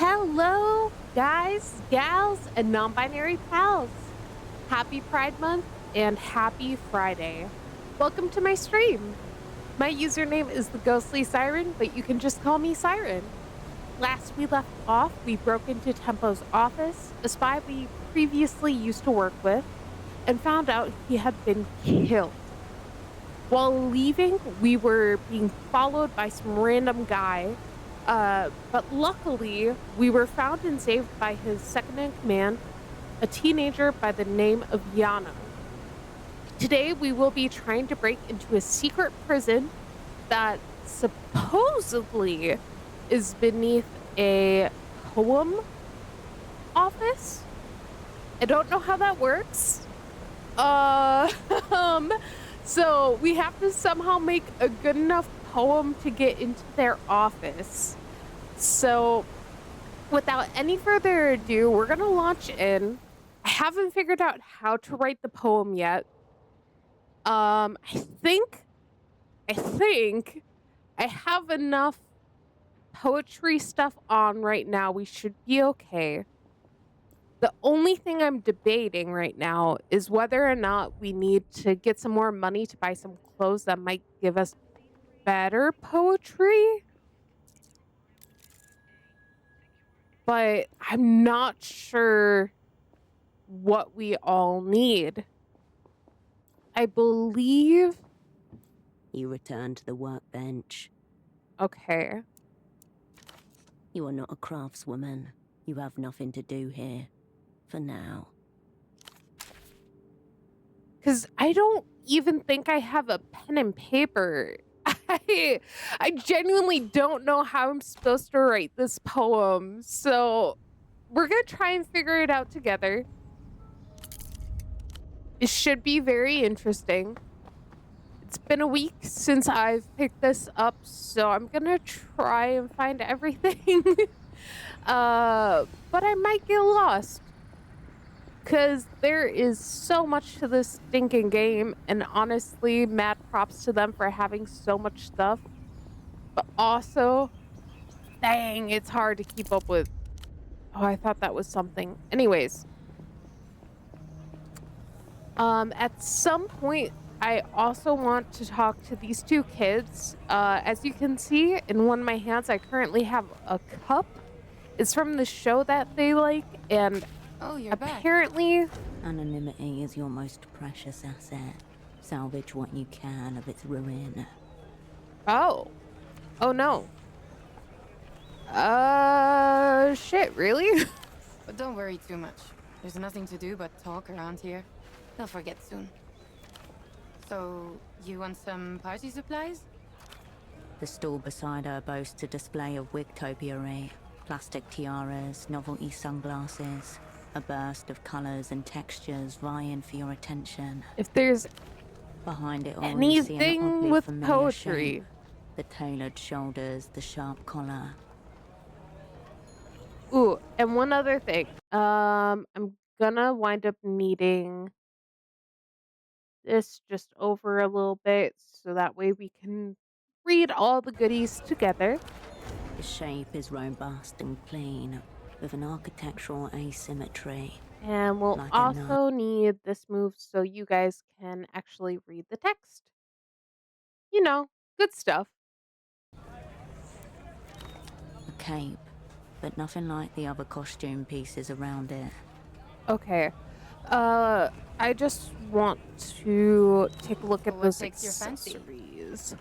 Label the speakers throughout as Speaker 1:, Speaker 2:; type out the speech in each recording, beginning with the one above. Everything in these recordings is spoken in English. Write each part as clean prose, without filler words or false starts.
Speaker 1: Hello, guys, gals, and non binary pals. Happy Pride Month and happy Friday. Welcome to my stream. My username is the Ghostly Siren, but you can just call me Siren. Last we left off, we broke into Tempo's office, a spy we previously used to work with, and found out he had been killed. While leaving, we were being followed by some random guy, but luckily, we were found and saved by his second in command, a teenager by the name of Yana. Today, we will be trying to break into a secret prison that supposedly is beneath a poem office. I don't know how that works. Um, so we have to somehow make a good enough poem to get into their office. So without any further ado, we're gonna launch in. I haven't figured out how to write the poem yet. I think I have enough poetry stuff on right now. We should be okay. The only thing I'm debating right now is whether or not we need to get some more money to buy some clothes that might give us better poetry. But I'm not sure what we all need. I believe.
Speaker 2: You return to the workbench.
Speaker 1: Okay.
Speaker 2: You are not a craftswoman. You have nothing to do here. For now.
Speaker 1: Because I don't even think I have a pen and paper. I genuinely don't know how I'm supposed to write this poem. So we're going to try and figure it out together. It should be very interesting. It's been a week since I've picked this up, so I'm gonna try and find everything. But I might get lost. Cause there is so much to this stinking game, and honestly, mad props to them for having so much stuff. But also, dang, it's hard to keep up with. Oh, I thought that was something. Anyways. At some point, I also want to talk to these two kids. As you can see in one of my hands, I currently have a cup. It's from the show that they like, and
Speaker 3: Oh, you're
Speaker 1: apparently,
Speaker 2: Anonymity is your most precious asset. Salvage what you can of its ruin.
Speaker 1: oh no. Shit, really?
Speaker 3: But don't worry too much. There's nothing to do but talk around here. They'll forget soon. So, you want some party supplies?
Speaker 2: The stall beside her boasts a display of wigtopiary, plastic tiaras, novelty sunglasses, a burst of colours and textures vying for your attention.
Speaker 1: If there's
Speaker 2: Behind it all, you see an
Speaker 1: anything
Speaker 2: oddly
Speaker 1: with
Speaker 2: familiar
Speaker 1: poetry.
Speaker 2: shape. The tailored shoulders, the sharp collar.
Speaker 1: Ooh, and one other thing. I'm gonna wind up needing this just over a little bit so that way we can read all the goodies together.
Speaker 2: The shape is robust and clean, with an architectural asymmetry.
Speaker 1: And we'll
Speaker 2: Like a
Speaker 1: also need this move so you guys can actually read the text. You know, good stuff.
Speaker 2: A cape, but nothing like the other costume pieces around it.
Speaker 1: Okay. I just want to take a look at
Speaker 3: What
Speaker 1: those
Speaker 3: takes your fancy?
Speaker 1: accessories.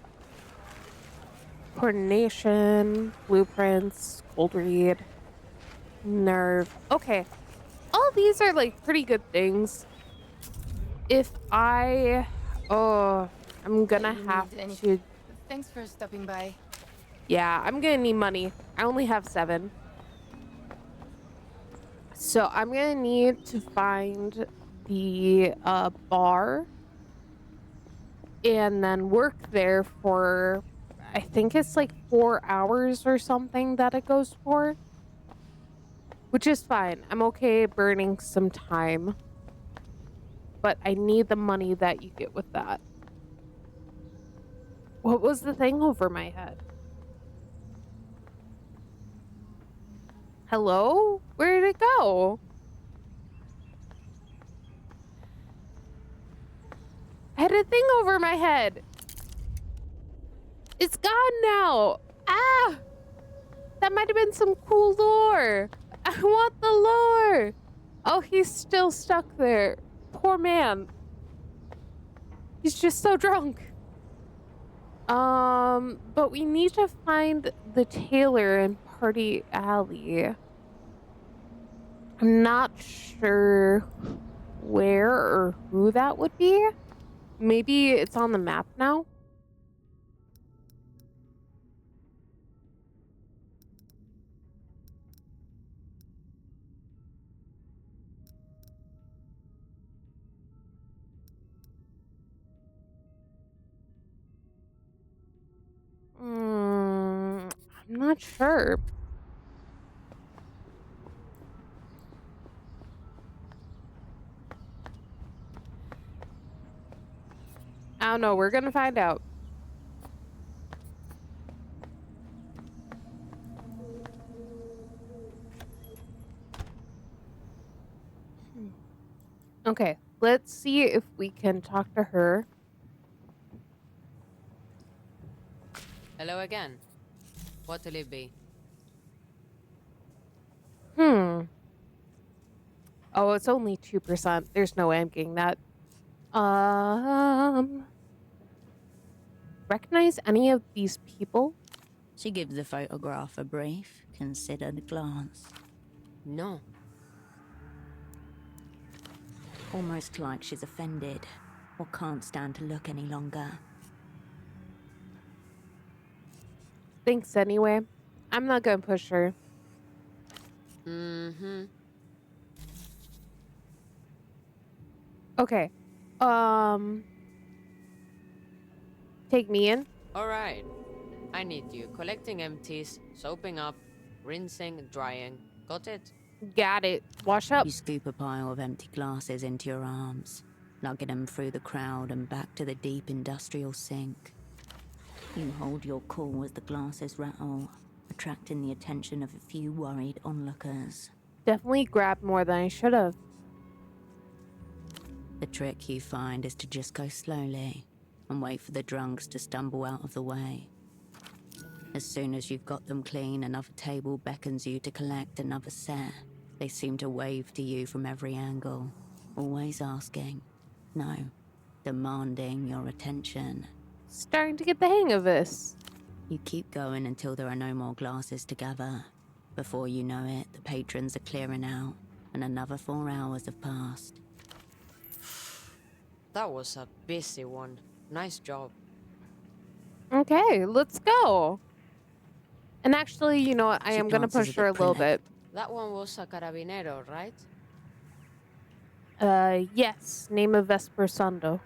Speaker 1: Coordination, blueprints, cold read, nerve. Okay. All these are like pretty good things. If I I'm gonna
Speaker 3: You
Speaker 1: have
Speaker 3: need any-
Speaker 1: to
Speaker 3: Thanks for stopping by.
Speaker 1: yeah, I'm gonna need money. I only have 7. So I'm gonna need to find the bar and then work there for I think it's like 4 hours or something that it goes for. Which is fine. I'm okay burning some time. But I need the money that you get with that. What was the thing over my head? Hello? Where did it go? I had a thing over my head. It's gone now. Ah! That might have been some cool lore. I want the lore. Oh, he's still stuck there. Poor man. He's just so drunk. But we need to find the tailor in Party Alley. I'm not sure where or who that would be. Maybe it's on the map now? I'm not sure. I don't know. We're gonna find out. Okay, let's see if we can talk to her.
Speaker 4: Hello again. What'll it be?
Speaker 1: Oh, it's only 2%. There's no way I'm getting that. Recognize any of these people?
Speaker 2: She gives the photograph a brief, considered glance.
Speaker 4: No.
Speaker 2: Almost like she's offended, or can't stand to look any longer.
Speaker 1: Thanks anyway. I'm not gonna push her.
Speaker 4: Mm-hmm.
Speaker 1: Okay. Take me in.
Speaker 4: Alright. I need you collecting empties, soaping up, rinsing, drying. Got it?
Speaker 1: Got it. Wash up.
Speaker 2: You scoop a pile of empty glasses into your arms, lugging them through the crowd and back to the deep industrial sink. You hold your cool as the glasses rattle, attracting the attention of a few worried onlookers.
Speaker 1: Definitely grabbed more than I should have.
Speaker 2: The trick you find is to just go slowly and wait for the drunks to stumble out of the way. As soon as you've got them clean, another table beckons you to collect another set. They seem to wave to you from every angle, always asking, no, demanding your attention.
Speaker 1: Starting to get the hang of this.
Speaker 2: You keep going until there are no more glasses to gather. Before you know it, the patrons are clearing out, and another 4 hours have passed.
Speaker 4: That was a busy one. Nice job.
Speaker 1: Okay, let's go. And actually, you know what? I
Speaker 2: She
Speaker 1: am gonna
Speaker 2: glances
Speaker 1: push
Speaker 2: at
Speaker 1: her a
Speaker 2: the
Speaker 1: little
Speaker 4: That
Speaker 1: bit.
Speaker 4: one was a carabinero, right?
Speaker 1: Yes. Name of Vesper Sando.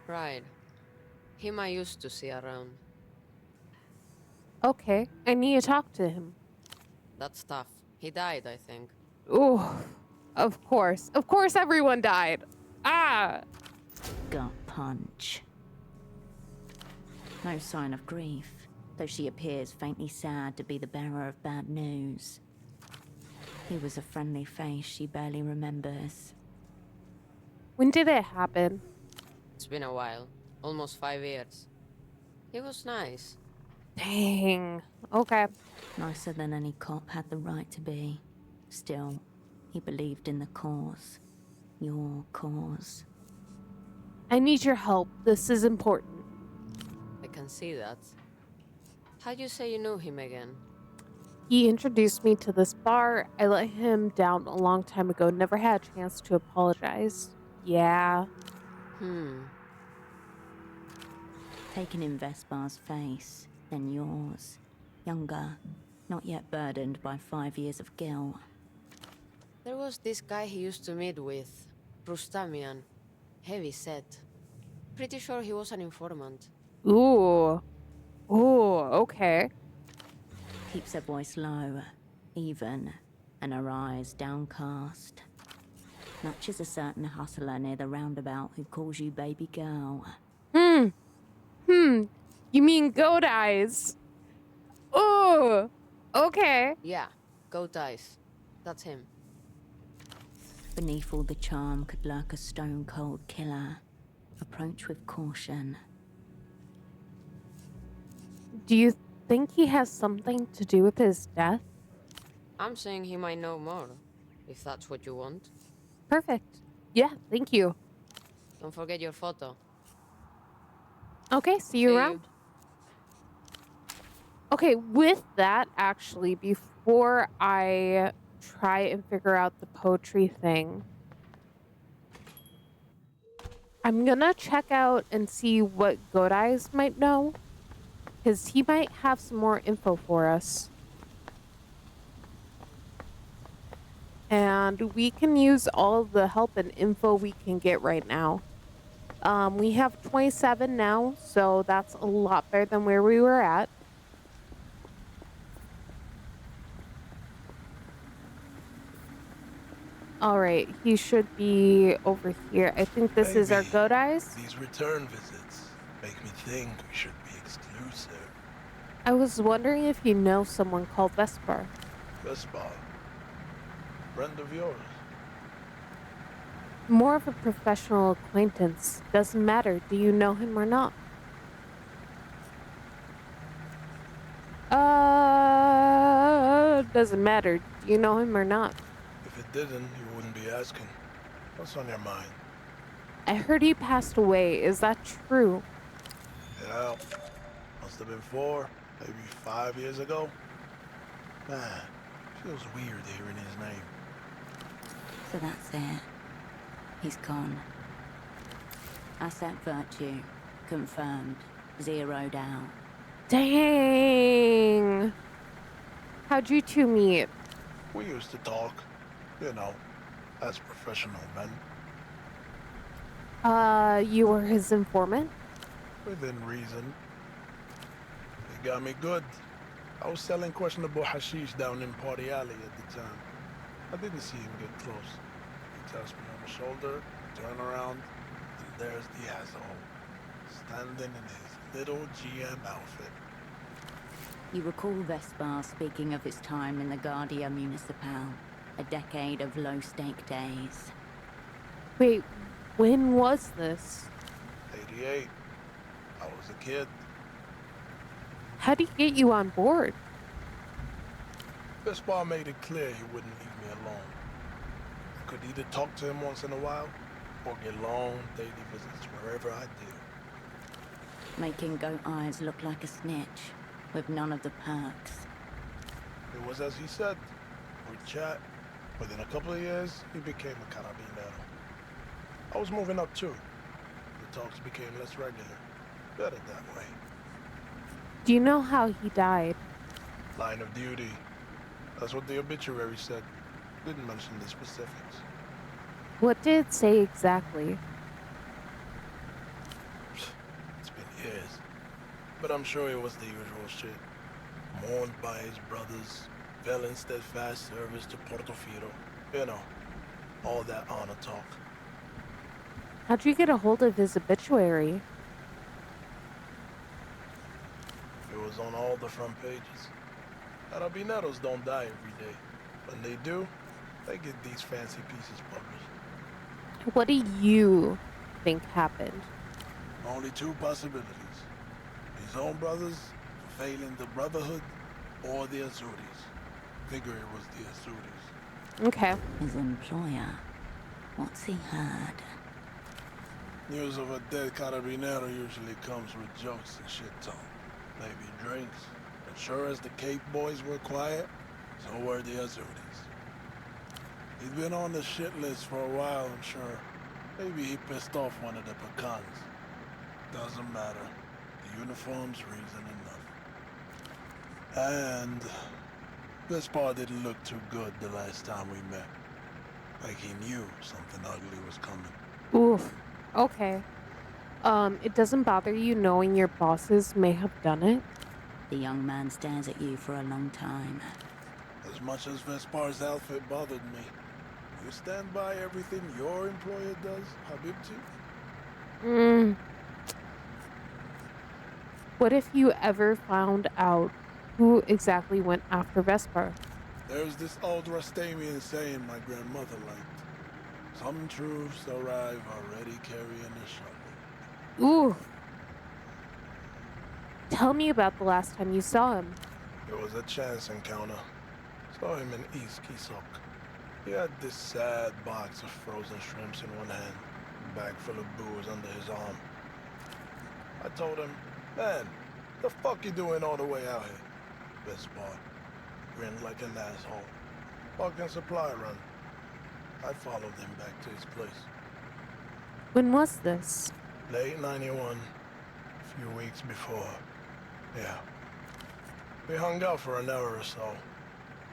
Speaker 4: Right. Him I used to see around.
Speaker 1: Okay, I need to talk to him.
Speaker 4: That's tough. He died, I think.
Speaker 1: Ooh, of course. Of course everyone died. Ah!
Speaker 2: Gut punch. No sign of grief, though she appears faintly sad to be the bearer of bad news. He was a friendly face she barely remembers.
Speaker 1: When did it happen?
Speaker 4: It's been a while. Almost 5 years. He was nice.
Speaker 1: Dang. Okay.
Speaker 2: Nicer than any cop had the right to be. Still, he believed in the cause. Your cause.
Speaker 1: I need your help. This is important.
Speaker 4: I can see that. How'd you say you knew him again?
Speaker 1: He introduced me to this bar. I let him down a long time ago. Never had a chance to apologize. Yeah.
Speaker 2: Taken in Vespar's face, then yours. Younger, not yet burdened by 5 years of guilt.
Speaker 4: There was this guy he used to meet with. Rustamian. Heavy set. Pretty sure he was an informant.
Speaker 1: Ooh. Ooh, okay.
Speaker 2: Keeps her voice low, even, and her eyes downcast. Matches a certain hustler near the roundabout who calls you baby girl.
Speaker 1: You mean goat eyes? Ooh. Okay.
Speaker 4: Yeah, goat eyes. That's him.
Speaker 2: Beneath all the charm could lurk a stone-cold killer. Approach with caution.
Speaker 1: Do you think he has something to do with his death?
Speaker 4: I'm saying he might know more, if that's what you want.
Speaker 1: Perfect. Yeah, thank you.
Speaker 4: Don't forget your photo.
Speaker 1: Okay, see you around. Okay, with that, actually, before I try and figure out the poetry thing, I'm gonna check out and see what Godeyes might know, because he might have some more info for us. And we can use all the help and info we can get right now. We have 27 now, so that's a lot better than where we were at. All right, he should be over here. I think this is our
Speaker 5: Maybe
Speaker 1: Godeyes.
Speaker 5: these return visits make me think we should be exclusive.
Speaker 1: I was wondering if you know someone called Vesper.
Speaker 5: Vespa, friend of yours.
Speaker 1: More of a professional acquaintance. Doesn't matter. Do you know him or not? Doesn't matter. Do you know him or not?
Speaker 5: If it didn't, you wouldn't be asking. What's on your mind?
Speaker 1: I heard he passed away. Is that true?
Speaker 5: Yeah, must have been 4, maybe 5 years ago. Man, feels weird hearing his name.
Speaker 2: So that's it. He's gone. Asset virtue. Confirmed. Zeroed out.
Speaker 1: Dang. How'd you two meet?
Speaker 5: We used to talk, you know, as professional men.
Speaker 1: You were his informant?
Speaker 5: Within reason. He got me good. I was selling questionable hashish down in Party Alley at the time. I didn't see him get close. He taps me on the shoulder, turn around, and there's the asshole, standing in his little GM outfit.
Speaker 2: You recall Vespar speaking of his time in the Guardia Municipal. A decade of low-stake days.
Speaker 1: Wait, when was this?
Speaker 5: 88. I was a kid.
Speaker 1: How'd he get you on board?
Speaker 5: Vespar made it clear he wouldn't leave me alone. I could either talk to him once in a while, or get long daily visits wherever I did.
Speaker 2: Making Goat Eyes look like a snitch, with none of the perks.
Speaker 5: It was as he said. We'd chat. Within a couple of years, he became a carabinero. I was moving up too. The talks became less regular. Better that way.
Speaker 1: Do you know how he died?
Speaker 5: Line of duty. That's what the obituary said. Didn't mention the specifics.
Speaker 1: What did it say exactly?
Speaker 5: It's been years. But I'm sure it was the usual shit. Mourned by his brothers, fell in steadfast service to Portofino. You know, all that honor talk.
Speaker 1: How'd you get a hold of his obituary?
Speaker 5: It was on all the front pages. Carabineros don't die every day. When they do, they get these fancy pieces published.
Speaker 1: What do you think happened?
Speaker 5: Only 2 possibilities. His own brothers failing the Brotherhood, or the Azuris. Figure it was the Azuris.
Speaker 1: Okay.
Speaker 2: His employer. What's he heard?
Speaker 5: News of a dead carabinero usually comes with jokes and shit talk. Maybe drinks. But sure as the Cape boys were quiet, so were the Azuris. He'd been on the shit list for a while, I'm sure. Maybe he pissed off one of the pecans. Doesn't matter. The uniform's reason enough. And Vespar didn't look too good the last time we met. Like he knew something ugly was coming.
Speaker 1: Oof. Okay. It doesn't bother you knowing your bosses may have done it?
Speaker 2: The young man stares at you for a long time.
Speaker 5: As much as Vespar's outfit bothered me, you stand by everything your employer does, Habibti?
Speaker 1: What if you ever found out who exactly went after Vesper?
Speaker 5: There's this old Rastamian saying my grandmother liked. Some truths arrive already carrying a shovel.
Speaker 1: Ooh. Tell me about the last time you saw him.
Speaker 5: It was a chance encounter. Saw him in East Kisok. He had this sad box of frozen shrimps in one hand, a bag full of booze under his arm. I told him, man, the fuck you doing all the way out here? Best part. Grinned like an asshole. Fucking supply run. I followed him back to his place.
Speaker 1: When was this?
Speaker 5: Late 91. A few weeks before. Yeah. We hung out for an hour or so.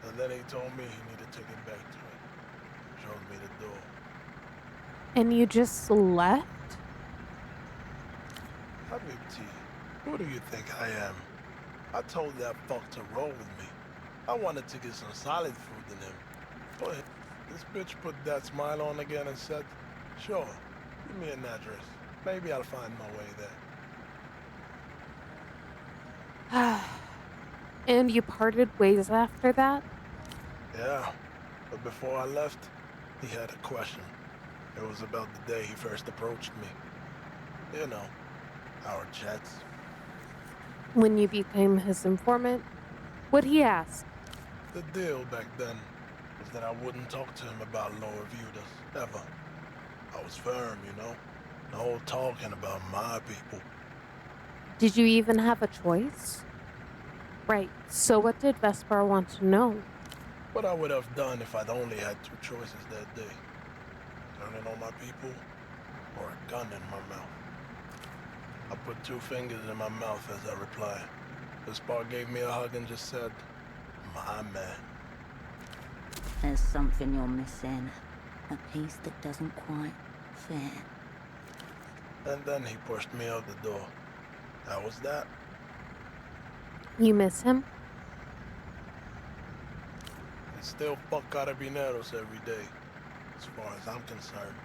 Speaker 5: And then he told me he needed to get back to it. Showed me the door.
Speaker 1: And you just left?
Speaker 5: Habibti, who do you think I am? I told that fuck to roll with me. I wanted to get some solid food in him. But this bitch put that smile on again and said, sure, give me an address. Maybe I'll find my way there.
Speaker 1: And you parted ways after that?
Speaker 5: Yeah, but before I left, he had a question. It was about the day he first approached me. You know, our chats.
Speaker 1: When you became his informant? What'd he ask?
Speaker 5: The deal back then was that I wouldn't talk to him about Lower Vudas, ever. I was firm, you know? No talking about my people.
Speaker 1: Did you even have a choice? Right, so what did Vespar want to know?
Speaker 5: What I would have done if I'd only had two choices that day. Turning on my people, or a gun in my mouth. I put two fingers in my mouth as I replied. Vespar gave me a hug and just said, my man.
Speaker 2: There's something you're missing. A piece that doesn't quite fit.
Speaker 5: And then he pushed me out the door. That was that.
Speaker 1: You miss him?
Speaker 5: I still fuck carabineros every day, as far as I'm concerned.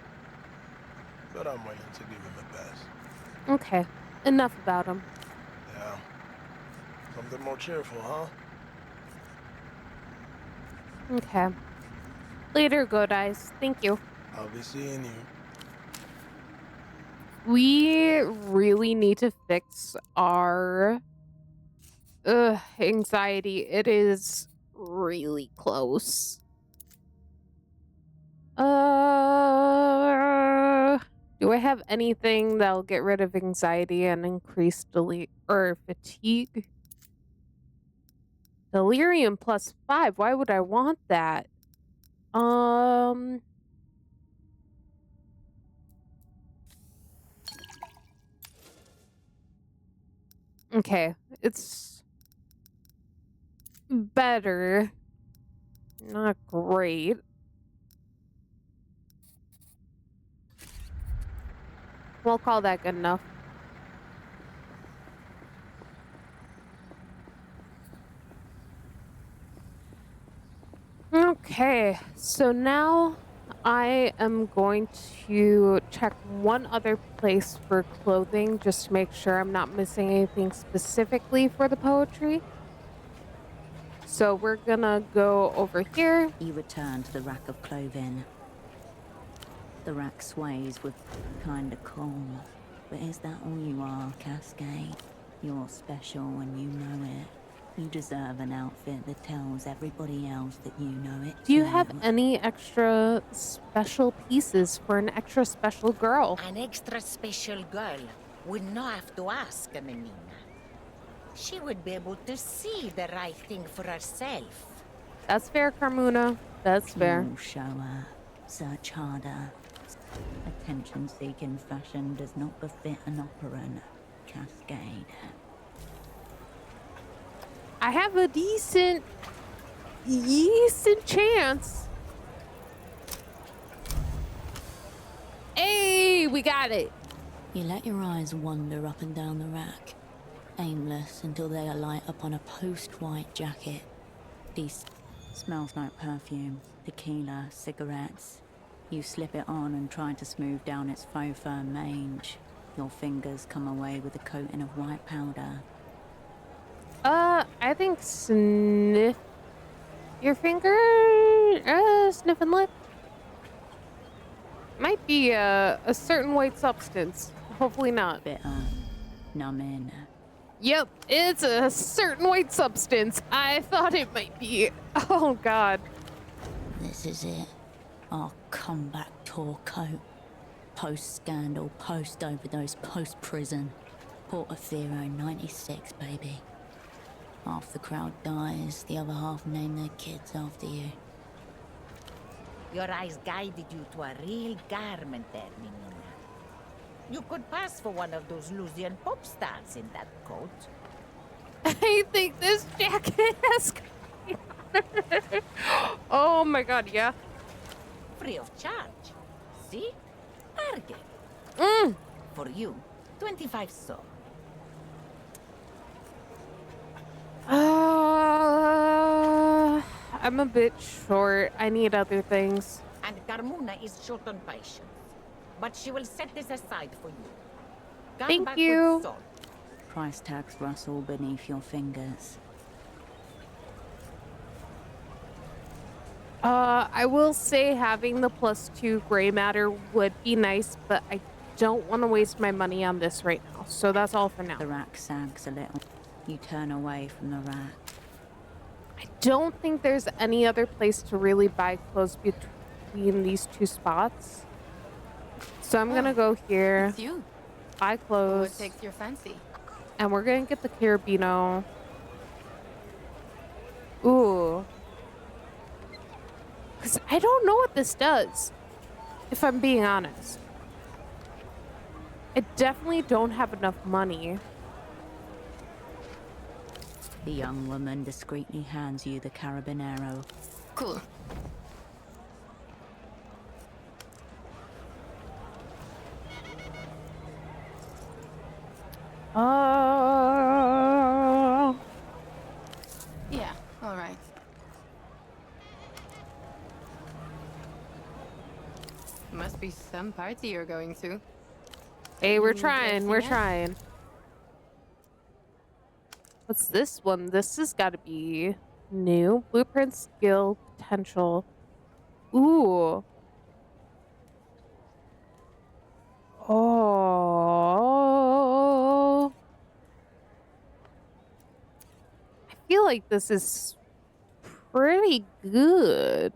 Speaker 5: But I'm willing to give him a pass.
Speaker 1: Okay, enough about him.
Speaker 5: Yeah. Something more cheerful, huh?
Speaker 1: Okay. Later, Godice. Thank you.
Speaker 5: I'll be seeing you.
Speaker 1: We really need to fix our anxiety. It is really close. Do I have anything that'll get rid of anxiety and increase fatigue? Delirium +5. Why would I want that? Okay, it's better. Not great. We'll call that good enough. Okay, so now I am going to check one other place for clothing just to make sure I'm not missing anything specifically for the poetry. So we're gonna go over here.
Speaker 2: You return to the rack of clothing. The rack sways with kinda calm. But is that all you are, Cascade? You're special and you know it. You deserve an outfit that tells everybody else that you know it
Speaker 1: Do you
Speaker 2: too.
Speaker 1: have any extra special pieces for an extra special girl?
Speaker 6: An extra special girl would not have to ask, Menina. She would be able to see the right thing for herself.
Speaker 1: That's fair, Carmuna. That's fair.
Speaker 2: You'll show her. Search harder. Attention-seeking fashion does not befit an operant, Cascade.
Speaker 1: I have a decent chance. Hey, we got it.
Speaker 2: You let your eyes wander up and down the rack, aimless until they alight upon a post-white jacket. These smells like perfume, tequila, cigarettes. You slip it on and try to smooth down its faux fur mange. Your fingers come away with a coating of white powder.
Speaker 1: I think sniff Your finger, sniffing lip. Might be a certain white substance. Hopefully not.
Speaker 2: Bitter, numbing.
Speaker 1: Yep, it's a certain white substance. I thought it might be. Oh, God.
Speaker 2: This is it. Our comeback tour coat. Post-scandal, post-overdose, post-prison. Portofino 96, baby. Half the crowd dies, the other half name their kids after you.
Speaker 6: Your eyes guided you to a real garment there, Menina. You could pass for one of those Lusian pop stars in that coat.
Speaker 1: I think this jacket has. Oh my God, yeah.
Speaker 6: Free of charge. See? Bargain. For you, 25 so.
Speaker 1: I'm a bit short. I need other things.
Speaker 6: And Carmuna is short on patience. But she will set this aside for you. Come
Speaker 1: Thank
Speaker 6: back
Speaker 1: you.
Speaker 6: with salt.
Speaker 2: Price tags rustle beneath your fingers.
Speaker 1: I will say having the +2 gray matter would be nice, but I don't want to waste my money on this right now. So that's all for now.
Speaker 2: The rack sags a little. You turn away from the rack.
Speaker 1: I don't think there's any other place to really buy clothes between these two spots. So I'm gonna go here,
Speaker 3: It's you.
Speaker 1: buy
Speaker 3: What
Speaker 1: clothes,
Speaker 3: takes your fancy?
Speaker 1: and we're gonna get the Carabino. Ooh. Because I don't know what this does, if I'm being honest. I definitely don't have enough money.
Speaker 2: The young woman discreetly hands you the carabinero.
Speaker 3: Cool. Yeah, all right. Must be some party you're going to.
Speaker 1: Hey, we're
Speaker 3: Dressing
Speaker 1: trying, we're
Speaker 3: up?
Speaker 1: trying. What's this one? This has got to be new. Blueprint, skill, potential. Ooh. Oh. I feel like this is pretty good.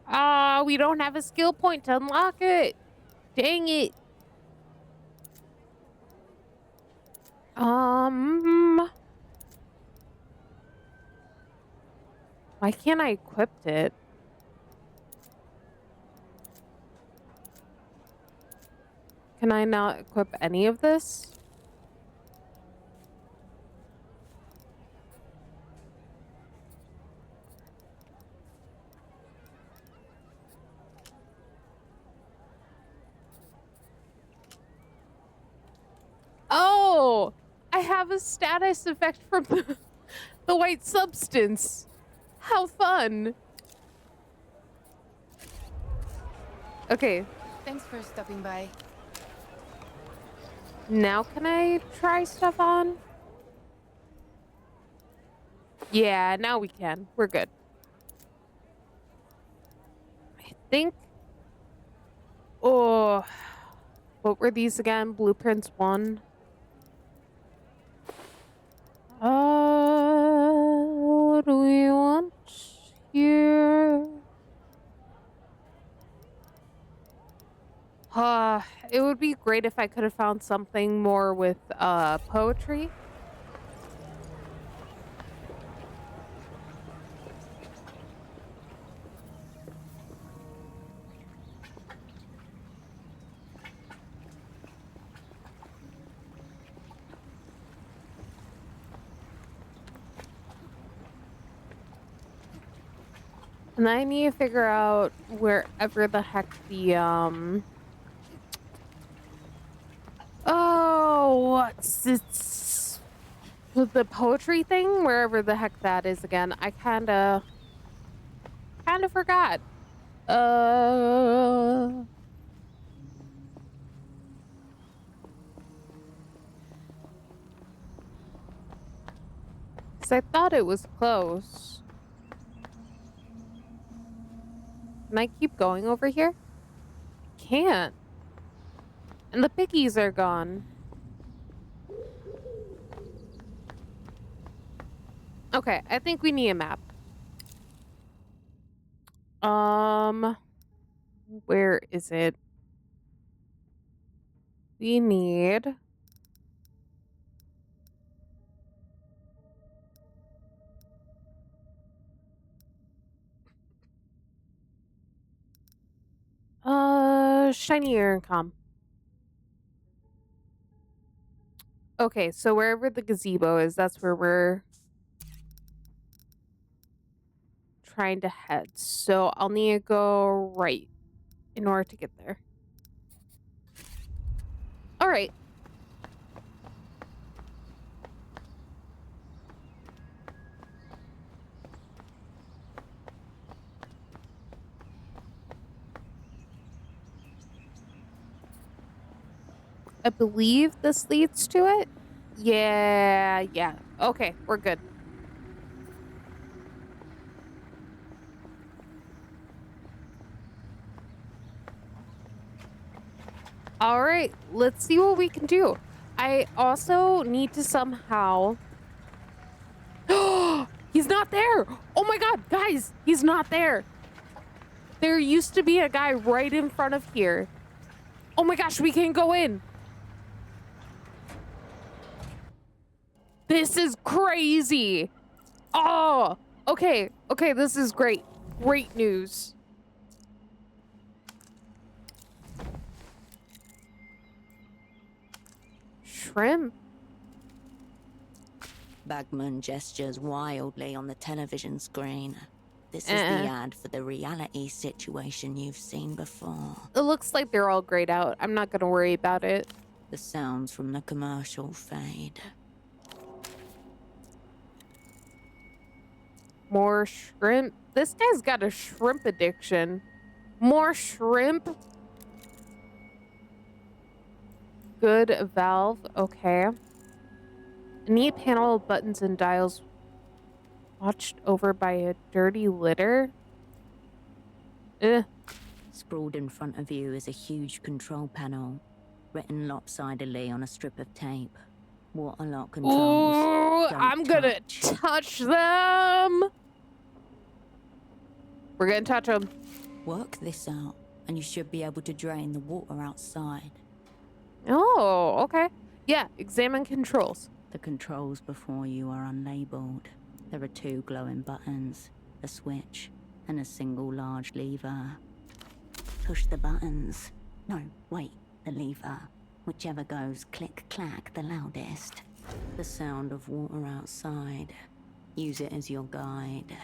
Speaker 1: Ah, we don't have a skill point to unlock it. Dang it. Why can't I equip it? Can I not equip any of this? Oh, I have a status effect from the white substance. How fun. Okay,
Speaker 3: Thanks for stopping by.
Speaker 1: now can I try stuff on? Yeah, now we can. We're good. I think. Oh, what were these again? Blueprints 1. What do we want here? It would be great if I could have found something more with poetry. And I need to figure out wherever the heck the oh, what's it's the poetry thing, wherever the heck that is again. I kinda forgot. Because I thought it was close. Can I keep going over here? I can't. And the piggies are gone. Okay, I think we need a map. Where is it? We need... shiny intercom. Okay, so wherever the gazebo is, that's where we're trying to head. So I'll need to go right in order to get there. All right. I believe this leads to it. Yeah. Okay, we're good. All right, let's see what we can do. I also need to somehow... He's not there! Oh my god, guys, he's not there. There used to be a guy right in front of here. Oh my gosh, we can't go in. This is crazy. Oh, okay, this is great. Great news. Shrimp.
Speaker 2: Bagman gestures wildly on the television screen. This is the ad for the reality situation you've seen before.
Speaker 1: It looks like they're all grayed out. I'm not gonna worry about it.
Speaker 2: The sounds from the commercial fade.
Speaker 1: More shrimp. This guy's got a shrimp addiction. More shrimp. Good valve. Okay. A neat panel of buttons and dials watched over by a dirty litter. Ugh.
Speaker 2: Sprawled in front of you is a huge control panel, written lopsidedly on a strip of tape. Waterlock controls.
Speaker 1: Ooh,
Speaker 2: Don't
Speaker 1: I'm gonna
Speaker 2: touch.
Speaker 1: touch them. We're gonna touch them.
Speaker 2: Work this out, and you should be able to drain the water outside.
Speaker 1: Oh, okay. Yeah, examine controls.
Speaker 2: The controls before you are unlabeled. There are 2 glowing buttons, a switch, and a single large lever. Push the buttons. No, wait, the lever. Whichever goes click-clack the loudest. The sound of water outside. Use it as your guide.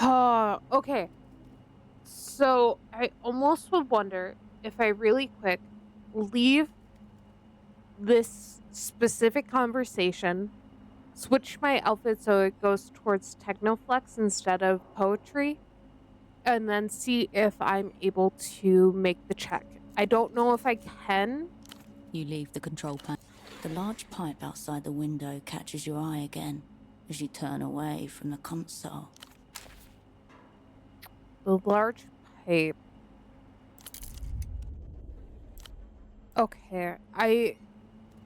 Speaker 1: Oh, okay. So I almost would wonder if I really quick leave this specific conversation, switch my outfit so it goes towards Technoflex instead of poetry, and then see if I'm able to make the check. I don't know if I can.
Speaker 2: You leave the control panel. The large pipe outside the window catches your eye again as you turn away from the console.
Speaker 1: The large pipe. Okay,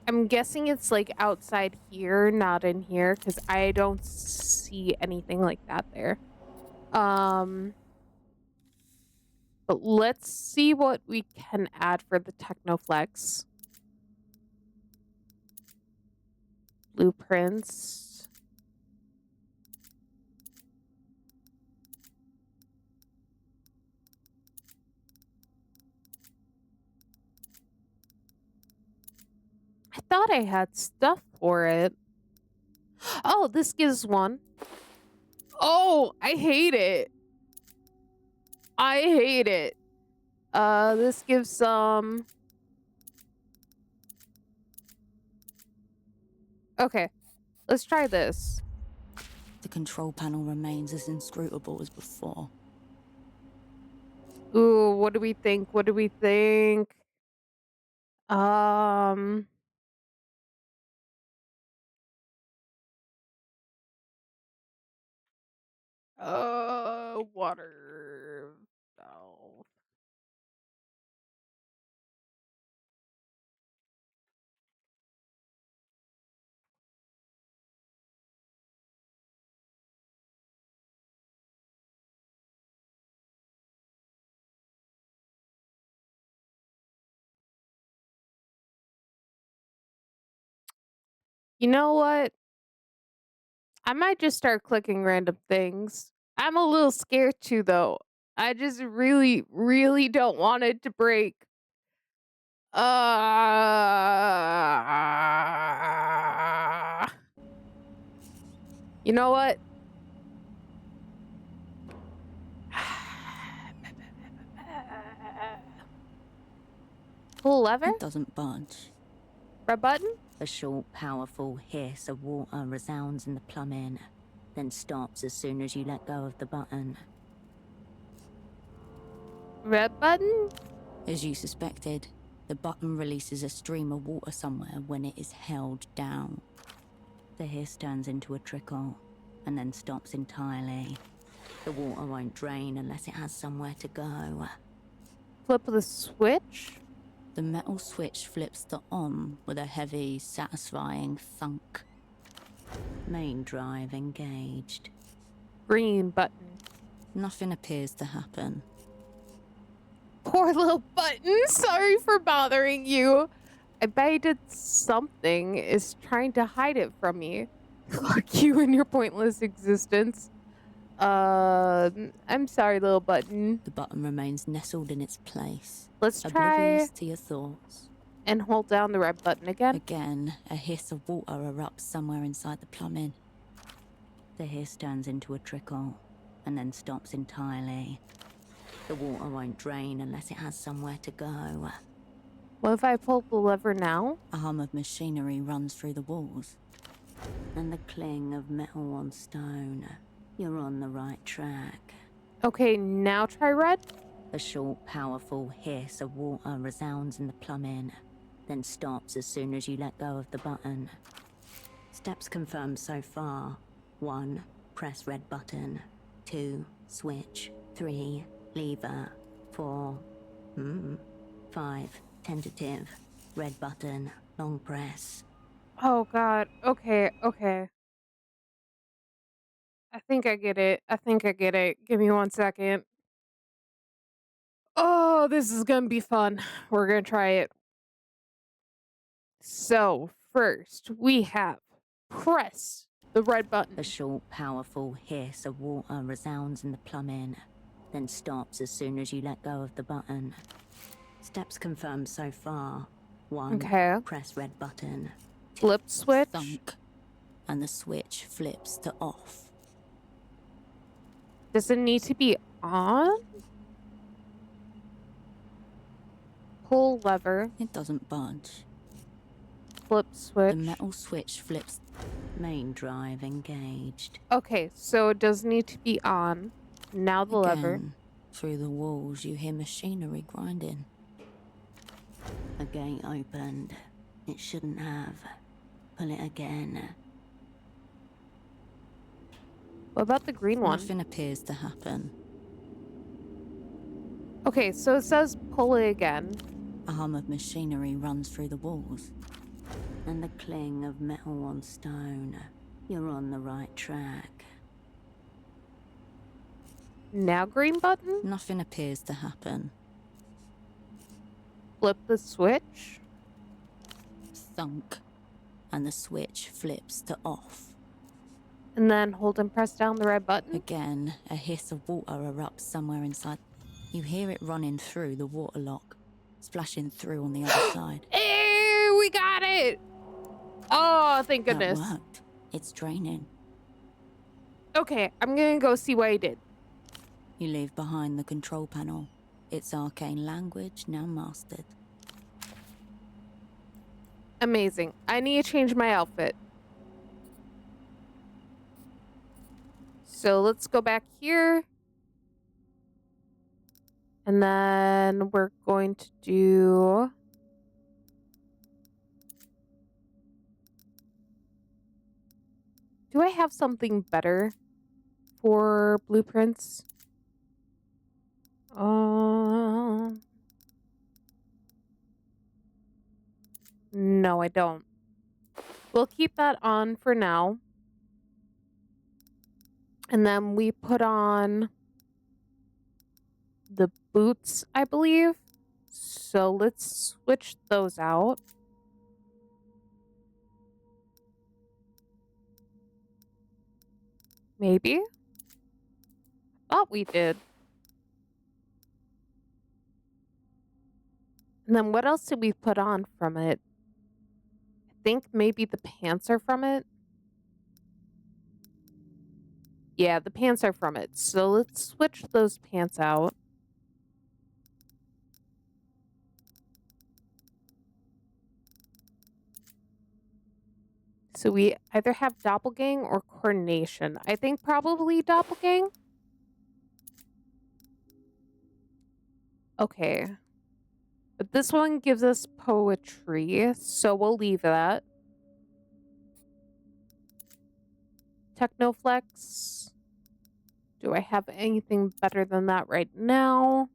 Speaker 1: I'm guessing it's like outside here, not in here, because I don't see anything like that there. But let's see what we can add for the Technoflex. Blueprints. I thought I had stuff for it. Oh, this gives one. Oh, I hate it. I hate it. This gives some. Okay, let's try this.
Speaker 2: The control panel remains as inscrutable as before.
Speaker 1: Ooh, what do we think? What do we think? Water valve. You know what? I might just start clicking random things. I'm a little scared too, though. I just really, really don't want it to break. You know what? Pull lever?
Speaker 2: It doesn't budge.
Speaker 1: Red button?
Speaker 2: A short, powerful hiss of water resounds in the plumbing, then stops as soon as you let go of the button.
Speaker 1: Red button?
Speaker 2: As you suspected, the button releases a stream of water somewhere when it is held down. The hiss turns into a trickle, and then stops entirely. The water won't drain unless it has somewhere to go.
Speaker 1: Flip the switch?
Speaker 2: The metal switch flips to on with a heavy, satisfying thunk. Main drive engaged.
Speaker 1: Green button.
Speaker 2: Nothing appears to happen.
Speaker 1: Poor little button. Sorry for bothering you. I bet he did something, is trying to hide it from me. Fuck you and your pointless existence. I'm sorry, little button.
Speaker 2: The button remains nestled in its place.
Speaker 1: Let's
Speaker 2: Oblivious
Speaker 1: try
Speaker 2: to your thoughts.
Speaker 1: and hold down the red button again.
Speaker 2: Again, a hiss of water erupts somewhere inside the plumbing. The hiss turns into a trickle, and then stops entirely. The water won't drain unless it has somewhere to go.
Speaker 1: What if I pull the lever now?
Speaker 2: A hum of machinery runs through the walls, and the cling of metal on stone. You're on the right track.
Speaker 1: Okay, now try red.
Speaker 2: A short, powerful hiss of water resounds in the plumbing, then stops as soon as you let go of the button. Steps confirmed so far. 1, press red button. 2, switch. 3, lever. 4, 5, tentative. Red button, long press.
Speaker 1: Oh god. Okay. I think I get it. Give me 1 second. Oh, this is gonna be fun. We're gonna try it. So, first, we have press the red button.
Speaker 2: A short, powerful hiss of water resounds in the plumbing, then stops as soon as you let go of the button. Steps confirmed so far. 1,
Speaker 1: Okay.
Speaker 2: press red button.
Speaker 1: Flip switch.
Speaker 2: Thunk, and the switch flips to off.
Speaker 1: Does it need to be on? Pull lever.
Speaker 2: It doesn't budge.
Speaker 1: Flip switch.
Speaker 2: The metal switch flips. Main drive engaged.
Speaker 1: Okay, so it does need to be on. Now the lever.
Speaker 2: Again, through the walls, you hear machinery grinding. A gate opened. It shouldn't have. Pull it again.
Speaker 1: What about the green one?
Speaker 2: Nothing appears to happen.
Speaker 1: Okay, so it says pull it again.
Speaker 2: A hum of machinery runs through the walls, and the cling of metal on stone. You're on the right track.
Speaker 1: Now green button.
Speaker 2: Nothing appears to happen.
Speaker 1: Flip the switch.
Speaker 2: Thunk, and the switch flips to off.
Speaker 1: And then hold and press down the red button.
Speaker 2: Again, a hiss of water erupts somewhere inside. You hear it running through the water lock, splashing through on the other side.
Speaker 1: Hey, we got it! Oh, thank goodness.
Speaker 2: That worked. It's draining.
Speaker 1: Okay, I'm gonna go see what I did.
Speaker 2: You leave behind the control panel. Its arcane language now mastered.
Speaker 1: Amazing. I need to change my outfit. So let's go back here. And then we're going to do... Do I have something better for blueprints? No, I don't. We'll keep that on for now. And then we put on the boots, I believe. So let's switch those out. Maybe? Thought we did. And then what else did we put on from it? I think maybe the pants are from it. Yeah, the pants are from it. So let's switch those pants out. So we either have doppelgang or coordination. I think probably doppelgang. Okay. But this one gives us poetry, so we'll leave that. Technoflex. Do I have anything better than that right now?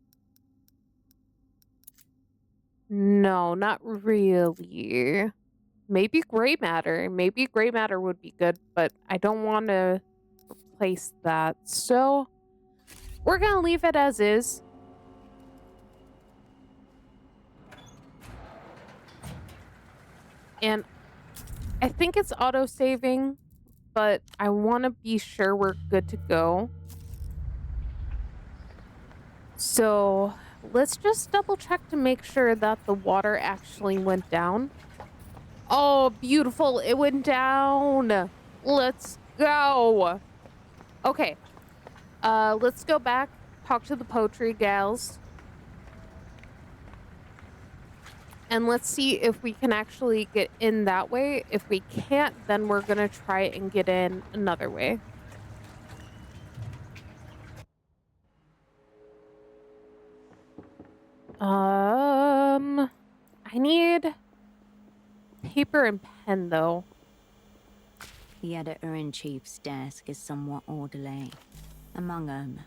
Speaker 1: No, not really. Maybe gray matter. Maybe gray matter would be good, but I don't want to replace that. So we're going to leave it as is. And I think it's auto-saving, but I want to be sure we're good to go. So let's just double check to make sure that the water actually went down. Oh, beautiful. It went down. Let's go. Okay. Let's go back, talk to the poetry gals. And let's see if we can actually get in that way. If we can't, then we're going to try and get in another way. I need paper and pen, though.
Speaker 2: The editor-in-chief's desk is somewhat orderly. Among them,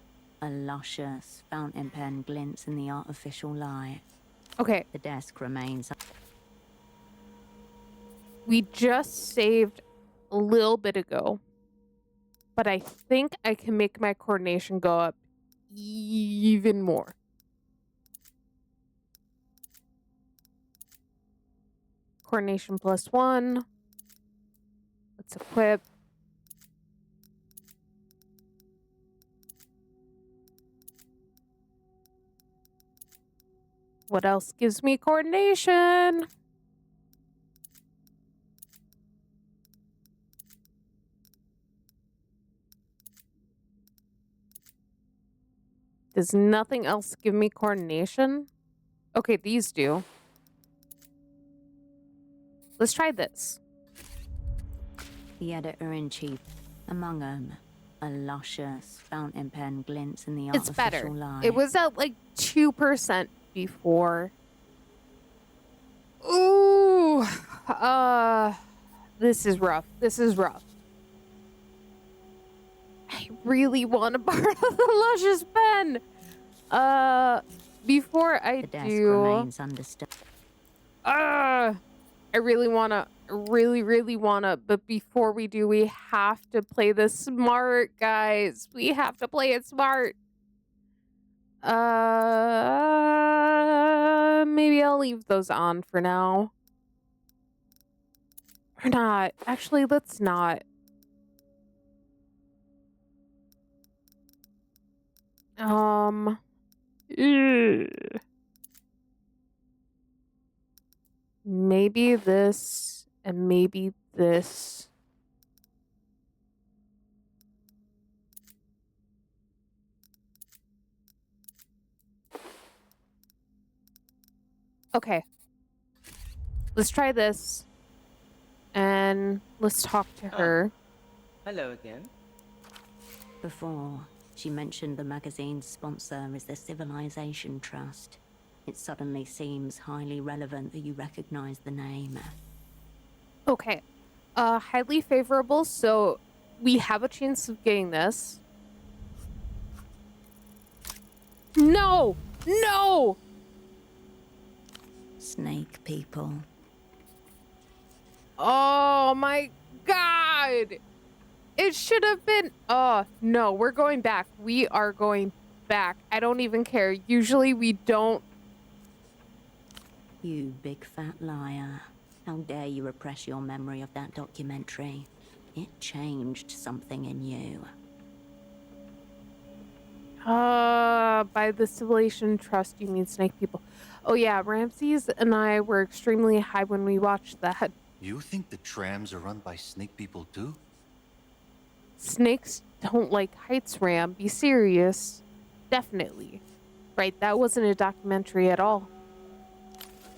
Speaker 2: a luscious fountain pen glints in the artificial light.
Speaker 1: Okay.
Speaker 2: The desk remains.
Speaker 1: We just saved a little bit ago, but I think I can make my coordination go up even more. Coordination +1. Let's equip. What else gives me coordination? Does nothing else give me coordination? Okay, these do. Let's try this.
Speaker 2: The editor-in-chief. Among them, a luscious fountain pen glints in the
Speaker 1: It's
Speaker 2: artificial
Speaker 1: better.
Speaker 2: light.
Speaker 1: It was at like 2% before. Ooh. This is rough. This is rough. I really want to borrow the luscious pen. Before I
Speaker 2: the desk
Speaker 1: do,
Speaker 2: remains undisturbed.
Speaker 1: I really wanna, really wanna, but before we do, we have to play this smart, guys. We have to play it smart. Maybe I'll leave those on for now. Or not. Actually, let's not. Ugh. Maybe this and maybe this. Okay. Let's try this. And let's talk to her.
Speaker 7: Hello again.
Speaker 2: Before, she mentioned the magazine's sponsor is the Civilization Trust. It suddenly seems highly relevant that you recognize the name.
Speaker 1: Okay. Highly favorable, so we have a chance of getting this. No! No!
Speaker 2: Snake people.
Speaker 1: Oh my god! It should have been. Oh, no, we're going back. We are going back. I don't even care. Usually we don't.
Speaker 2: You big fat liar. How dare you repress your memory of that documentary? It changed something in you.
Speaker 1: By the Civilization Trust, you mean snake people. Oh yeah, Ramses and I were extremely high when we watched that.
Speaker 7: You think the trams are run by snake people too?
Speaker 1: Snakes don't like heights, Ram. Be serious. Definitely. Right, that wasn't a documentary at all.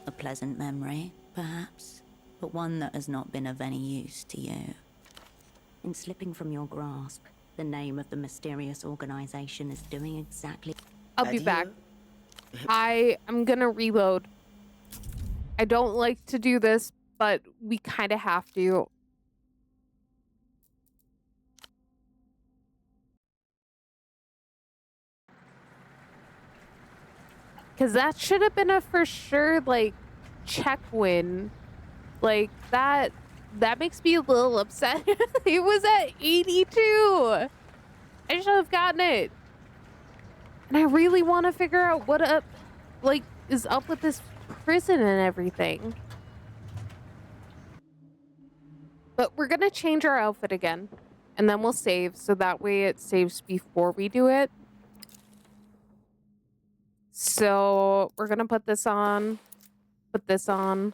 Speaker 2: A pleasant memory, perhaps, but one that has not been of any use to you. In slipping from your grasp, the name of the mysterious organization is doing exactly...
Speaker 1: I'll be back. I'm gonna reload. I don't like to do this, but we kind of have to. Because that should have been a for sure, like, check win. Like, that makes me a little upset. It was at 82. I should have gotten it. And I really want to figure out what is up with this prison and everything. But we're going to change our outfit again. And then we'll save, so that way it saves before we do it. So we're going to put this on. Put this on.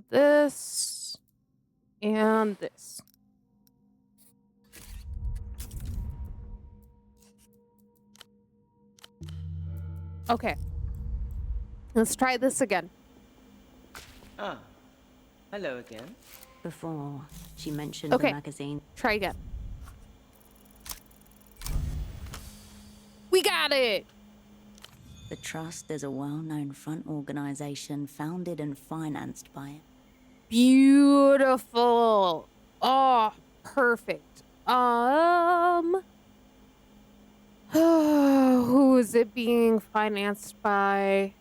Speaker 1: This. And this. Okay. Let's try this again.
Speaker 8: Ah, hello again.
Speaker 2: Before, she mentioned the magazine.
Speaker 1: Try again. We got it!
Speaker 2: The Trust is a well-known front organization founded and financed by...
Speaker 1: Beautiful. Oh, perfect. Who is it being financed by?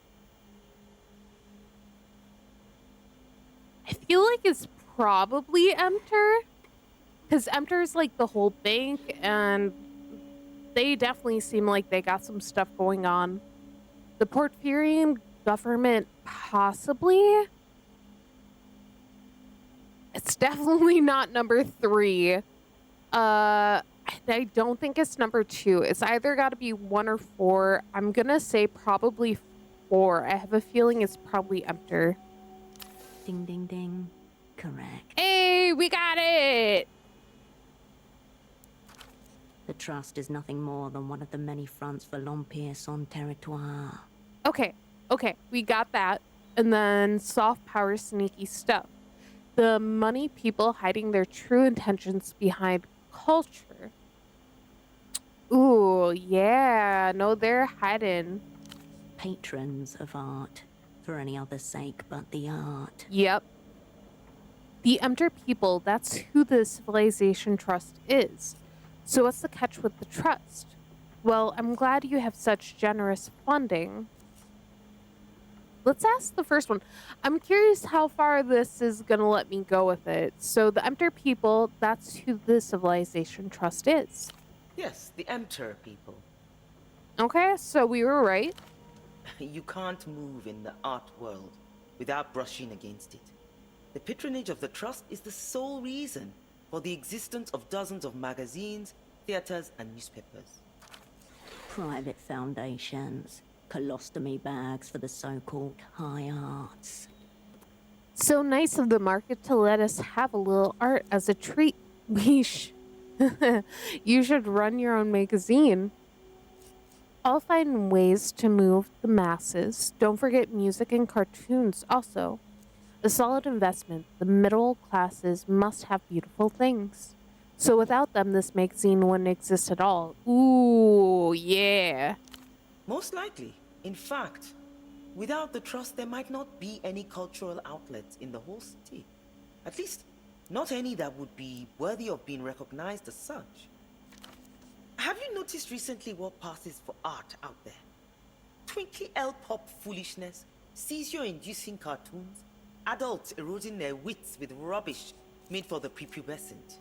Speaker 1: I feel like it's probably Emter. Because Emter's like the whole bank, and they definitely seem like they got some stuff going on. The Porphyrian government, possibly? It's definitely not number 3. I don't think it's number 2. It's either got to be 1 or 4. I'm gonna say probably 4. I have a feeling it's probably Emter.
Speaker 2: Ding, ding, ding. Correct.
Speaker 1: Hey, we got it!
Speaker 2: The Trust is nothing more than one of the many fronts for l'Empire sans territoire.
Speaker 1: Okay, we got that. And then soft power, sneaky stuff. The money people hiding their true intentions behind culture. Ooh, yeah. No, they're hiding.
Speaker 2: Patrons of art, for any other sake but the art.
Speaker 1: Yep. The Emter people, that's who the Civilization Trust is. So what's the catch with the trust? Well, I'm glad you have such generous funding. Let's ask the first one. I'm curious how far this is going to let me go with it. So the Emter people, that's who the Civilization Trust is.
Speaker 8: Yes, the Emter people.
Speaker 1: Okay, so we were right.
Speaker 8: You can't move in the art world without brushing against it. The patronage of the Trust is the sole reason for the existence of dozens of magazines, theaters, and newspapers.
Speaker 2: Private foundations. Colostomy bags for the so-called high arts.
Speaker 1: So nice of the market to let us have a little art as a treat. You should run your own magazine. I'll find ways to move the masses. Don't forget music and cartoons also. A solid investment. The middle classes must have beautiful things. So without them, this magazine wouldn't exist at all. Ooh, yeah.
Speaker 8: Most likely. In fact, without the Trust, there might not be any cultural outlets in the whole city. At least, not any that would be worthy of being recognized as such. Have you noticed recently what passes for art out there? Twinkly L-pop foolishness, seizure-inducing cartoons, adults eroding their wits with rubbish made for the prepubescent.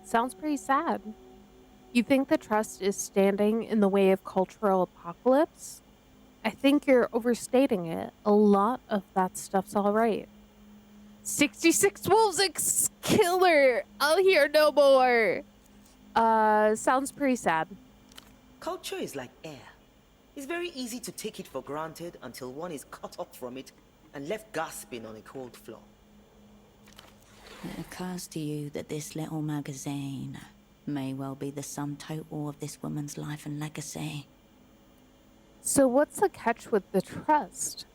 Speaker 1: Sounds pretty sad. You think the trust is standing in the way of cultural apocalypse? I think you're overstating it. A lot of that stuff's alright. 66 Wolves X Killer! I'll hear no more! Sounds pretty sad.
Speaker 8: Culture is like air. It's very easy to take it for granted until one is cut off from it and left gasping on a cold floor.
Speaker 2: It occurs to you that this little magazine may well be the sum total of this woman's life and legacy.
Speaker 1: So what's the catch with the trust?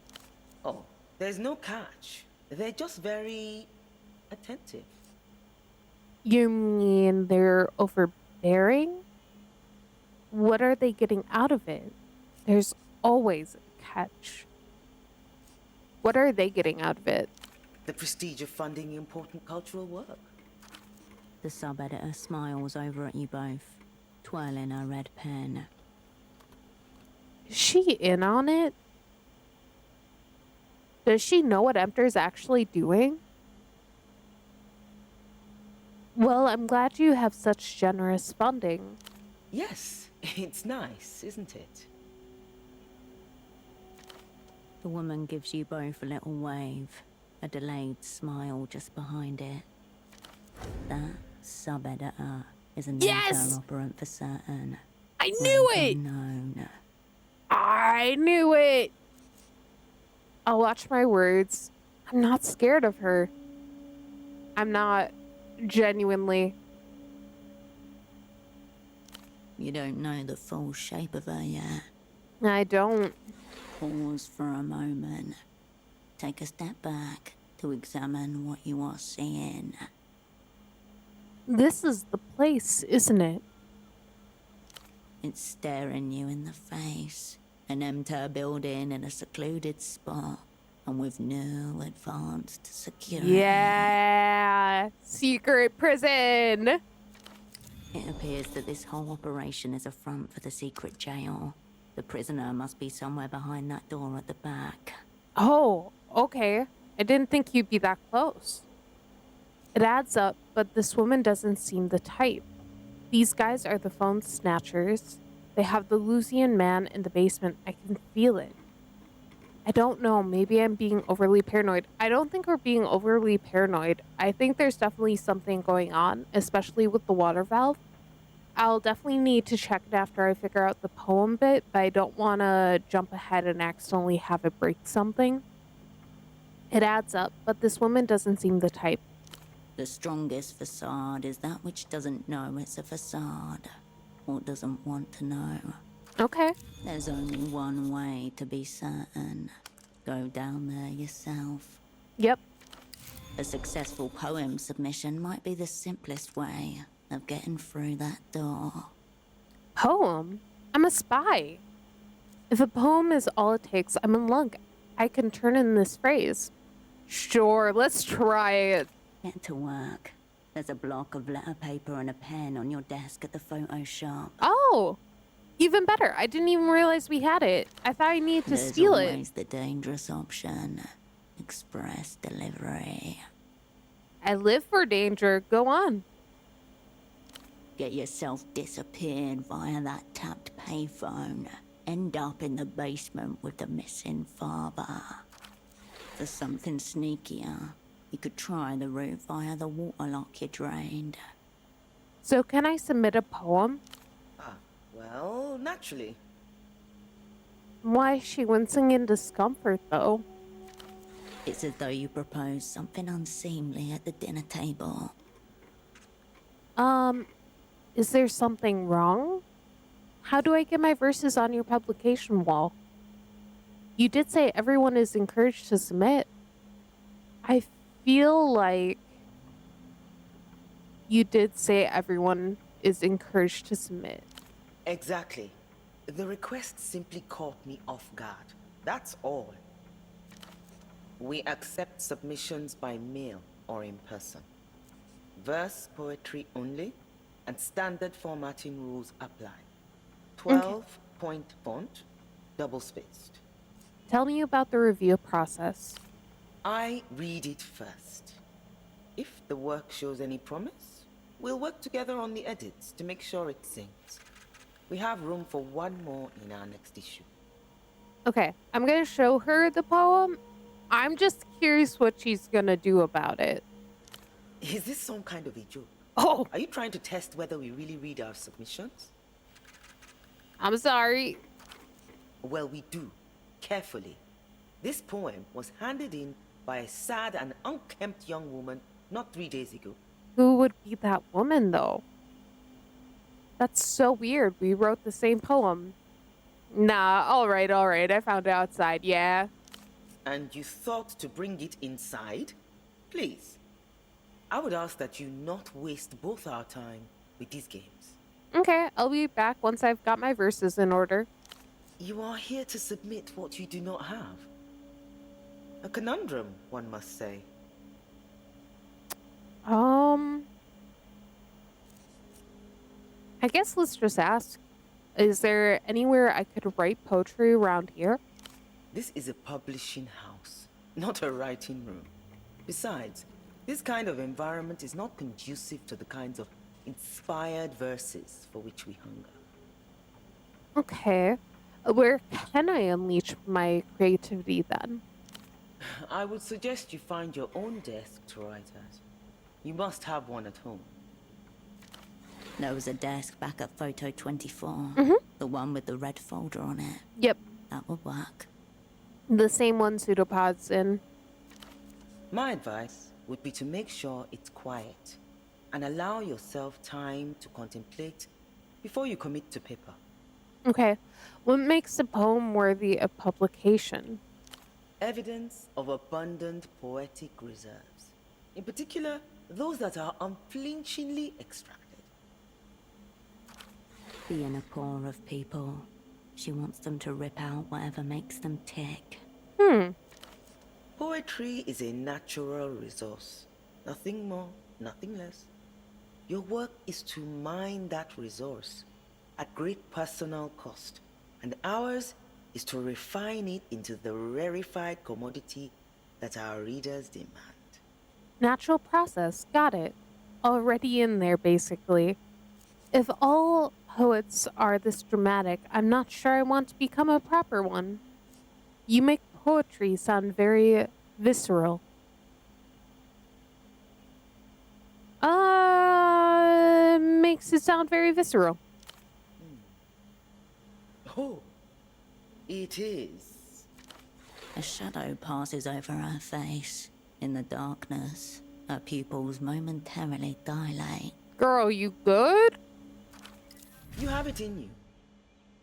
Speaker 8: Oh, there's no catch. They're just very attentive.
Speaker 1: You mean they're overbearing? What are they getting out of it? There's always a catch. What are they getting out of it?
Speaker 8: The prestige of funding important cultural work.
Speaker 2: The sub-editor smiles over at you both, twirling her red pen.
Speaker 1: Is she in on it? Does she know what Emptor's actually doing? Well, I'm glad you have such generous funding.
Speaker 8: Yes, it's nice, isn't it?
Speaker 2: The woman gives you both a little wave, a delayed smile just behind it. That sub-editor is an
Speaker 1: Yes!
Speaker 2: inter-operant for certain.
Speaker 1: I knew it!
Speaker 2: Known.
Speaker 1: I knew it! I'll watch my words. I'm not scared of her. I'm not, genuinely.
Speaker 2: You don't know the full shape of her yet.
Speaker 1: I don't.
Speaker 2: Pause for a moment. Take a step back to examine what you are seeing.
Speaker 1: This is the place, isn't it?
Speaker 2: It's staring you in the face. An empty building in a secluded spot, and with no advanced security.
Speaker 1: Yeah! Secret prison!
Speaker 2: It appears that this whole operation is a front for the secret jail. The prisoner must be somewhere behind that door at the back.
Speaker 1: Oh, okay. I didn't think you'd be that close. It adds up, but this woman doesn't seem the type. These guys are the phone snatchers. They have the Lucian man in the basement. I can feel it. I don't know. Maybe I'm being overly paranoid. I don't think we're being overly paranoid. I think there's definitely something going on, especially with the water valve. I'll definitely need to check it after I figure out the poem bit, but I don't want to jump ahead and accidentally have it break something. It adds up, but this woman doesn't seem the type.
Speaker 2: The strongest facade is that which doesn't know it's a facade, or doesn't want to know.
Speaker 1: Okay.
Speaker 2: There's only one way to be certain. Go down there yourself.
Speaker 1: Yep.
Speaker 2: A successful poem submission might be the simplest way of getting through that door.
Speaker 1: Poem? I'm a spy. If a poem is all it takes, I'm in luck. I can turn in this phrase. Sure, let's try it.
Speaker 2: Get to work. There's a block of letter paper and a pen on your desk at the photo shop.
Speaker 1: Oh, even better. I didn't even realize we had it. I thought I needed to steal it.
Speaker 2: There's always the dangerous option. Express delivery.
Speaker 1: I live for danger. Go on.
Speaker 2: Get yourself disappeared via that tapped payphone. End up in the basement with the missing father. For something sneakier, you could try the route via the water lock you drained.
Speaker 1: So can I submit a poem?
Speaker 8: Well, naturally.
Speaker 1: Why is she wincing in discomfort, though?
Speaker 2: It's as though you proposed something unseemly at the dinner table.
Speaker 1: Is there something wrong? How do I get my verses on your publication wall? You did say everyone is encouraged to submit. I feel like you did say everyone is encouraged to submit.
Speaker 8: Exactly. The request simply caught me off guard. That's all. We accept submissions by mail or in person. Verse poetry only, and standard formatting rules apply. 12-point font, double-spaced.
Speaker 1: Tell me about the review process.
Speaker 8: I read it first. If the work shows any promise, we'll work together on the edits to make sure it syncs. We have room for one more in our next issue.
Speaker 1: Okay, I'm gonna show her the poem. I'm just curious what she's gonna do about it.
Speaker 8: Is this some kind of a joke?
Speaker 1: Oh,
Speaker 8: Are you trying to test whether we really read our submissions?
Speaker 1: I'm sorry.
Speaker 8: Well, we do. Carefully. This poem was handed in by a sad and unkempt young woman not 3 days ago.
Speaker 1: Who would be that woman, though? That's so weird. We wrote the same poem. Nah, alright. I found it outside, yeah.
Speaker 8: And you thought to bring it inside? Please. I would ask that you not waste both our time with these games.
Speaker 1: Okay, I'll be back once I've got my verses in order.
Speaker 8: You are here to submit what you do not have. A conundrum, one must say.
Speaker 1: I guess let's just ask. Is there anywhere I could write poetry around here?
Speaker 8: This is a publishing house, not a writing room. Besides, this kind of environment is not conducive to the kinds of inspired verses for which we hunger.
Speaker 1: Okay. Where can I unleash my creativity then?
Speaker 8: I would suggest you find your own desk to write at. You must have one at home.
Speaker 2: There was a desk back at photo 24. The one with the red folder on it.
Speaker 1: Yep.
Speaker 2: That would work.
Speaker 1: The same one Pseudopod's in.
Speaker 8: My advice would be to make sure it's quiet and allow yourself time to contemplate before you commit to paper.
Speaker 1: Okay. What makes a poem worthy of publication?
Speaker 8: Evidence of abundant poetic reserves. In particular, those that are unflinchingly extracted.
Speaker 2: Being a poor of people, she wants them to rip out whatever makes them tick.
Speaker 8: Poetry is a natural resource. Nothing more, nothing less. Your work is to mine that resource at great personal cost, and ours is to refine it into the rarefied commodity that our readers demand.
Speaker 1: Natural process. Got it. Already in there, basically. If all poets are this dramatic, I'm not sure I want to become a proper one. You make poetry sound very visceral. Makes it sound very visceral.
Speaker 8: Oh, it is.
Speaker 2: A shadow passes over her face. In the darkness, her pupils momentarily dilate.
Speaker 1: Girl, you good?
Speaker 8: You have it in you,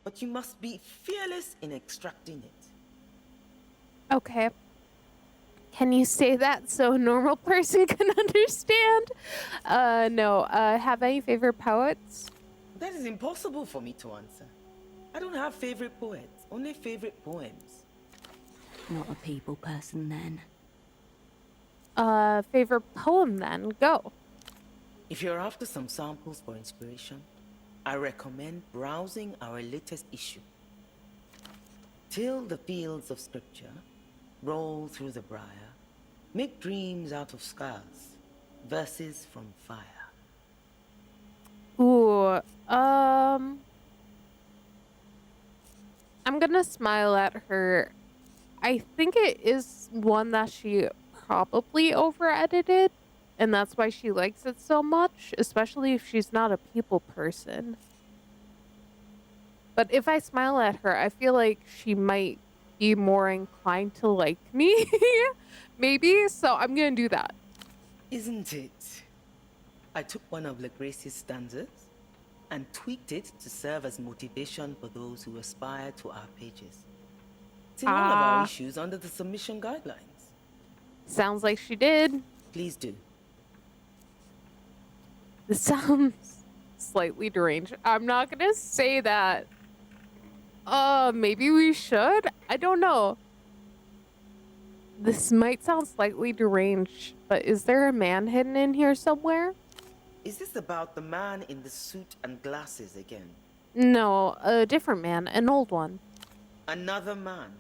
Speaker 8: but you must be fearless in extracting it.
Speaker 1: Okay. Can you say that so a normal person can understand? No. Have any favorite poets?
Speaker 8: That is impossible for me to answer. I don't have favorite poets, only favorite poems.
Speaker 2: Not a people person then.
Speaker 1: Favorite poem then? Go.
Speaker 8: If you're after some samples for inspiration, I recommend browsing our latest issue. Till the fields of scripture, roll through the briar, make dreams out of scars, verses from fire.
Speaker 1: Ooh, I'm gonna smile at her. I think it is one that she probably over-edited, and that's why she likes it so much, especially if she's not a people person. But if I smile at her, I feel like she might be more inclined to like me. Maybe, so I'm gonna do that.
Speaker 8: Isn't it? I took one of LaGrace's stanzas and tweaked it to serve as motivation for those who aspire to our pages. It's in one of our issues under the submission guidelines.
Speaker 1: Sounds like she did.
Speaker 8: Please do.
Speaker 1: This sounds slightly deranged. I'm not gonna say that. Maybe we should? I don't know. This might sound slightly deranged, but is there a man hidden in here somewhere?
Speaker 8: Is this about the man in the suit and glasses again?
Speaker 1: No, a different man, an old one.
Speaker 8: Another man?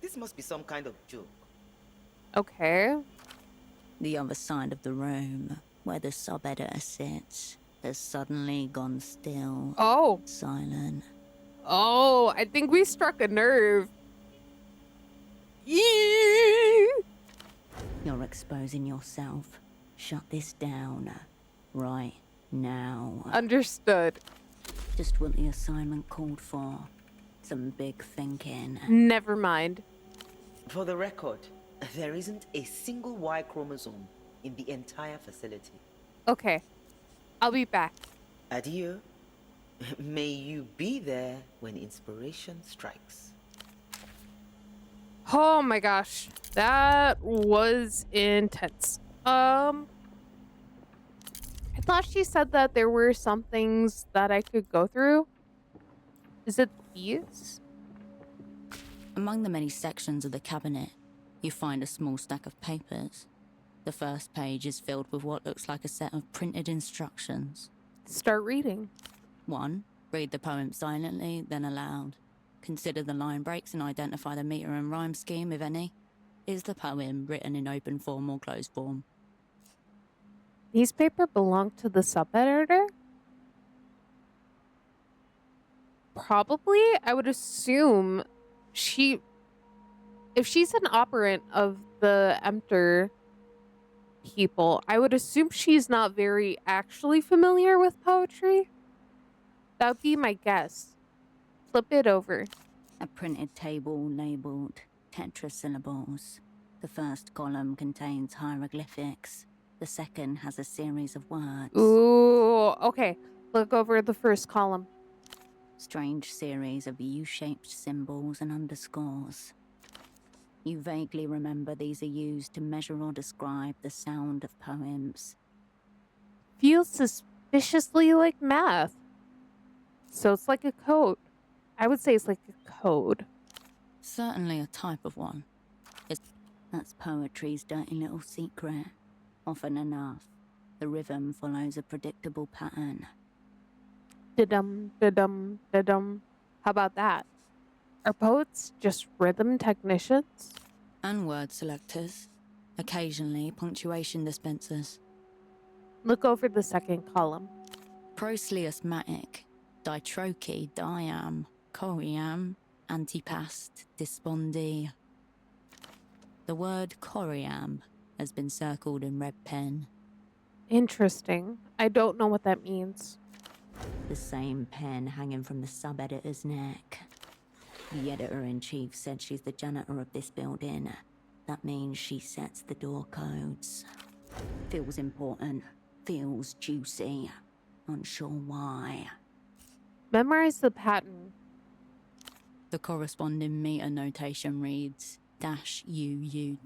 Speaker 8: This must be some kind of joke.
Speaker 1: Okay.
Speaker 2: The other side of the room, where the sub-editor sits, has suddenly gone still.
Speaker 1: Oh.
Speaker 2: Silent.
Speaker 1: Oh, I think we struck a nerve. Yee!
Speaker 2: You're exposing yourself. Shut this down. Right now.
Speaker 1: Understood.
Speaker 2: Just what the assignment called for. Some big thinking.
Speaker 1: Never mind.
Speaker 8: For the record, there isn't a single Y chromosome in the entire facility.
Speaker 1: Okay. I'll be back.
Speaker 8: Adieu. May you be there when inspiration strikes.
Speaker 1: Oh my gosh. That was intense. I thought she said that there were some things that I could go through. Is it these?
Speaker 2: Among the many sections of the cabinet, you find a small stack of papers. The first page is filled with what looks like a set of printed instructions.
Speaker 1: Start reading.
Speaker 2: 1. Read the poem silently, then aloud. Consider the line breaks and identify the meter and rhyme scheme, if any. Is the poem written in open form or closed form?
Speaker 1: These papers belong to the sub-editor? Probably. I would assume if she's an operant of the Emptor people, I would assume she's not very actually familiar with poetry. That would be my guess. Flip it over.
Speaker 2: A printed table labelled tetrasyllables. The first column contains hieroglyphics. The second has a series of words.
Speaker 1: Ooh, okay. Look over the first column.
Speaker 2: Strange series of U-shaped symbols and underscores. You vaguely remember these are used to measure or describe the sound of poems.
Speaker 1: Feels suspiciously like math. So it's like a code. I would say it's like a code.
Speaker 2: Certainly a type of one. That's poetry's dirty little secret. Often enough, the rhythm follows a predictable pattern.
Speaker 1: Da-dum, da-dum, da-dum. How about that? Are poets just rhythm technicians?
Speaker 2: And word selectors. Occasionally, punctuation dispensers.
Speaker 1: Look over the second column.
Speaker 2: Proselyusmatic, ditroche, diam, coriam, antipast, dispondi. The word coriam has been circled in red pen.
Speaker 1: Interesting. I don't know what that means.
Speaker 2: The same pen hanging from the sub-editor's neck. The editor-in-chief said she's the janitor of this building. That means she sets the door codes. Feels important. Feels juicy. Unsure why.
Speaker 1: Memorize the pattern.
Speaker 2: The corresponding meter notation reads -UU-.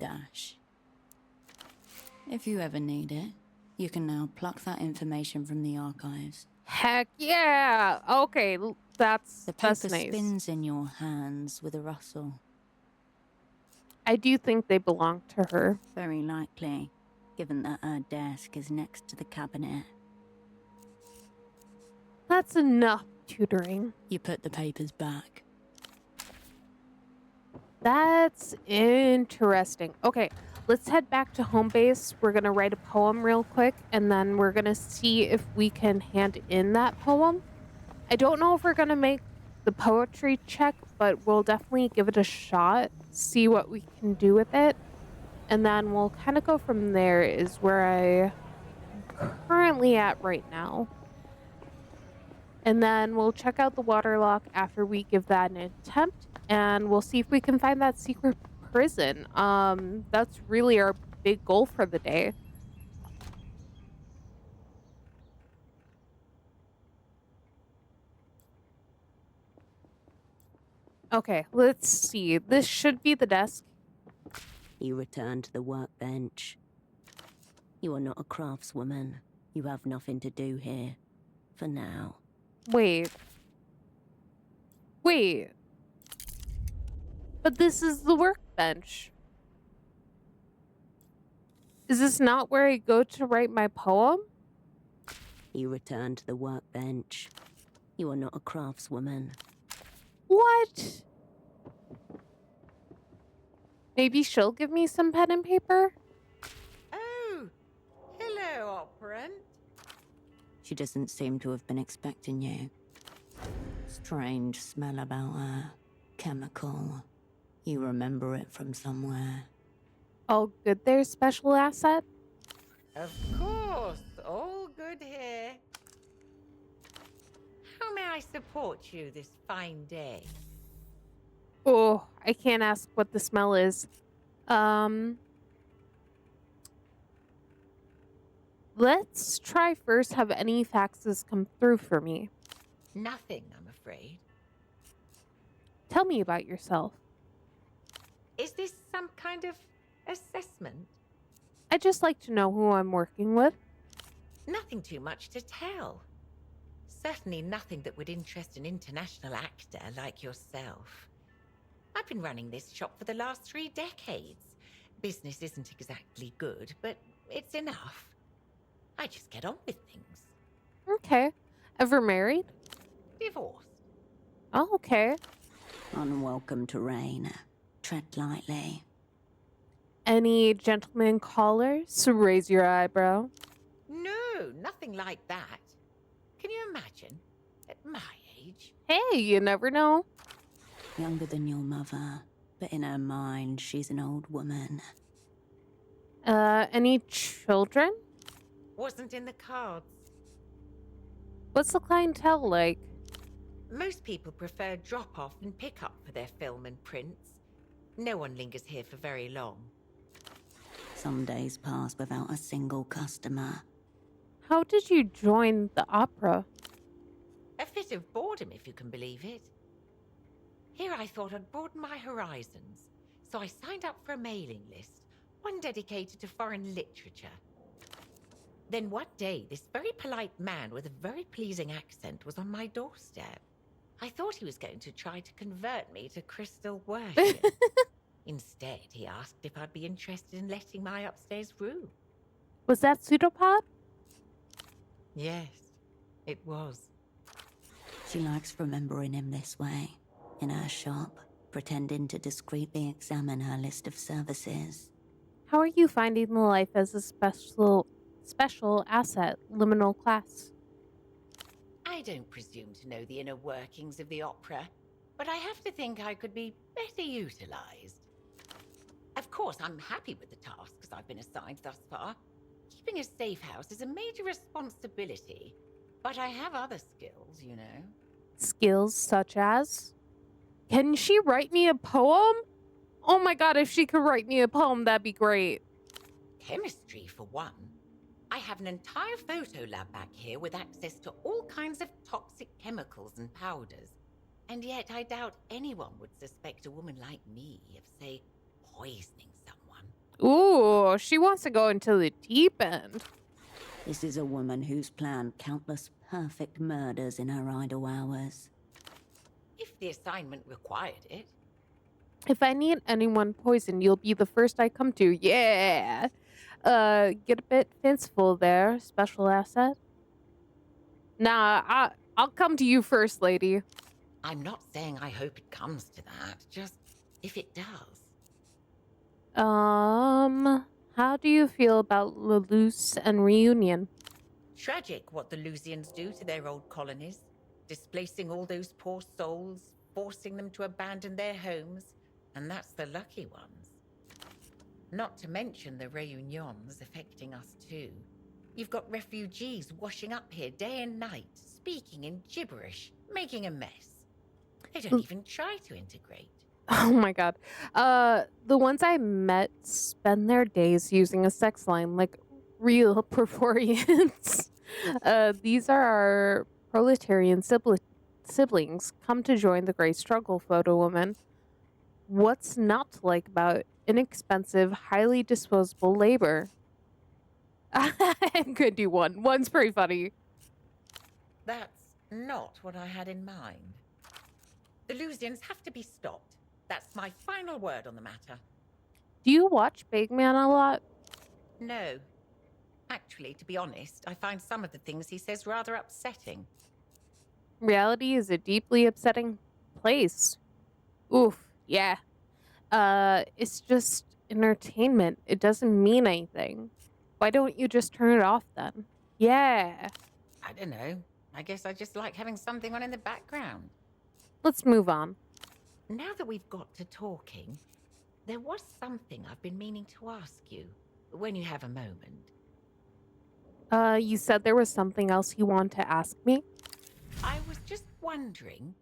Speaker 2: If you ever need it, you can now pluck that information from the archives.
Speaker 1: Heck yeah! Okay, that's
Speaker 2: The paper
Speaker 1: nice.
Speaker 2: spins in your hands with a rustle.
Speaker 1: I do think they belong to her.
Speaker 2: Very likely, given that her desk is next to the cabinet.
Speaker 1: That's enough tutoring.
Speaker 2: You put the papers back.
Speaker 1: That's interesting. Okay, let's head back to home base. We're gonna write a poem real quick, and then we're gonna see if we can hand in that poem. I don't know if we're gonna make the poetry check, but we'll definitely give it a shot, see what we can do with it, and then we'll kind of go from there is where I'm currently at right now. And then we'll check out the water lock after we give that an attempt, and we'll see if we can find that secret prison. That's really our big goal for the day. Okay, let's see. This should be the desk.
Speaker 2: You return to the workbench. You are not a craftswoman. You have nothing to do here. For now.
Speaker 1: Wait. But this is the workbench. Is this not where I go to write my poem?
Speaker 2: You return to the workbench. You are not a craftswoman.
Speaker 1: What? Maybe she'll give me some pen and paper?
Speaker 6: Oh, hello, operant.
Speaker 2: She doesn't seem to have been expecting you. Strange smell about her. Chemical. You remember it from somewhere.
Speaker 1: All good there, special asset?
Speaker 6: Of course, all good here. How may I support you this fine day?
Speaker 1: Oh, I can't ask what the smell is. Let's try first. Have any faxes come through for me?
Speaker 6: Nothing, I'm afraid.
Speaker 1: Tell me about yourself.
Speaker 6: Is this some kind of assessment?
Speaker 1: I'd just like to know who I'm working with.
Speaker 6: Nothing too much to tell. Certainly nothing that would interest an international actor like yourself. I've been running this shop for the last 3 decades. Business isn't exactly good, but it's enough. I just get on with things.
Speaker 1: Okay. Ever married?
Speaker 6: Divorced.
Speaker 1: Oh, okay.
Speaker 2: Unwelcome terrain. Tread lightly.
Speaker 1: Any gentleman callers? Raise your eyebrow.
Speaker 6: No, nothing like that. Can you imagine? At my age?
Speaker 1: Hey, you never know.
Speaker 2: Younger than your mother, but in her mind, she's an old woman.
Speaker 1: Any children?
Speaker 6: Wasn't in the cards.
Speaker 1: What's the clientele like?
Speaker 6: Most people prefer drop-off and pick-up for their film and prints. No one lingers here for very long.
Speaker 2: Some days pass without a single customer.
Speaker 1: How did you join the opera?
Speaker 6: A fit of boredom, if you can believe it. Here I thought I'd broaden my horizons, so I signed up for a mailing list, one dedicated to foreign literature. Then one day, this very polite man with a very pleasing accent was on my doorstep. I thought he was going to try to convert me to crystal worship. Instead, he asked if I'd be interested in letting my upstairs room.
Speaker 1: Was that pseudopod?
Speaker 6: Yes, it was.
Speaker 2: She likes remembering him this way, in her shop, pretending to discreetly examine her list of services.
Speaker 1: How are you finding the life as a special asset, liminal class?
Speaker 6: I don't presume to know the inner workings of the opera, but I have to think I could be better utilized. Of course, I'm happy with the tasks I've been assigned thus far. Keeping a safe house is a major responsibility, but I have other skills, you know.
Speaker 1: Skills such as? Can she write me a poem? Oh my god, if she could write me a poem, that'd be great.
Speaker 6: Chemistry, for one. I have an entire photo lab back here with access to all kinds of toxic chemicals and powders. And yet I doubt anyone would suspect a woman like me of, say, poisoning someone.
Speaker 1: Ooh, she wants to go into the deep end.
Speaker 2: This is a woman who's planned countless perfect murders in her idle hours.
Speaker 6: If the assignment required it.
Speaker 1: If I need anyone poisoned, you'll be the first I come to. Yeah. Get a bit fanciful there, special asset. Nah, I'll come to you first, lady.
Speaker 6: I'm not saying I hope it comes to that, just if it does.
Speaker 1: How do you feel about Lelouch and Reunion?
Speaker 6: Tragic what the Lusians do to their old colonies, displacing all those poor souls, forcing them to abandon their homes, and that's the lucky ones. Not to mention the Reunions affecting us too. You've got refugees washing up here day and night, speaking in gibberish, making a mess. They don't even try to integrate.
Speaker 1: Oh my god. The ones I met spend their days using a sex line like real Preforians. These are our proletarian siblings come to join the great struggle, photo woman. What's not to like about inexpensive, highly disposable labor? I could do one. One's pretty funny.
Speaker 6: That's not what I had in mind. The Lusians have to be stopped. That's my final word on the matter.
Speaker 1: Do you watch Big Man a lot?
Speaker 6: No. Actually, to be honest, I find some of the things he says rather upsetting.
Speaker 1: Reality is a deeply upsetting place. Oof, yeah. It's just entertainment. It doesn't mean anything. Why don't you just turn it off then? Yeah.
Speaker 6: I don't know. I guess I just like having something on in the background.
Speaker 1: Let's move on.
Speaker 6: Now that we've got to talking, there was something I've been meaning to ask you, when you have a moment.
Speaker 1: You said there was something else you want to ask me?
Speaker 6: I was just wondering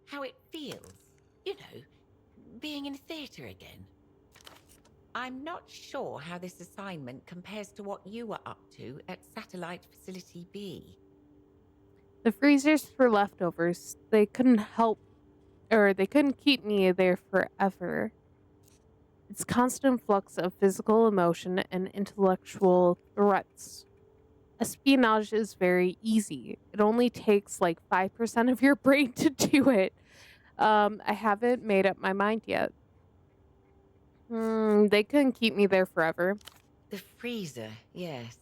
Speaker 6: how it feels, you know, being in theatre again. I'm not sure how this assignment compares to what you were up to at Satellite Facility B.
Speaker 1: The freezers for leftovers. They couldn't they couldn't keep me there forever. It's constant flux of physical emotion and intellectual threats. Espionage is very easy. It only takes like 5% of your brain to do it. I haven't made up my mind yet. They couldn't keep me there forever.
Speaker 6: The freezer, yes.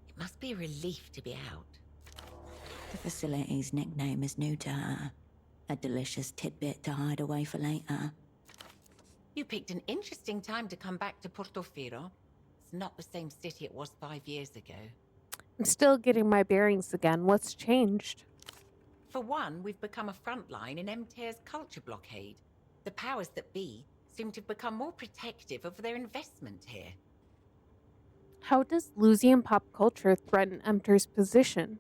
Speaker 6: It must be a relief to be out.
Speaker 2: The facility's nickname is new to her. A delicious tidbit to hide away for later.
Speaker 6: You picked an interesting time to come back to Portofino. It's not the same city it was 5 years ago.
Speaker 1: I'm still getting my bearings again. What's changed?
Speaker 6: For one, we've become a front line in MTER's culture blockade. The powers that be seem to have become more protective of their investment here.
Speaker 1: How does Lusian pop culture threaten Emter's position?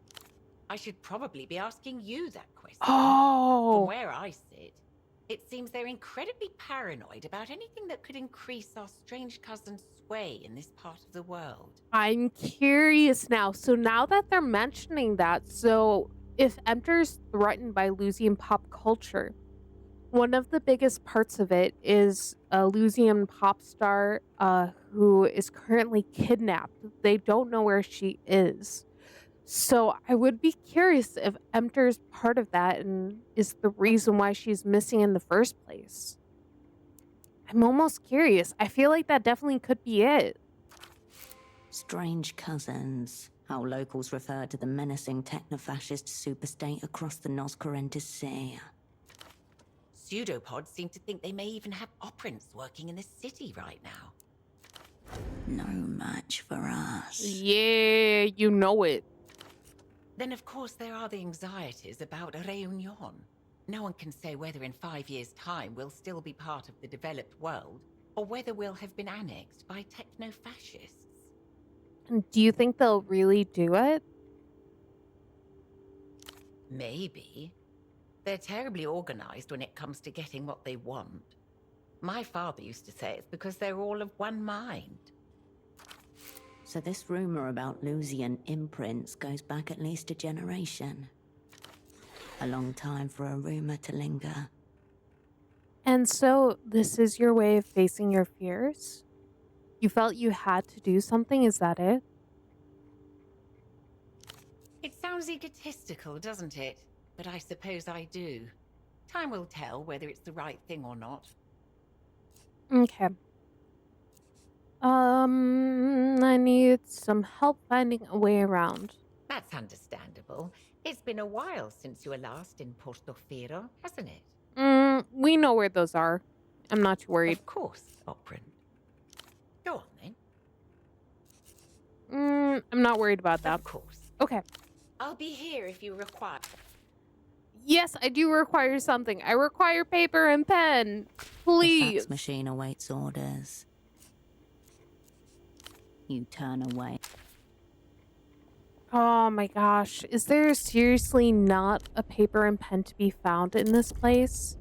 Speaker 6: I should probably be asking you that question.
Speaker 1: Oh!
Speaker 6: From where I sit, it seems they're incredibly paranoid about anything that could increase our strange cousin's sway in this part of the world.
Speaker 1: I'm curious now. So now that they're mentioning that, so if Emter's threatened by Lusian pop culture, one of the biggest parts of it is a Lusian pop star who is currently kidnapped. They don't know where she is. So I would be curious if Emter's part of that and is the reason why she's missing in the first place. I'm almost curious. I feel like that definitely could be it.
Speaker 2: Strange cousins. How locals refer to the menacing techno-fascist superstate across the Noscarentis Sea.
Speaker 6: Pseudopods seem to think they may even have operants working in the city right now.
Speaker 2: No match for us.
Speaker 1: Yeah, you know it.
Speaker 6: Then, of course, there are the anxieties about Reunion. No one can say whether in 5 years' time we'll still be part of the developed world, or whether we'll have been annexed by techno-fascists.
Speaker 1: And do you think they'll really do it?
Speaker 6: Maybe. They're terribly organized when it comes to getting what they want. My father used to say it's because they're all of one mind.
Speaker 2: So this rumor about Lusian imprints goes back at least a generation. A long time for a rumor to linger.
Speaker 1: And so this is your way of facing your fears? You felt you had to do something, is that it?
Speaker 6: It sounds egotistical, doesn't it? But I suppose I do. Time will tell whether it's the right thing or not.
Speaker 1: Okay. I need some help finding a way around.
Speaker 6: That's understandable. It's been a while since you were last in Portofino, hasn't it?
Speaker 1: We know where those are. I'm not too worried.
Speaker 6: Of course, Operant. Go on, then.
Speaker 1: I'm not worried about that.
Speaker 6: Of course.
Speaker 1: Okay.
Speaker 6: I'll be here if you require.
Speaker 1: Yes, I do require something. I require paper and pen.
Speaker 2: The
Speaker 1: Please.
Speaker 2: fax machine awaits orders. You turn away.
Speaker 1: Oh my gosh. Is there seriously not a paper and pen to be found in this place?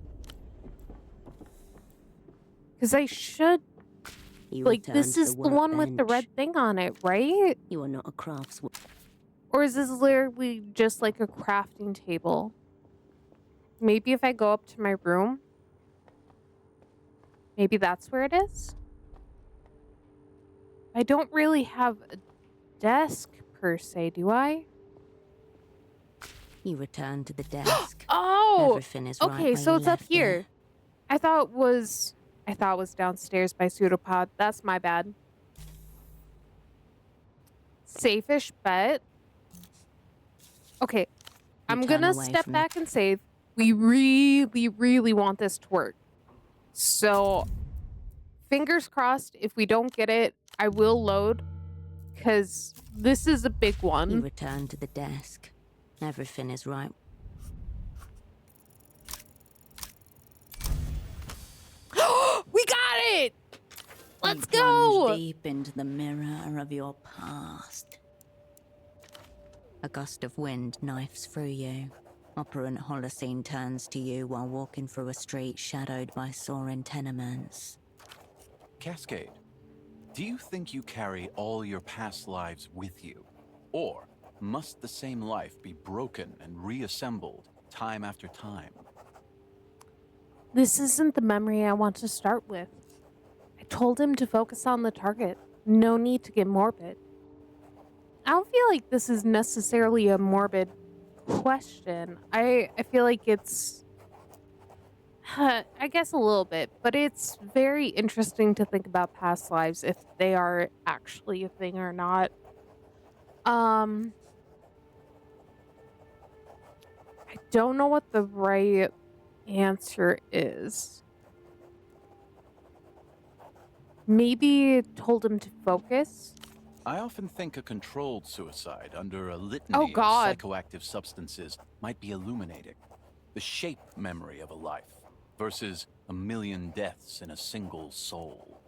Speaker 1: Because I should...
Speaker 2: You
Speaker 1: Like,
Speaker 2: return
Speaker 1: this
Speaker 2: to
Speaker 1: is the one with the
Speaker 2: workbench.
Speaker 1: red thing on it, right?
Speaker 2: You are not a craftswoman.
Speaker 1: Or is this literally just like a crafting table? Maybe if I go up to my room, maybe that's where it is? I don't really have a desk per se, do I?
Speaker 2: You return to the desk.
Speaker 1: Oh!
Speaker 2: Everything is right
Speaker 1: Okay,
Speaker 2: where
Speaker 1: so
Speaker 2: you
Speaker 1: it's up
Speaker 2: left
Speaker 1: here.
Speaker 2: it.
Speaker 1: I thought it was downstairs by Pseudopod. That's my bad. Safe-ish bet. Okay, I'm
Speaker 2: turn
Speaker 1: gonna
Speaker 2: away
Speaker 1: step
Speaker 2: from the-
Speaker 1: back and say we really, really want this to work. So, fingers crossed, if we don't get it, I will load, because this is a big
Speaker 2: You
Speaker 1: one.
Speaker 2: return to the desk. Everything is right.
Speaker 1: We got it! Let's
Speaker 2: You plunge
Speaker 1: go!
Speaker 2: deep into the mirror of your past. A gust of wind knifes through you. Operant Holocene turns to you while walking through a street shadowed by soaring tenements.
Speaker 9: Cascade, do you think you carry all your past lives with you? Or must the same life be broken and reassembled time after time?
Speaker 1: This isn't the memory I want to start with. I told him to focus on the target. No need to get morbid. I don't feel like this is necessarily a morbid question. I feel like it's... I guess a little bit, but it's very interesting to think about past lives, if they are actually a thing or not. I don't know what the right answer is. Maybe told him to focus.
Speaker 9: I often think a controlled suicide under a
Speaker 1: Oh,
Speaker 9: litany of
Speaker 1: God.
Speaker 9: psychoactive substances might be illuminating. The shape memory of a life versus a million deaths in a single soul.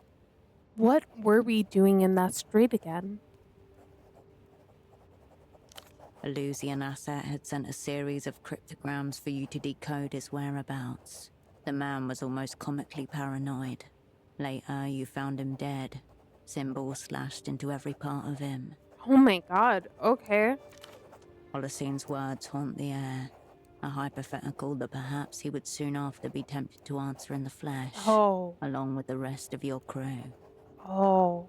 Speaker 1: What were we doing in that street again?
Speaker 2: A Lusian asset had sent a series of cryptograms for you to decode his whereabouts. The man was almost comically paranoid. Later, you found him dead. Symbols slashed into every part of him.
Speaker 1: Oh my god, okay.
Speaker 2: Holocene's words haunt the air. A hypothetical that perhaps he would soon after be tempted to answer in the flesh.
Speaker 1: Oh.
Speaker 2: Along with the rest of your crew.
Speaker 1: Oh.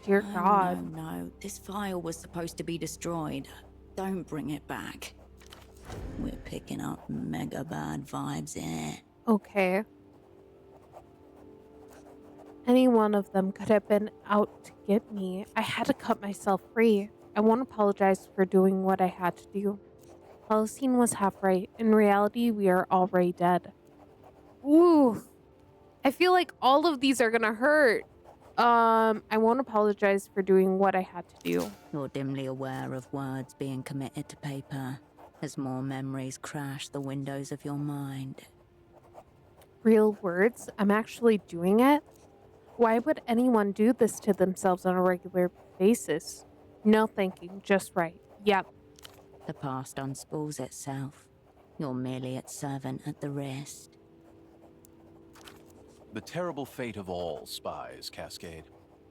Speaker 1: Dear God.
Speaker 2: No. This file was supposed to be destroyed. Don't bring it back. We're picking up mega bad vibes here.
Speaker 1: Okay. Any one of them could have been out to get me. I had to cut myself free. I won't apologize for doing what I had to do. Holocene was half right. In reality, we are already dead. Ooh. I feel like all of these are gonna hurt. I won't apologize for doing what I had to do.
Speaker 2: You're dimly aware of words being committed to paper as more memories crash the windows of your mind.
Speaker 1: Real words? I'm actually doing it? Why would anyone do this to themselves on a regular basis? No thinking, just right. Yep.
Speaker 2: The past unspools itself. You're merely its servant at the wrist.
Speaker 9: The terrible fate of all spies, Cascade.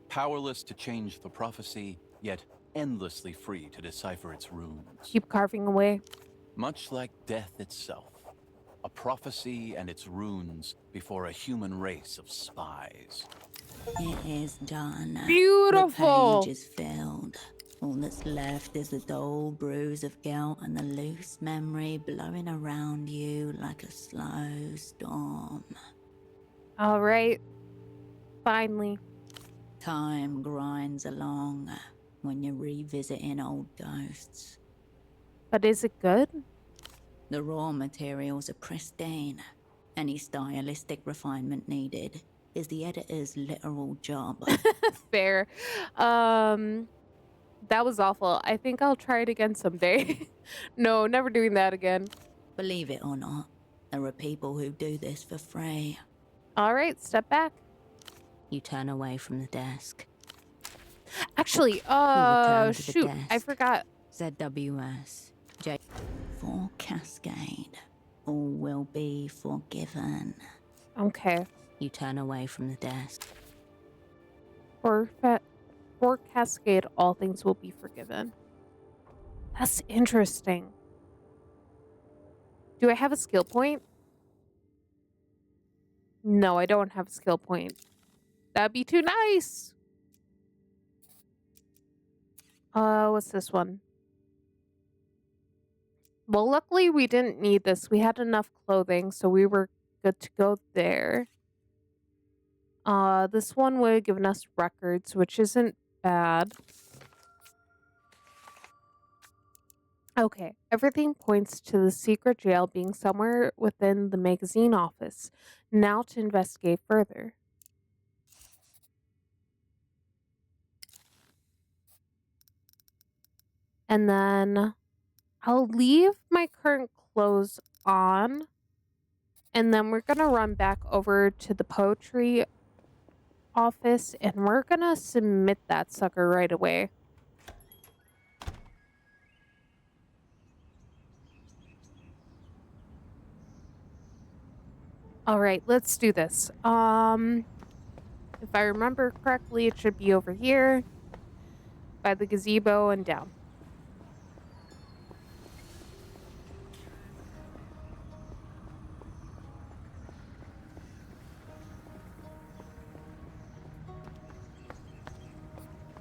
Speaker 9: Powerless to change the prophecy, yet endlessly free to decipher its runes.
Speaker 1: Keep carving away.
Speaker 9: Much like death itself. A prophecy and its runes before a human race of spies.
Speaker 2: It is done.
Speaker 1: Beautiful.
Speaker 2: The page is filled. All that's left is the dull bruise of guilt and the loose memory blowing around you like a slow storm.
Speaker 1: All right. Finally.
Speaker 2: Time grinds along when you're revisiting old ghosts.
Speaker 1: But is it good?
Speaker 2: The raw materials are pristine. Any stylistic refinement needed is the editor's literal job.
Speaker 1: Fair. That was awful. I think I'll try it again someday. No, never doing that again.
Speaker 2: Believe it or not, there are people who do this for free.
Speaker 1: All right, step back.
Speaker 2: You turn away from the desk.
Speaker 1: Actually,
Speaker 2: return to the
Speaker 1: shoot, I
Speaker 2: desk.
Speaker 1: forgot.
Speaker 2: ZWS. J. For Cascade, all will be forgiven.
Speaker 1: Okay.
Speaker 2: You turn away from the desk.
Speaker 1: For Cascade, all things will be forgiven. That's interesting. Do I have a skill point? No, I don't have a skill point. That'd be too nice. What's this one? Well, luckily we didn't need this. We had enough clothing, so we were good to go there. This one would have given us records, which isn't bad. Okay, everything points to the secret jail being somewhere within the magazine office. Now to investigate further. And then I'll leave my current clothes on. And then we're going to run back over to the poetry office and we're going to submit that sucker right away. All right, let's do this. If I remember correctly, it should be over here by the gazebo and down.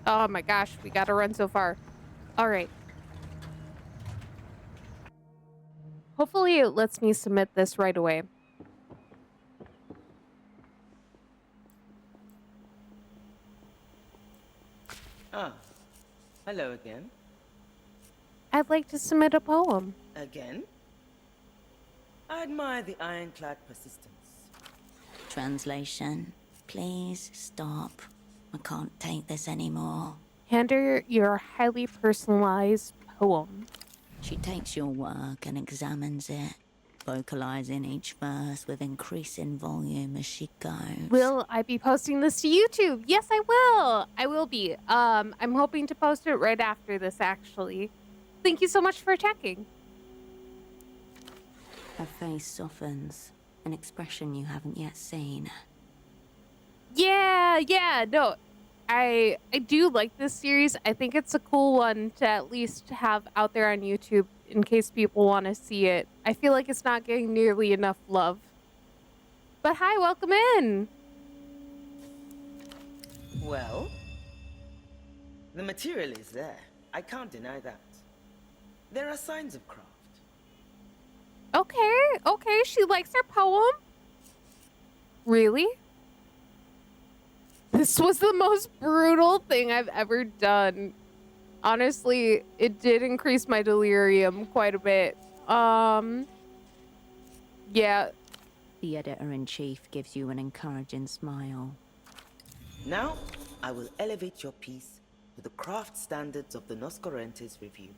Speaker 1: Oh my gosh, we gotta run so far. All right. Hopefully it lets me submit this right away.
Speaker 8: Ah, hello again.
Speaker 1: I'd like to submit a poem.
Speaker 8: Again? I admire the ironclad persistence.
Speaker 2: Translation. Please stop. I can't take this anymore.
Speaker 1: Hand her your highly personalized poem.
Speaker 2: She takes your work and examines it, vocalizing each verse with increasing volume as she goes.
Speaker 1: Will I be posting this to YouTube? Yes, I will. I will be. I'm hoping to post it right after this, actually. Thank you so much for checking.
Speaker 2: Her face softens, an expression you haven't yet seen.
Speaker 1: Yeah, no. I do like this series. I think it's a cool one to at least have out there on YouTube in case people want to see it. I feel like it's not getting nearly enough love. But hi, welcome in.
Speaker 8: Well, the material is there. I can't deny that. There are signs of craft.
Speaker 1: Okay, she likes her poem. Really? This was the most brutal thing I've ever done. Honestly, it did increase my delirium quite a bit. Yeah.
Speaker 2: The editor-in-chief gives you an encouraging smile.
Speaker 8: Now, I will elevate your piece to the craft standards of the Noscorentes Review.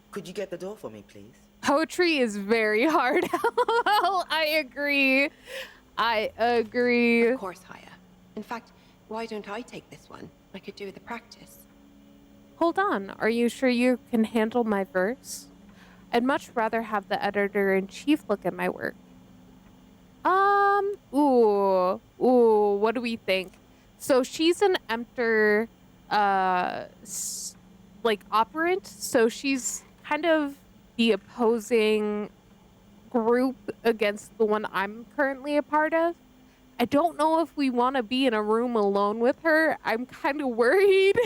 Speaker 8: Could you get the door for me, please?
Speaker 1: Poetry is very hard. I agree.
Speaker 10: Of course, Haya. In fact, why don't I take this one? I could do the practice.
Speaker 1: Hold on. Are you sure you can handle my verse? I'd much rather have the editor-in-chief look at my work. Ooh, what do we think? So she's an emptor, like, operant. So she's kind of the opposing group against the one I'm currently a part of. I don't know if we want to be in a room alone with her. I'm kind of worried.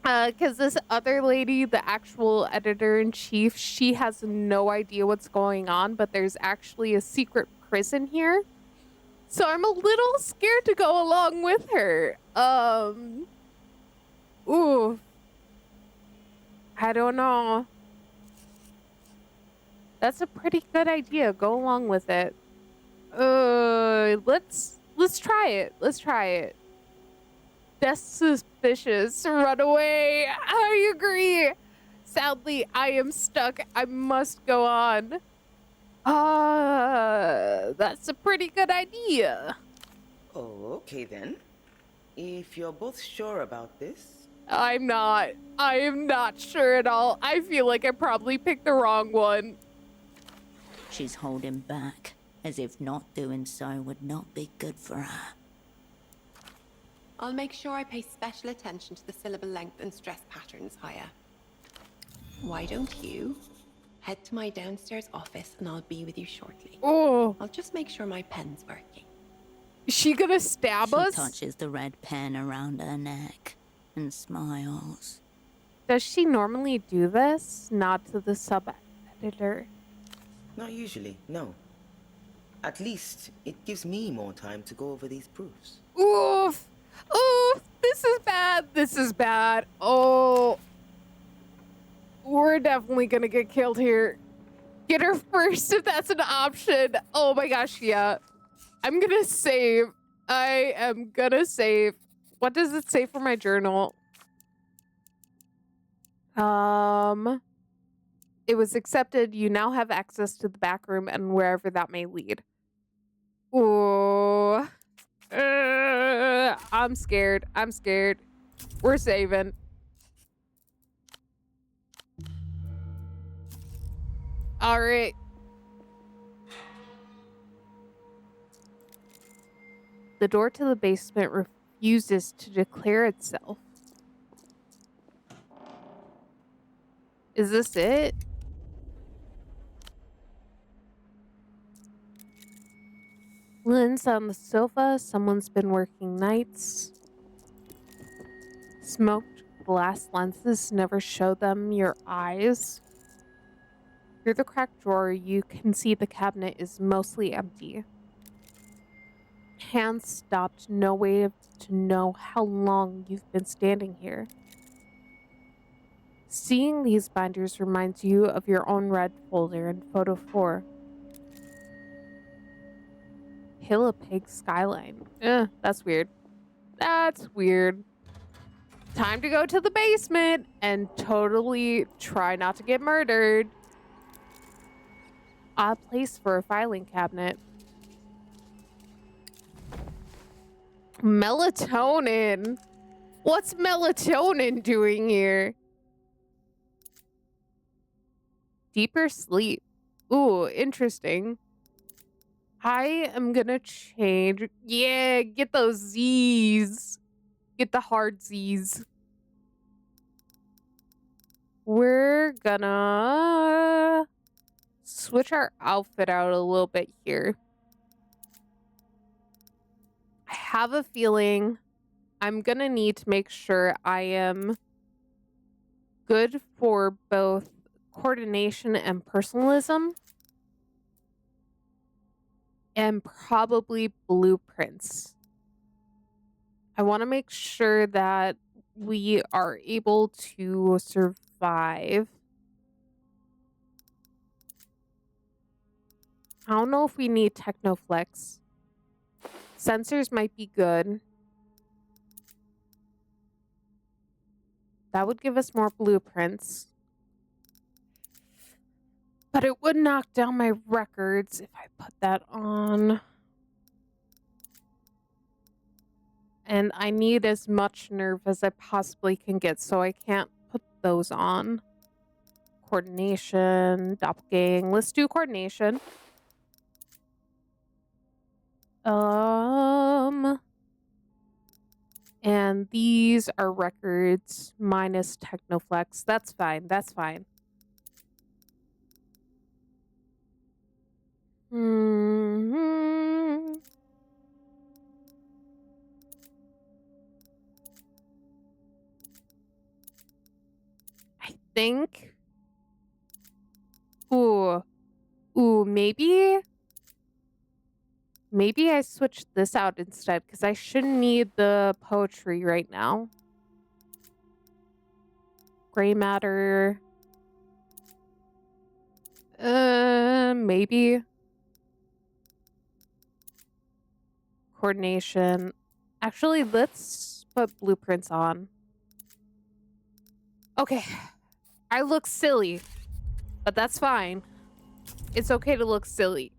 Speaker 1: Because this other lady, the actual editor-in-chief, she has no idea what's going on, but there's actually a secret prison here. So I'm a little scared to go along with her. Ooh. I don't know. That's a pretty good idea. Go along with it. Let's try it. Let's try it. That's suspicious. Run away. I agree. Sadly, I am stuck. I must go on. That's a pretty good idea.
Speaker 8: Oh, okay then. If you're both sure about this...
Speaker 1: I'm not. I am not sure at all. I feel like I probably picked the wrong one.
Speaker 2: She's holding back, as if not doing so would not be good for her.
Speaker 10: I'll make sure I pay special attention to the syllable length and stress patterns, Haya. Why don't you head to my downstairs office and I'll be with you shortly.
Speaker 1: Oh.
Speaker 10: I'll just make sure my pen's working.
Speaker 1: Is she gonna stab us?
Speaker 2: She touches the red pen around her neck and smiles.
Speaker 1: Does she normally do this? Not to the sub-editor.
Speaker 8: Not usually, no. At least, it gives me more time to go over these proofs.
Speaker 1: Oof! Oof! This is bad. This is bad. Oh. We're definitely gonna get killed here. Get her first if that's an option. Oh my gosh, yeah. I'm gonna save. I am gonna save. What does it say for my journal? It was accepted. You now have access to the back room and wherever that may lead. Ooh. I'm scared. I'm scared. We're saving. All right. The door to the basement refuses to declare itself. Is this it? Lynn's on the sofa. Someone's been working nights. Smoked glass lenses never show them your eyes. Through the cracked drawer, you can see the cabinet is mostly empty. Hands stopped, no way to know how long you've been standing here. Seeing these binders reminds you of your own red folder in photo 4. Hill of Pig skyline. That's weird. That's weird. Time to go to the basement and totally try not to get murdered. Odd place for a filing cabinet. Melatonin. What's melatonin doing here? Deeper sleep. Ooh, interesting. I am gonna change. Yeah, get those Z's. Get the hard Z's. We're gonna switch our outfit out a little bit here. I have a feeling I'm gonna need to make sure I am good for both coordination and personalism. And probably blueprints. I want to make sure that we are able to survive. I don't know if we need Technoflex. Sensors might be good. That would give us more blueprints. But it would knock down my records if I put that on. And I need as much nerve as I possibly can get, so I can't put those on. Coordination, doppelgang. Let's do coordination. And these are records minus Technoflex. That's fine. That's fine. I think. Ooh, maybe I switch this out instead because I shouldn't need the poetry right now. Gray matter. Maybe. Coordination. Actually, let's put blueprints on. Okay. I look silly, but that's fine. It's okay to look silly.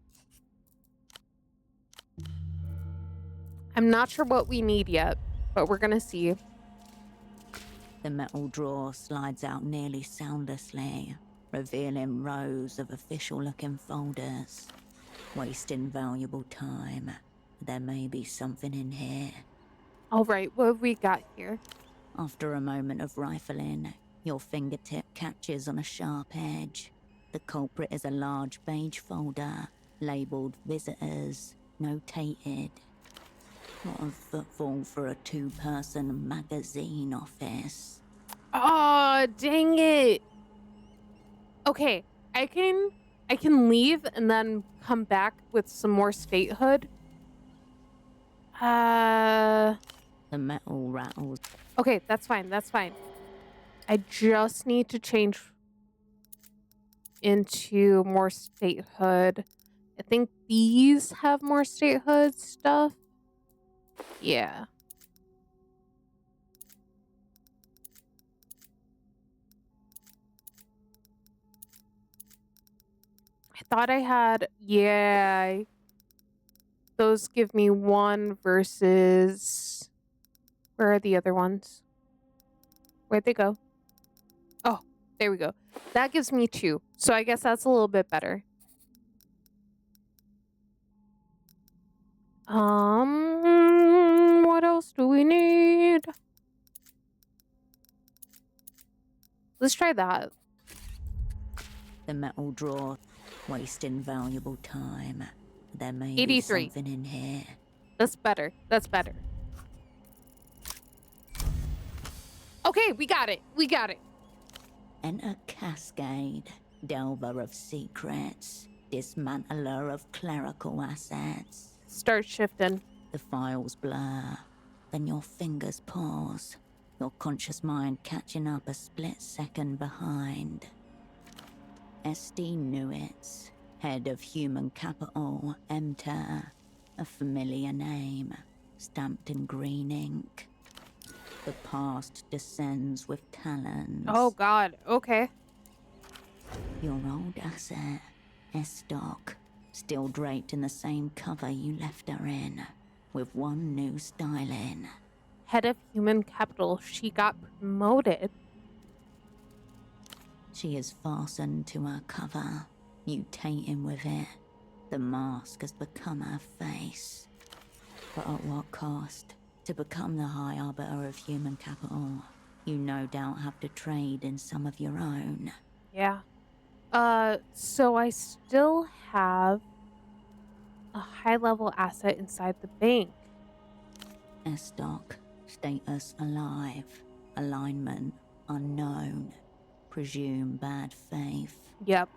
Speaker 1: I'm not sure what we need yet, but we're gonna see.
Speaker 2: The metal drawer slides out nearly soundlessly, revealing rows of official-looking folders. Wasting valuable time. There may be something in here.
Speaker 1: All right, what have we got here?
Speaker 2: After a moment of rifling, your fingertip catches on a sharp edge. The culprit is a large beige folder, labeled Visitors, notated. What a footfall for a 2-person magazine office.
Speaker 1: Oh, dang it. Okay, I can leave and then come back with some more statehood.
Speaker 2: The The metal rattles.
Speaker 1: Okay, that's fine. That's fine. I just need to change into more statehood. I think these have more statehood stuff. Yeah. I thought I had, yeah. Those give me 1 versus, where are the other ones? Where'd they go? Oh, there we go. That gives me 2. So I guess that's a little bit better. What else do we need? Let's try that.
Speaker 2: The metal drawer, wasting valuable time. There may
Speaker 1: 83.
Speaker 2: be something in here.
Speaker 1: That's better. That's better. Okay, we got it. We got it.
Speaker 2: Enter Cascade, delver of secrets, dismantler of clerical assets.
Speaker 1: Start shifting.
Speaker 2: The files blur, then your fingers pause, your conscious mind catching up a split second behind. S.D. Newitz, head of human capital, enter. A familiar name, stamped in green ink. The past descends with talons.
Speaker 1: Oh, God. Okay.
Speaker 2: Your old asset, S-Doc, still draped in the same cover you left her in, with one new styling.
Speaker 1: Head of human capital. She got promoted.
Speaker 2: She is fastened to her cover, mutating with it. The mask has become her face. But at what cost? To become the High Arbiter of human capital, you no doubt have to trade in some of your own.
Speaker 1: Yeah. So I still have a high-level asset inside the bank.
Speaker 2: S-Doc, status alive, alignment unknown, presume bad faith.
Speaker 1: Yep.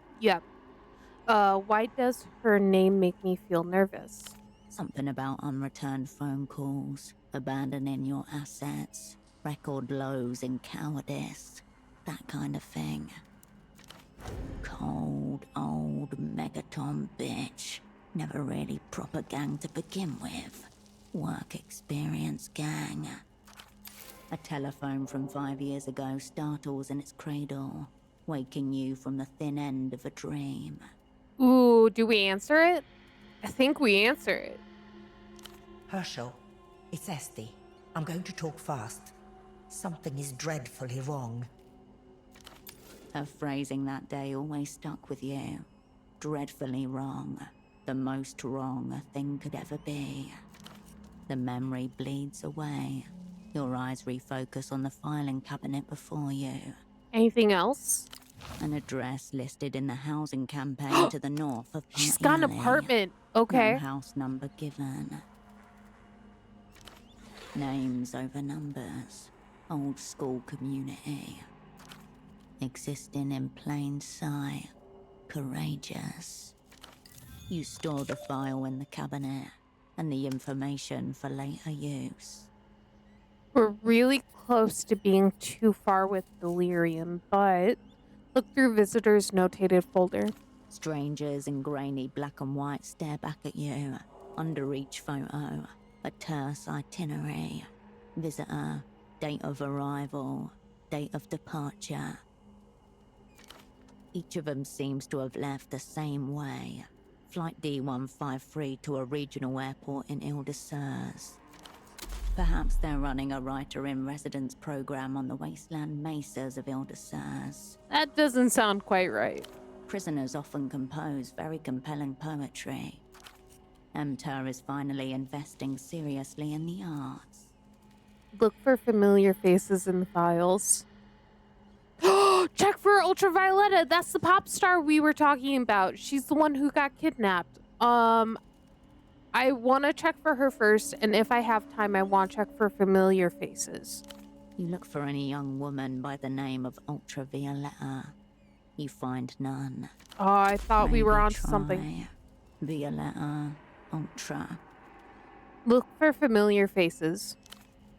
Speaker 1: Why does her name make me feel nervous?
Speaker 2: Something about unreturned phone calls, abandoning your assets, record lows in cowardice, that kind of thing. Cold, old megaton bitch. Never really proper gang to begin with. Work experience gang. A telephone from 5 years ago startles in its cradle, waking you from the thin end of a dream.
Speaker 1: Ooh, do we answer it? I think we answer it.
Speaker 11: Herschel, it's Esty. I'm going to talk fast. Something is dreadfully wrong.
Speaker 2: Her phrasing that day always stuck with you. Dreadfully wrong. The most wrong a thing could ever be. The memory bleeds away. Your eyes refocus on the filing cabinet before you.
Speaker 1: Anything else?
Speaker 2: An address listed in the housing campaign to the north of
Speaker 1: She's
Speaker 2: Party
Speaker 1: got an
Speaker 2: Alley.
Speaker 1: apartment. Okay.
Speaker 2: No house number given. Names over numbers. Old school community. Existing in plain sight. Courageous. You store the file in the cabinet and the information for later use.
Speaker 1: We're really close to being too far with delirium, but look through visitors' notated folder.
Speaker 2: Strangers in grainy black and white stare back at you. Under each photo, a terse itinerary. Visitor, date of arrival, date of departure. Each of them seems to have left the same way. Flight D153 to a regional airport in Ile-de-Serres. Perhaps they're running a writer-in-residence program on the wasteland mesas of Ile-de-Serres.
Speaker 1: That doesn't sound quite right.
Speaker 2: Prisoners often compose very compelling poetry. MTER is finally investing seriously in the arts.
Speaker 1: Look for familiar faces in the files. Check for Ultravioletta. That's the pop star we were talking about. She's the one who got kidnapped. I want to check for her first, and if I have time, I want to check for familiar faces.
Speaker 2: You look for any young woman by the name of Ultravioletta. You find none.
Speaker 1: Oh, I thought we were
Speaker 2: Maybe
Speaker 1: on
Speaker 2: try
Speaker 1: something.
Speaker 2: Violetta, Ultra.
Speaker 1: Look for familiar faces.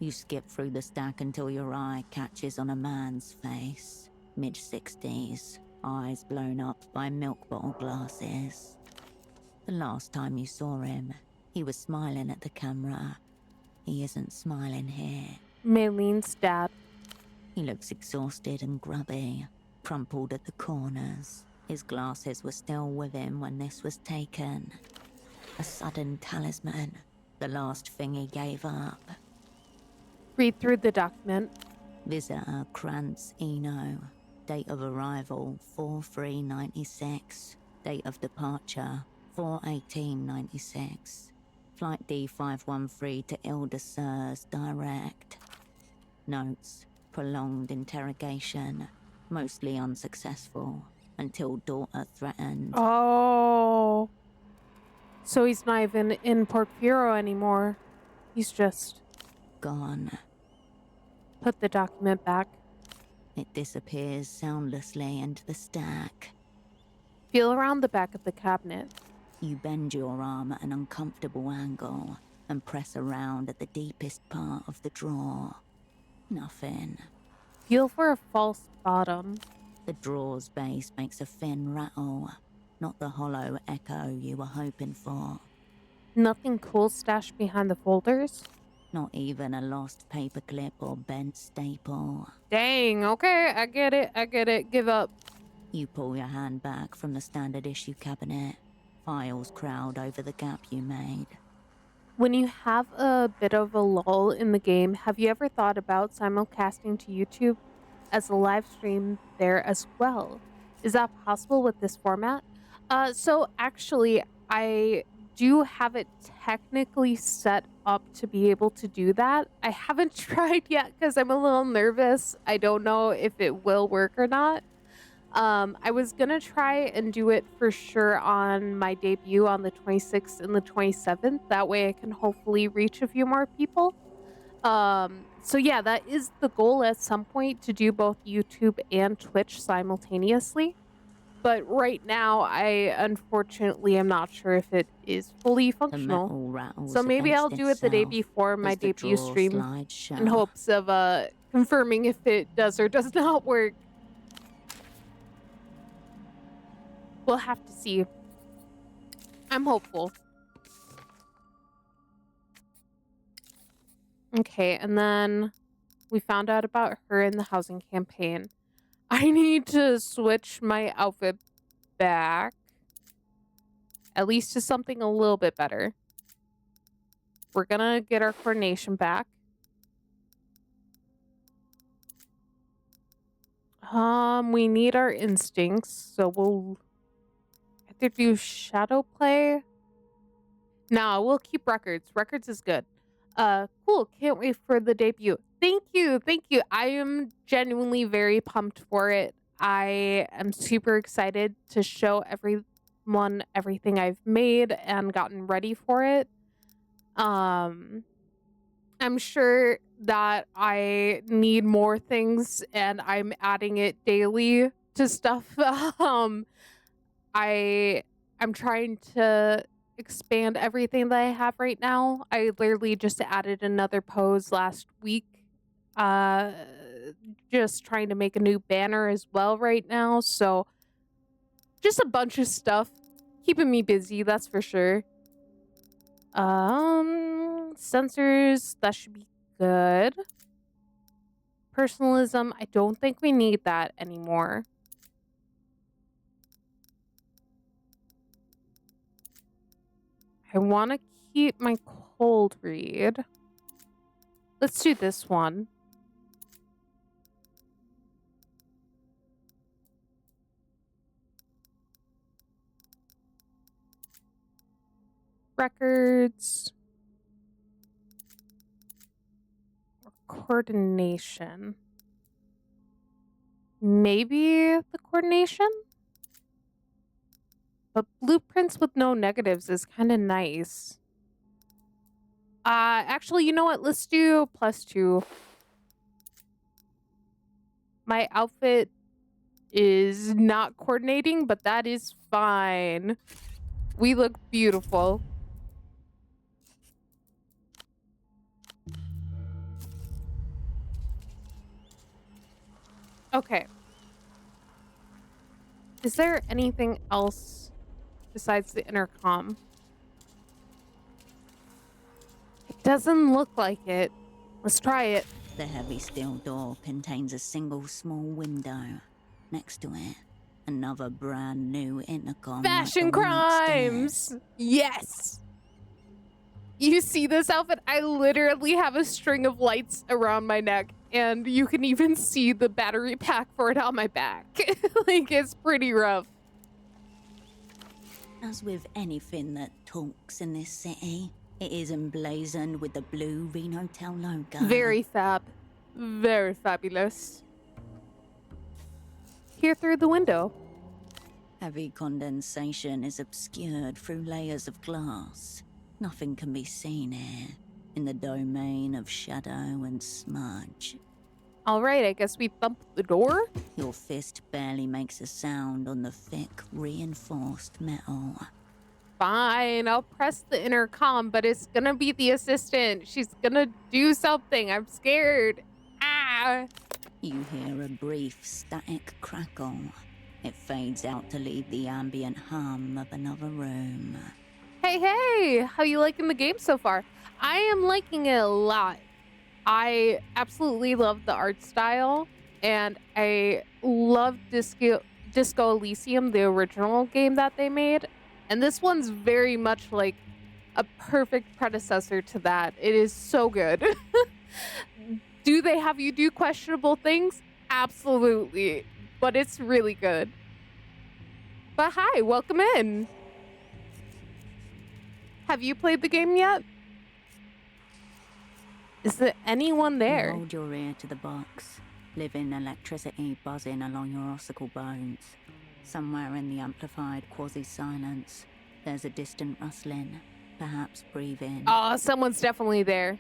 Speaker 2: You skip through the stack until your eye catches on a man's face. Mid-60s, eyes blown up by milk bottle glasses. The last time you saw him, he was smiling at the camera. He isn't smiling here.
Speaker 1: Maylene's dad.
Speaker 2: He looks exhausted and grubby, crumpled at the corners. His glasses were still with him when this was taken. A sudden talisman, the last thing he gave up.
Speaker 1: Read through the document.
Speaker 2: Visitor Krantz Eno. Date of arrival 4/3/96. Date of departure 4/18/96. Flight D513 to Ile-de-Serres direct. Notes. Prolonged interrogation. Mostly unsuccessful. Until daughter threatened.
Speaker 1: Oh. So he's not even in Port Firo anymore. He's just
Speaker 2: gone.
Speaker 1: Put the document back.
Speaker 2: It disappears soundlessly into the stack.
Speaker 1: Feel around the back of the cabinet.
Speaker 2: You bend your arm at an uncomfortable angle and press around at the deepest part of the drawer. Nothing.
Speaker 1: Feel for a false bottom.
Speaker 2: The drawer's base makes a thin rattle, not the hollow echo you were hoping for.
Speaker 1: Nothing cool stashed behind the folders?
Speaker 2: Not even a lost paperclip or bent staple.
Speaker 1: Dang, okay, I get it, give up.
Speaker 2: You pull your hand back from the standard issue cabinet. Files crowd over the gap you made.
Speaker 1: When you have a bit of a lull in the game, have you ever thought about simulcasting to YouTube as a live stream there as well? Is that possible with this format? So actually, I do have it technically set up to be able to do that. I haven't tried yet because I'm a little nervous. I don't know if it will work or not. I was gonna try and do it for sure on my debut on the 26th and the 27th. That way I can hopefully reach a few more people. So yeah, that is the goal at some point, to do both YouTube and Twitch simultaneously. But right now, I unfortunately am not sure if it is fully functional. So maybe I'll do it the day before my debut stream in hopes of confirming if it does or does not work. We'll have to see. I'm hopeful. Okay, and then we found out about her in the housing campaign. I need to switch my outfit back. At least to something a little bit better. We're gonna get our coordination back. We need our instincts, so we'll either do shadow play. No, we'll keep records. Records is good. Cool. Can't wait for the debut. Thank you. I am genuinely very pumped for it. I am super excited to show everyone everything I've made and gotten ready for it. I'm sure that I need more things and I'm adding it daily to stuff. I'm trying to expand everything that I have right now. I literally just added another pose last week. Just trying to make a new banner as well right now. So just a bunch of stuff keeping me busy, that's for sure. Sensors, that should be good. Personalism, I don't think we need that anymore. I want to keep my cold read. Let's do this one. Records. Coordination. Maybe the coordination? But blueprints with no negatives is kind of nice. Actually, you know what? Let's do +2. My outfit is not coordinating, but that is fine. We look beautiful. Okay. Is there anything else besides the intercom? It doesn't look like it. Let's try it.
Speaker 2: The heavy steel door contains a single small window. Next to it, another brand new intercom.
Speaker 1: Fashion
Speaker 2: like the one
Speaker 1: crimes!
Speaker 2: upstairs.
Speaker 1: Yes! You see this outfit? I literally have a string of lights around my neck, and you can even see the battery pack for it on my back. Like, it's pretty rough.
Speaker 2: As with anything that talks in this city, it is emblazoned with the blue Renotel logo.
Speaker 1: Very fab. Very fabulous. Here through the window.
Speaker 2: Heavy condensation is obscured through layers of glass. Nothing can be seen here, in the domain of shadow and smudge.
Speaker 1: All right, I guess we thump the door.
Speaker 2: Your fist barely makes a sound on the thick, reinforced metal.
Speaker 1: Fine, I'll press the intercom, but it's gonna be the assistant. She's gonna do something. I'm scared. Ah!
Speaker 2: You hear a brief static crackle. It fades out to leave the ambient hum of another room.
Speaker 1: Hey, how you liking the game so far? I am liking it a lot. I absolutely love the art style, and I love Disco Elysium, the original game that they made. And this one's very much like a perfect predecessor to that. It is so good. Do they have you do questionable things? Absolutely. But it's really good. But hi, welcome in. Have you played the game yet? Is there anyone there?
Speaker 2: You hold your ear to the box, living electricity buzzing along your ossicle bones. Somewhere in the amplified quasi-silence, there's a distant rustling, perhaps breathing.
Speaker 1: Oh, someone's definitely there.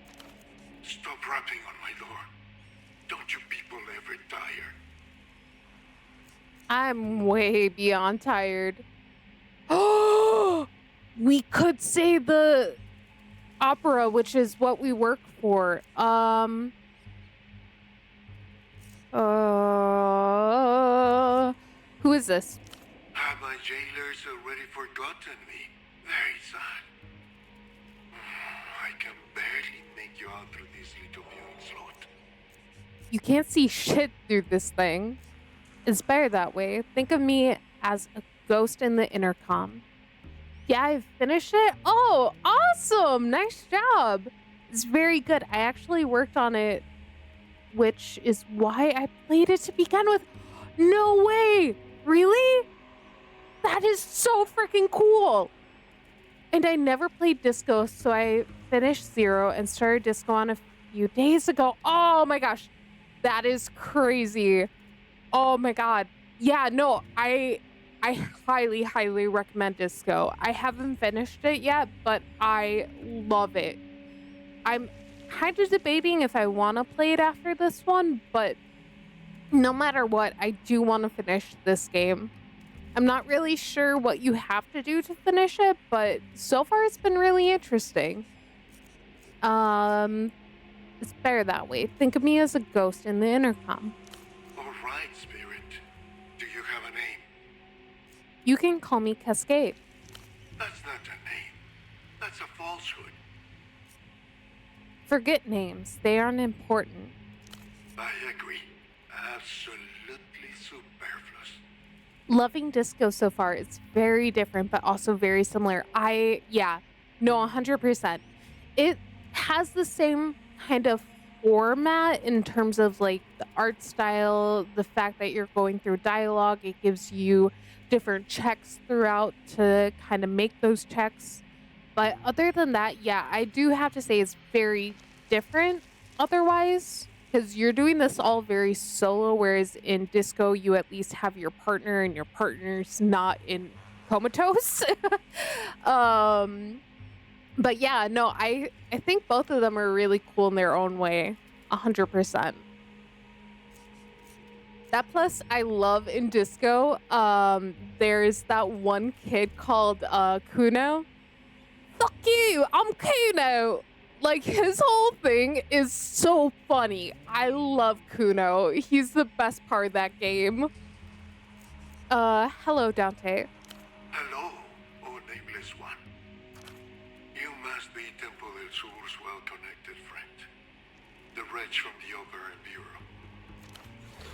Speaker 12: Stop rapping on my door. Don't you people ever tire?
Speaker 1: I'm way beyond tired. Oh, we could say the opera, which is what we work for. Who is this?
Speaker 12: Have my jailers already forgotten me? Very sad. I can barely make you out through this little viewing slot.
Speaker 1: You can't see shit through this thing. It's better that way. Think of me as a ghost in the intercom. Yeah, I finished it. Oh, awesome. Nice job. It's very good. I actually worked on it, which is why I played it to begin with. No way. Really? That is so freaking cool. And I never played Disco, so I finished Zero and started Disco on a few days ago. Oh my gosh. That is crazy. Oh my god. Yeah, no, I highly, highly recommend Disco. I haven't finished it yet, but I love it. I'm kind of debating if I want to play it after this one, but no matter what, I do want to finish this game. I'm not really sure what you have to do to finish it, but so far it's been really interesting. It's better that way. Think of me as a ghost in the intercom.
Speaker 12: All right, Spirit. Do you have a name?
Speaker 1: You can call me Cascade.
Speaker 12: That's not a name. That's a falsehood.
Speaker 1: Forget names. They aren't important.
Speaker 12: I agree. Absolutely superfluous.
Speaker 1: Loving Disco so far is very different, but also very similar. 100%. It has the same kind of format in terms of like the art style, the fact that you're going through dialogue. It gives you different checks throughout to kind of make those checks. But other than that, yeah, I do have to say it's very different otherwise, because you're doing this all very solo, whereas in Disco, you at least have your partner and your partner's not in comatose. But yeah, no, I think both of them are really cool in their own way, 100%. That plus I love in Disco, there's that one kid called Kuno. Fuck you, I'm Kuno. Like, his whole thing is so funny. I love Kuno. He's the best part of that game. Hello, Dante.
Speaker 12: Hello, O nameless one. You must be Temple del Sur's well-connected friend. The wretch from the Opera Bureau.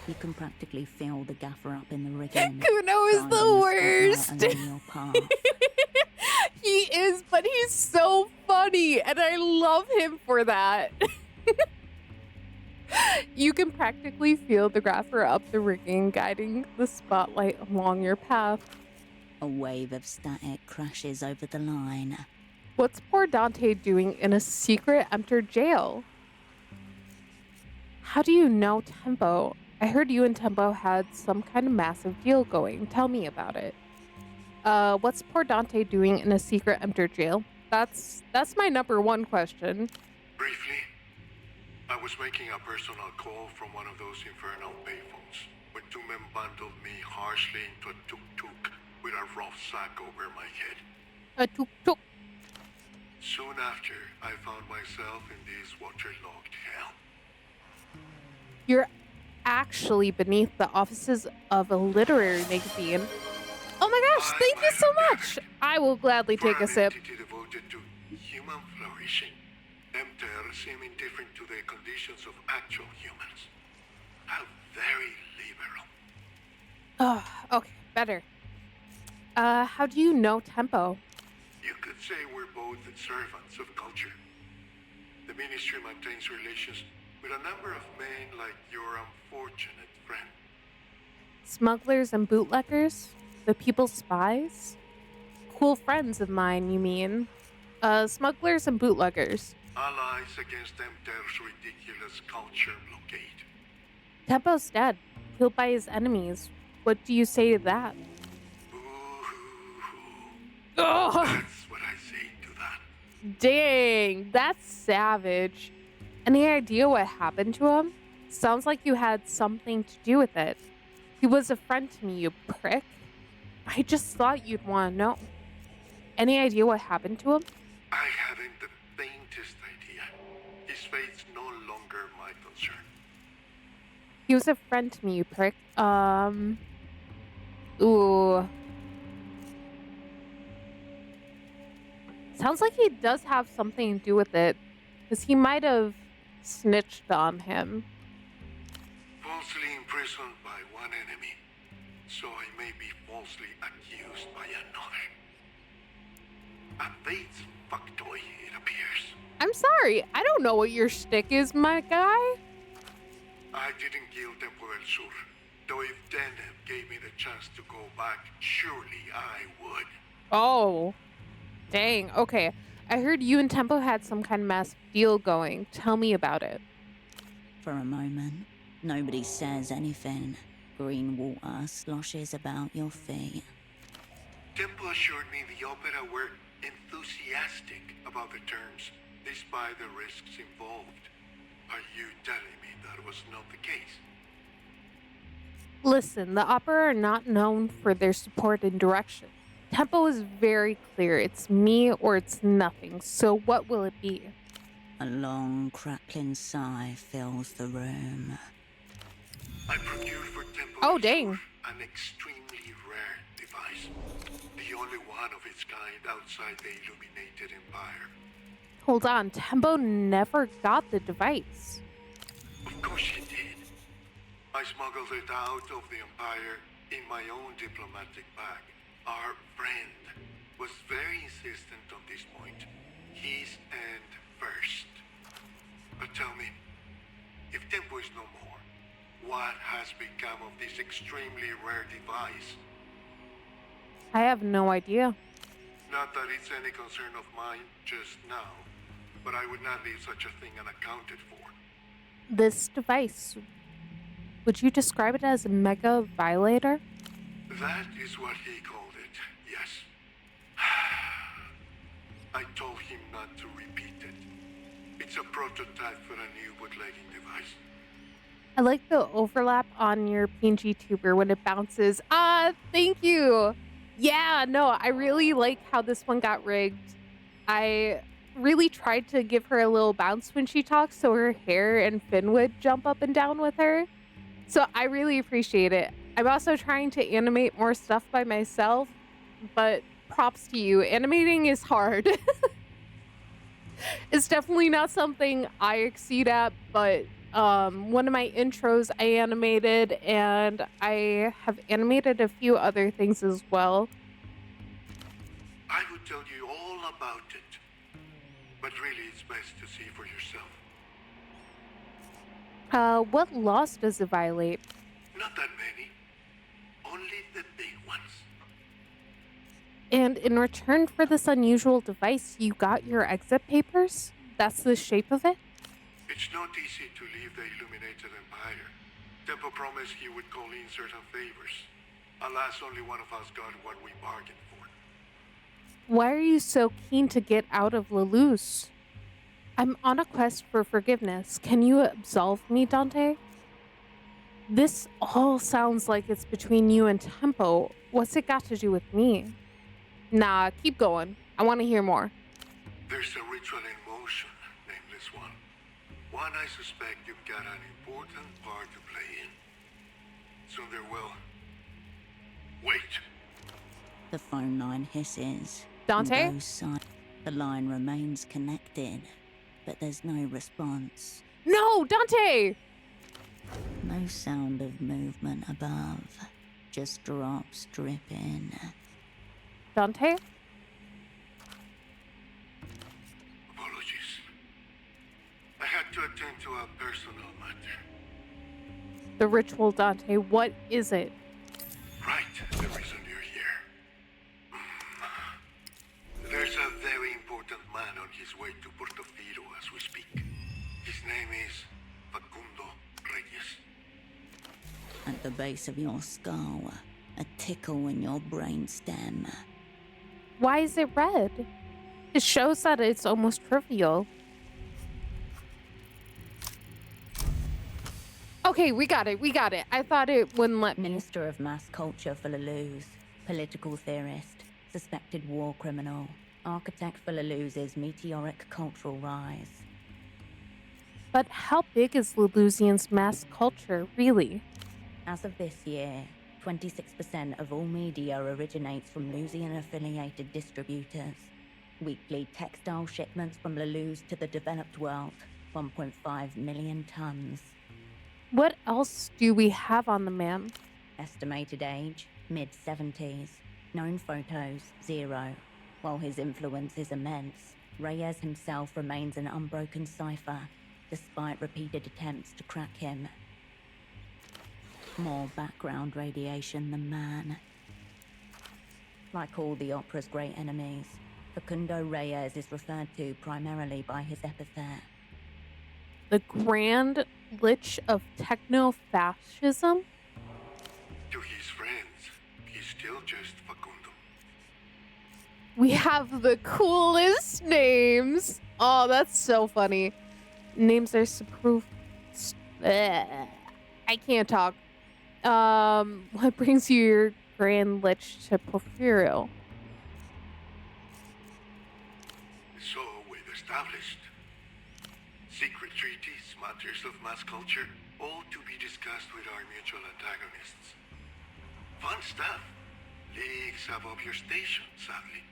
Speaker 2: You can practically feel the gaffer up in the rigging.
Speaker 1: Kuno is the worst.
Speaker 2: Your path.
Speaker 1: He is, but he's so funny, and I love him for that. You can practically feel the grapher up the rigging, guiding the spotlight along your path.
Speaker 2: A wave of static crashes over the line.
Speaker 1: What's poor Dante doing in a secret empty jail? How do you know Tempo? I heard you and Tempo had some kind of massive deal going. Tell me about it. What's poor Dante doing in a secret empty jail? That's my number one question.
Speaker 12: Briefly, I was making a personal call from one of those infernal payphones when two men bundled me harshly into a tuk-tuk with a rough sack over my head.
Speaker 1: A tuk-tuk.
Speaker 12: Soon after, I found myself in this waterlogged hell.
Speaker 1: You're actually beneath the offices of a literary magazine. Oh my gosh, thank you so much! I will gladly take a sip.
Speaker 12: For an entity devoted to human flourishing, them there seem indifferent to the conditions of actual humans. How very liberal.
Speaker 1: Oh, okay, better. How do you know Tempo?
Speaker 12: You could say we're both servants of culture. The ministry maintains relations with a number of men like your unfortunate friend.
Speaker 1: Smugglers and bootleggers? The people's spies? Cool friends of mine, you mean? Smugglers and bootleggers.
Speaker 12: Allies against them there's ridiculous culture blockade.
Speaker 1: Tempo's dead, killed by his enemies. What do you say to that? Oh,
Speaker 12: That's what I say to that.
Speaker 1: dang, that's savage. Any idea what happened to him? Sounds like you had something to do with it. He was a friend to me, you prick. I just thought you'd want to know. Any idea what happened to him?
Speaker 12: I haven't the faintest idea. His fate's no longer my concern.
Speaker 1: He was a friend to me, you prick. Ooh. Sounds like he does have something to do with it. Because he might have snitched on him.
Speaker 12: Falsely imprisoned by one enemy, so I may be falsely accused by another. A fate's fucktoy, it appears.
Speaker 1: I'm sorry, I don't know what your shtick is, my guy.
Speaker 12: I didn't kill Tempo del Sur, though if Deneb gave me the chance to go back, surely I would.
Speaker 1: Oh. Dang, okay. I heard you and Tempo had some kind of massive deal going. Tell me about it.
Speaker 2: For a moment, nobody says anything. Green water sloshes about your feet.
Speaker 12: Tempo assured me the Opera were enthusiastic about the terms, despite the risks involved. Are you telling me that was not the case?
Speaker 1: Listen, the Opera are not known for their support and direction. Tempo is very clear. It's me or it's nothing. So what will it be?
Speaker 2: A long, crackling sigh fills the room.
Speaker 12: I procured for Tempo
Speaker 1: Oh,
Speaker 12: del
Speaker 1: dang.
Speaker 12: Sur an extremely rare device. The only one of its kind outside the Illuminated Empire.
Speaker 1: Hold on, Tempo never got the device.
Speaker 12: Of course she did. I smuggled it out of the Empire in my own diplomatic bag. Our friend was very insistent on this point. His end first. But tell me, if Tempo is no more, what has become of this extremely rare device?
Speaker 1: I have no idea.
Speaker 12: Not that it's any concern of mine just now, but I would not leave such a thing unaccounted for.
Speaker 1: This device, would you describe it as a mega violator?
Speaker 12: That is what he called it, yes. I told him not to repeat it. It's a prototype for a new bootlegging device.
Speaker 1: I like the overlap on your PNG tuber when it bounces. Thank you. Yeah, no, I really like how this one got rigged. I really tried to give her a little bounce when she talks so her hair and fin would jump up and down with her. So I really appreciate it. I'm also trying to animate more stuff by myself, but props to you. Animating is hard. It's definitely not something I exceed at, but one of my intros I animated, and I have animated a few other things as well.
Speaker 12: I would tell you all about it, but really it's best to see for yourself.
Speaker 1: What laws does it violate?
Speaker 12: Not that many. Only the big ones.
Speaker 1: And in return for this unusual device, you got your exit papers? That's the shape of it?
Speaker 12: It's not easy to leave the Illuminated Empire. Tempo promised he would call in certain favors. Alas, only one of us got what we bargained for.
Speaker 1: Why are you so keen to get out of Lelouch? I'm on a quest for forgiveness. Can you absolve me, Dante? This all sounds like it's between you and Tempo. What's it got to do with me? Nah, keep going. I want to hear more.
Speaker 12: There's a ritual in motion, nameless one. One I suspect you've got an important part to play in. Soon there will. Wait.
Speaker 2: The phone line hisses.
Speaker 1: Dante?
Speaker 2: On both sides. The line remains connected, but there's no response.
Speaker 1: No, Dante!
Speaker 2: No sound of movement above. Just drops dripping.
Speaker 1: Dante?
Speaker 12: Apologies. I had to attend to a personal matter.
Speaker 1: The ritual, Dante. What is it?
Speaker 12: Right, the reason you're here. There's a very important man on his way to Portofino as we speak. His name is Facundo Reyes.
Speaker 2: At the base of your skull, a tickle in your brainstem.
Speaker 1: Why is it red? It shows that it's almost trivial. Okay, we got it. I thought it wouldn't let me.
Speaker 2: Minister of Mass Culture for Lelouch, political theorist, suspected war criminal, architect for Lelouch's meteoric cultural rise.
Speaker 1: But how big is Lelouchian's mass culture, really?
Speaker 2: As of this year, 26% of all media originates from Lusian-affiliated distributors. Weekly textile shipments from Lelouch to the developed world, 1.5 million tons.
Speaker 1: What else do we have on the man?
Speaker 2: Estimated age, mid-70s. Known photos, 0. While his influence is immense, Reyes himself remains an unbroken cipher, despite repeated attempts to crack him. More background radiation than man. Like all the opera's great enemies, Facundo Reyes is referred to primarily by his epithet.
Speaker 1: The Grand Lich of techno-fascism?
Speaker 12: To his friends, he's still just Facundo.
Speaker 1: We have the coolest names. Oh, that's so funny. Names are I can't talk. What brings you your Grand Lich to Porfirio?
Speaker 12: So we've established. Secret treaties, matters of mass culture, all to be discussed with our mutual antagonists. Fun stuff. Leagues above your station, sadly.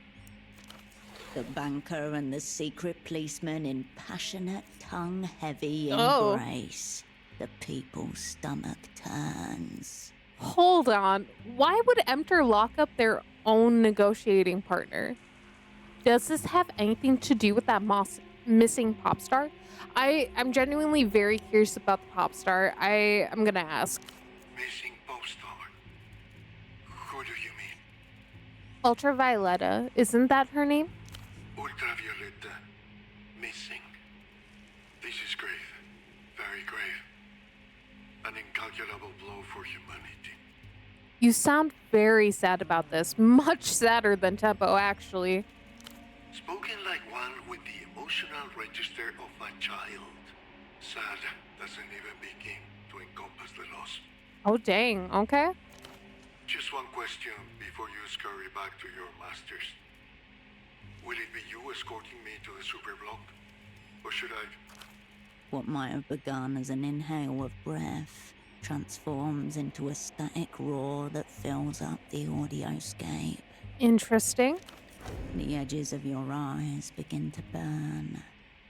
Speaker 2: The banker and the secret policeman in passionate, tongue-heavy
Speaker 1: Oh.
Speaker 2: embrace. The people's stomach turns.
Speaker 1: Hold on. Why would Emter lock up their own negotiating partner? Does this have anything to do with that missing pop star? I'm genuinely very curious about the pop star. I'm gonna ask.
Speaker 12: Missing pop star. Who do you mean?
Speaker 1: Ultravioletta, isn't that her name?
Speaker 12: Ultravioletta. Missing. This is grave. Very grave. An incalculable blow for humanity.
Speaker 1: You sound very sad about this. Much sadder than Tempo, actually.
Speaker 12: Spoken like one with the emotional register of a child. Sad doesn't even begin to encompass the loss.
Speaker 1: Oh, dang. Okay.
Speaker 12: Just one question before you scurry back to your masters. Will it be you escorting me to the superblock? Or should I...
Speaker 2: What might have begun as an inhale of breath transforms into a static roar that fills up the audioscape.
Speaker 1: Interesting.
Speaker 2: The edges of your eyes begin to burn,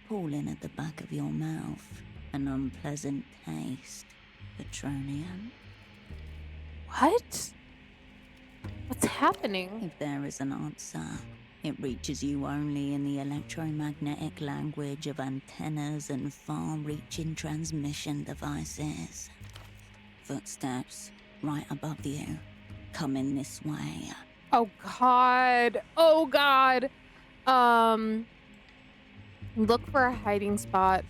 Speaker 2: pooling at the back of your mouth, an unpleasant taste. Petroleum.
Speaker 1: What? What's happening?
Speaker 2: If there is an answer, it reaches you only in the electromagnetic language of antennas and far-reaching transmission devices. Footsteps right above you, coming this way.
Speaker 1: Oh God. Oh God. Look for a hiding spot.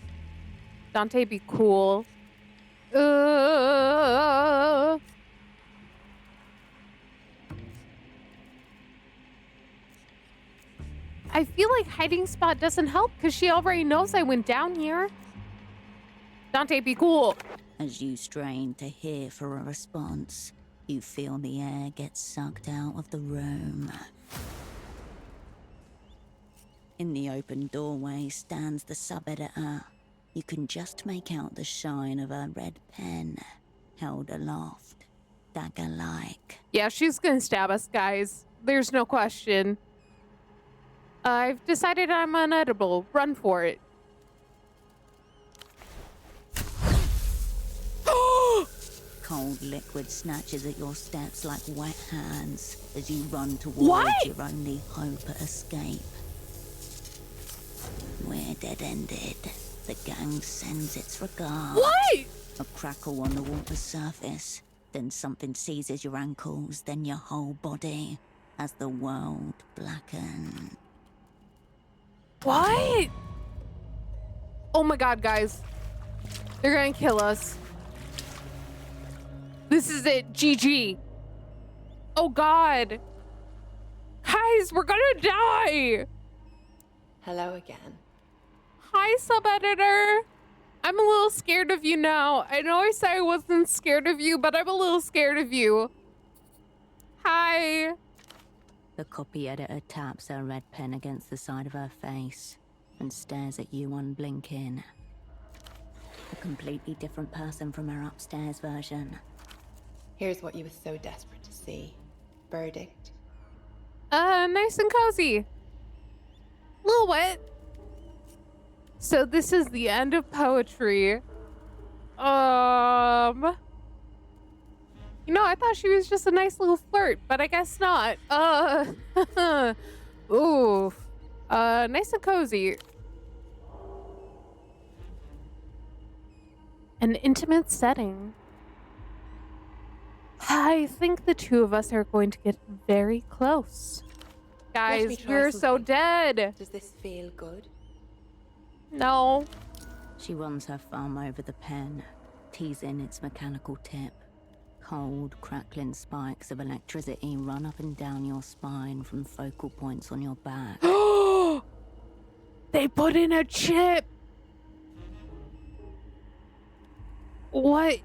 Speaker 1: Dante, be cool. I feel like hiding spot doesn't help because she already knows I went down here. Dante, be cool.
Speaker 2: As you strain to hear for a response, you feel the air get sucked out of the room. In the open doorway stands the sub-editor. You can just make out the shine of a red pen, held aloft, dagger-like.
Speaker 1: Yeah, she's gonna stab us, guys. There's no question. I've decided I'm unedible. Run for it.
Speaker 2: Cold liquid snatches at your steps like wet hands as you run towards
Speaker 1: What?
Speaker 2: your only hope at escape. We're dead-ended. The gang sends its regards.
Speaker 1: What?
Speaker 2: A crackle on the water surface, then something seizes your ankles, then your whole body, as the world blackens.
Speaker 1: What? Oh my God, guys. They're gonna kill us. This is it. GG. Oh God. Guys, we're gonna die.
Speaker 10: Hello again.
Speaker 1: Hi, sub-editor. I'm a little scared of you now. I know I said I wasn't scared of you, but I'm a little scared of you. Hi.
Speaker 2: The copy editor taps her red pen against the side of her face and stares at you unblinking. A completely different person from her upstairs version.
Speaker 10: Here's what you were so desperate to see. Verdict.
Speaker 1: Nice and cozy. A little wet. So this is the end of poetry. You know, I thought she was just a nice little flirt, but I guess not. Oof. Nice and cozy. An intimate setting. I think the two of us are going to get very close.
Speaker 10: Let me
Speaker 1: Guys,
Speaker 10: try
Speaker 1: we're so
Speaker 10: something.
Speaker 1: dead.
Speaker 10: Does this feel good?
Speaker 1: No.
Speaker 2: She runs her thumb over the pen, teasing its mechanical tip. Cold, crackling spikes of electricity run up and down your spine from focal points on your back.
Speaker 1: They put in a chip. What?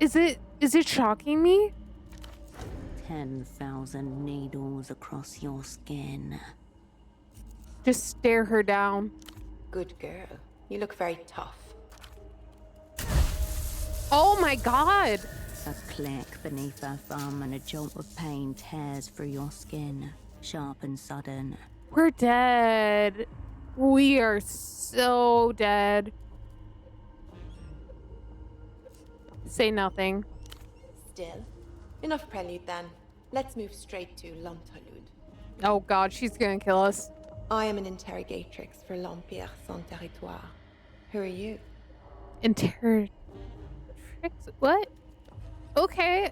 Speaker 1: Is it shocking me?
Speaker 2: 10,000 needles across your skin.
Speaker 1: Just stare her down.
Speaker 10: Good girl. You look very tough.
Speaker 1: Oh my God.
Speaker 2: A click beneath her thumb and a jolt of pain tears through your skin, sharp and sudden.
Speaker 1: We're dead. We are so dead. Say nothing.
Speaker 10: Still. Enough prelude then. Let's move straight to L'Interlude.
Speaker 1: Oh God, she's gonna kill us.
Speaker 10: I am an interrogatrix for l'Empire sans territoire. Who are you?
Speaker 1: Tricks? What? Okay.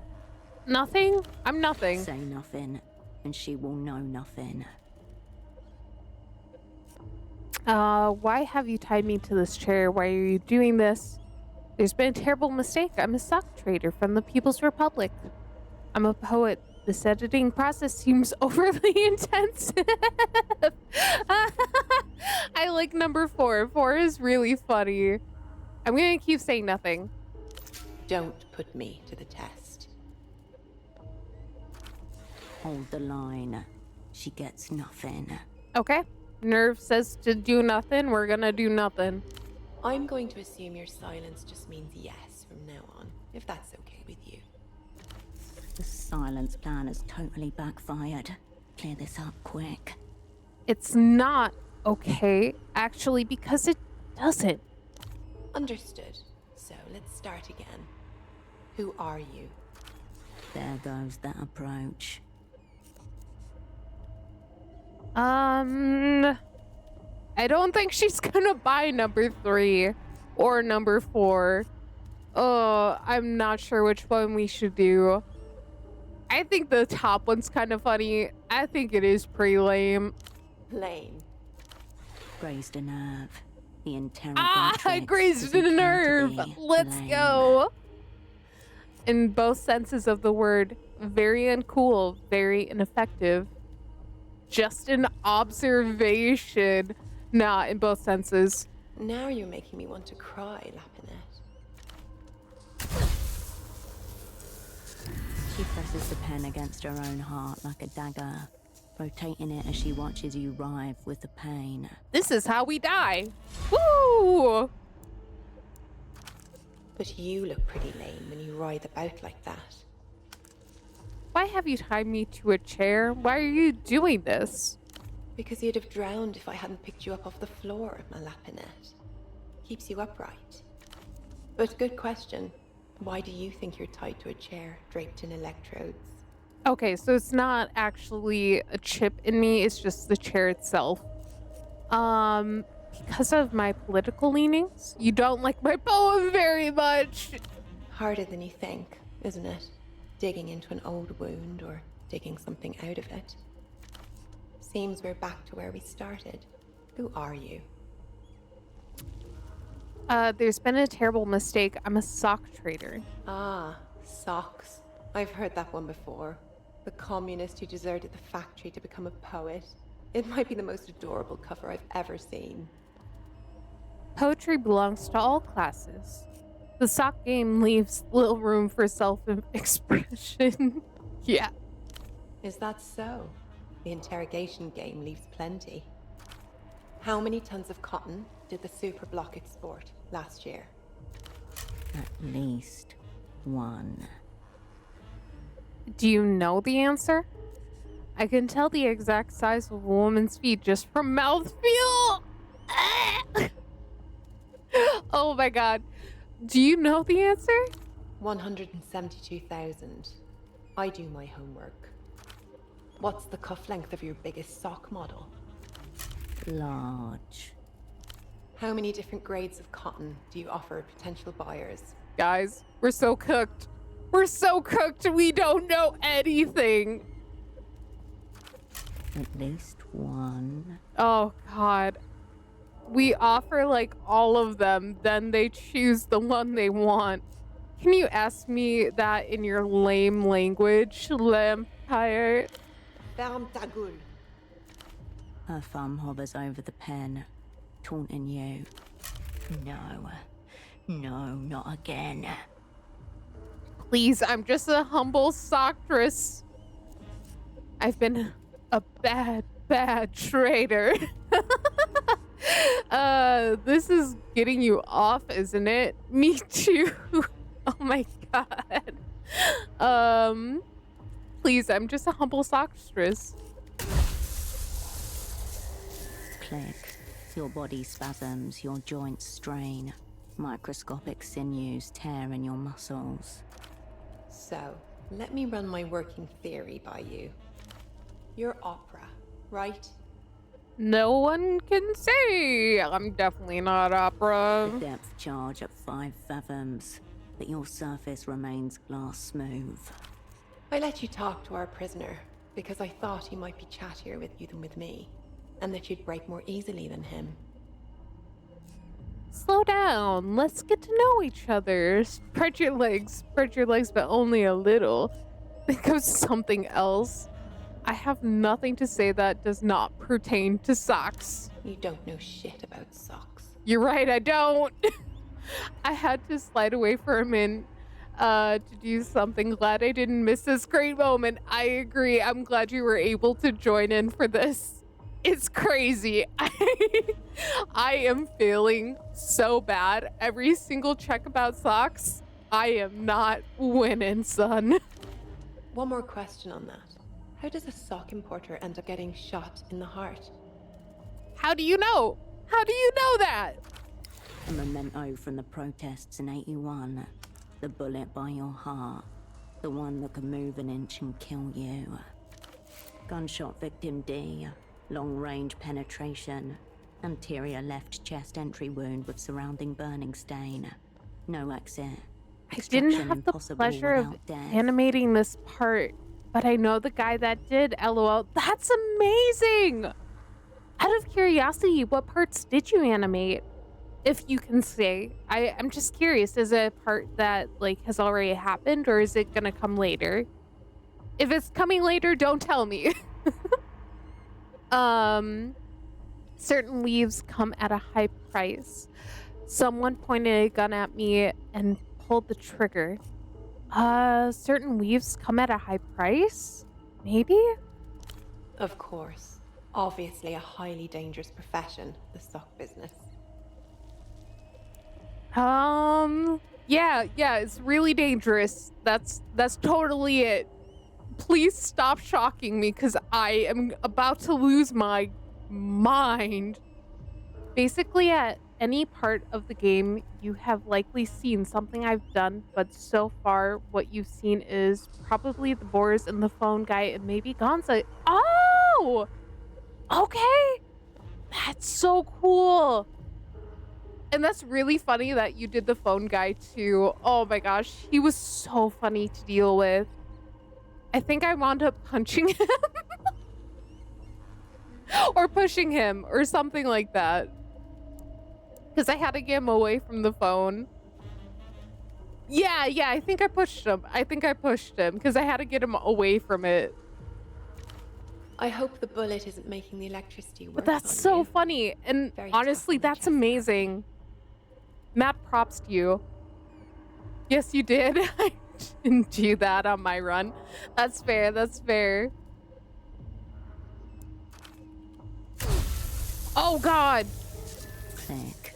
Speaker 1: Nothing? I'm nothing.
Speaker 2: Say nothing, and she will know nothing.
Speaker 1: Why have you tied me to this chair? Why are you doing this? There's been a terrible mistake. I'm a stock trader from the People's Republic. I'm a poet. This editing process seems overly intensive. I like number 4. 4 is really funny. I'm gonna keep saying nothing.
Speaker 10: Don't put me to the test.
Speaker 2: Hold the line. she gets nothing.
Speaker 1: Okay. Nerve says to do nothing. We're gonna do nothing.
Speaker 10: I'm going to assume your silence just means yes from now on, if that's okay with you.
Speaker 2: The silence plan has totally backfired. Clear this up quick.
Speaker 1: It's not okay, actually, because it doesn't.
Speaker 10: Understood. So let's start again. Who are you?
Speaker 2: There goes that approach.
Speaker 1: I don't think she's gonna buy number 3 or number 4. I'm not sure which one we should do. I think the top one's kind of funny. I think it is pretty lame.
Speaker 10: Lame.
Speaker 2: Grazed a nerve. The
Speaker 1: I
Speaker 2: interrogatrix
Speaker 1: grazed a
Speaker 2: doesn't care to
Speaker 1: nerve.
Speaker 2: be
Speaker 1: Let's
Speaker 2: lame.
Speaker 1: go. In both senses of the word, very uncool, very ineffective. Just an observation. Not in both senses.
Speaker 10: Now you're making me want to cry, Lapinette.
Speaker 2: She presses the pen against her own heart like a dagger, rotating it as she watches you writhe with the pain.
Speaker 1: This is how we die. Woo!
Speaker 10: But you look pretty lame when you writhe about like that.
Speaker 1: Why have you tied me to a chair? Why are you doing this?
Speaker 10: Because you'd have drowned if I hadn't picked you up off the floor, my Lapinette. Keeps you upright. But good question. Why do you think you're tied to a chair draped in electrodes?
Speaker 1: Okay, so it's not actually a chip in me, it's just the chair itself. Because of my political leanings, you don't like my poem very much.
Speaker 10: Harder than you think, isn't it? Digging into an old wound or digging something out of it. Seems we're back to where we started. Who are you?
Speaker 1: There's been a terrible mistake. I'm a sock trader.
Speaker 10: Ah, socks. I've heard that one before. The communist who deserted the factory to become a poet. It might be the most adorable cover I've ever seen.
Speaker 1: Poetry belongs to all classes. The sock game leaves little room for self-expression. Yeah.
Speaker 10: Is that so? The interrogation game leaves plenty. How many tons of cotton did the superblock export last year?
Speaker 2: At least one.
Speaker 1: Do you know the answer? I can tell the exact size of a woman's feet just from mouthfeel. Oh my god. Do you know the answer?
Speaker 10: 172,000. I do my homework. What's the cuff length of your biggest sock model?
Speaker 2: Large.
Speaker 10: How many different grades of cotton do you offer potential buyers?
Speaker 1: Guys, we're so cooked. We're so cooked. We don't know anything.
Speaker 2: At least one.
Speaker 1: Oh god. We offer like all of them, then they choose the one they want. Can you ask me that in your lame language, Lampire?
Speaker 11: Ferme ta gueule.
Speaker 2: Her thumb hovers over the pen, taunting you. No. No, not again.
Speaker 1: Please, I'm just a humble socktress. I've been a bad trader. This is getting you off, isn't it? Me too. Oh my god. Please, I'm just a humble sockstress.
Speaker 2: Click. Your body spasms, your joints strain. Microscopic sinews tear in your muscles.
Speaker 10: So, let me run my working theory by you. You're opera, right?
Speaker 1: No one can say. I'm definitely not opera.
Speaker 2: The depth charge at 5 fathoms, but your surface remains glass smooth.
Speaker 10: I let you talk to our prisoner because I thought he might be chattier with you than with me, and that you'd break more easily than him.
Speaker 1: Slow down. Let's get to know each other. Spread your legs, but only a little. Think of something else. I have nothing to say that does not pertain to socks.
Speaker 10: You don't know shit about socks.
Speaker 1: You're right, I don't. I had to slide away from him to do something. Glad I didn't miss this great moment. I agree. I'm glad you were able to join in for this. It's crazy. I am feeling so bad. Every single check about socks, I am not winning, son.
Speaker 10: One more question on that. How does a sock importer end up getting shot in the heart?
Speaker 1: How do you know? How do you know that?
Speaker 2: A memento from the protests in 81. The bullet by your heart. The one that can move an inch and kill you. Gunshot victim D. Long-range penetration. Anterior left chest entry wound with surrounding burning stain. No exit.
Speaker 1: I didn't have the pleasure of animating this part, but I know the guy that did, LOL. That's amazing! Out of curiosity, what parts did you animate? If you can say. I'm just curious, is it a part that like has already happened, or is it gonna come later? If it's coming later, don't tell me. Certain leaves come at a high price. Someone pointed a gun at me and pulled the trigger. Certain weaves come at a high price? Maybe?
Speaker 10: Of course. Obviously a highly dangerous profession, the sock business.
Speaker 1: Yeah, it's really dangerous. That's totally it. Please stop shocking me, because I am about to lose my mind. Basically, at any part of the game, you have likely seen something I've done, but so far, what you've seen is probably the boars and the phone guy and maybe Gonza. Oh! Okay! That's so cool! And that's really funny that you did the phone guy too. Oh my gosh, he was so funny to deal with. I think I wound up punching him. Or pushing him or something like that. Because I had to get him away from the phone. Yeah, I think I pushed him. Because I had to get him away from it.
Speaker 10: I hope the bullet isn't making the electricity work.
Speaker 1: But that's so funny. And honestly, that's amazing. Mad props to you. Yes, you did. I didn't do that on my run. That's fair. Oh, God.
Speaker 2: Click.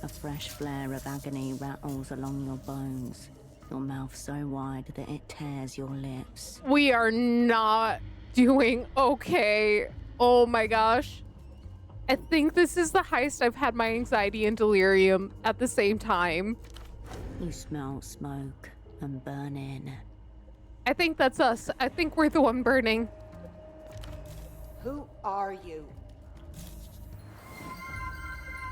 Speaker 2: A fresh flare of agony rattles along your bones. Your mouth so wide that it tears your lips.
Speaker 1: We are not doing okay. Oh my gosh. I think this is the highest I've had my anxiety and delirium at the same time.
Speaker 2: You smell smoke and burning.
Speaker 1: I think that's us. I think we're the one burning.
Speaker 11: Who are you?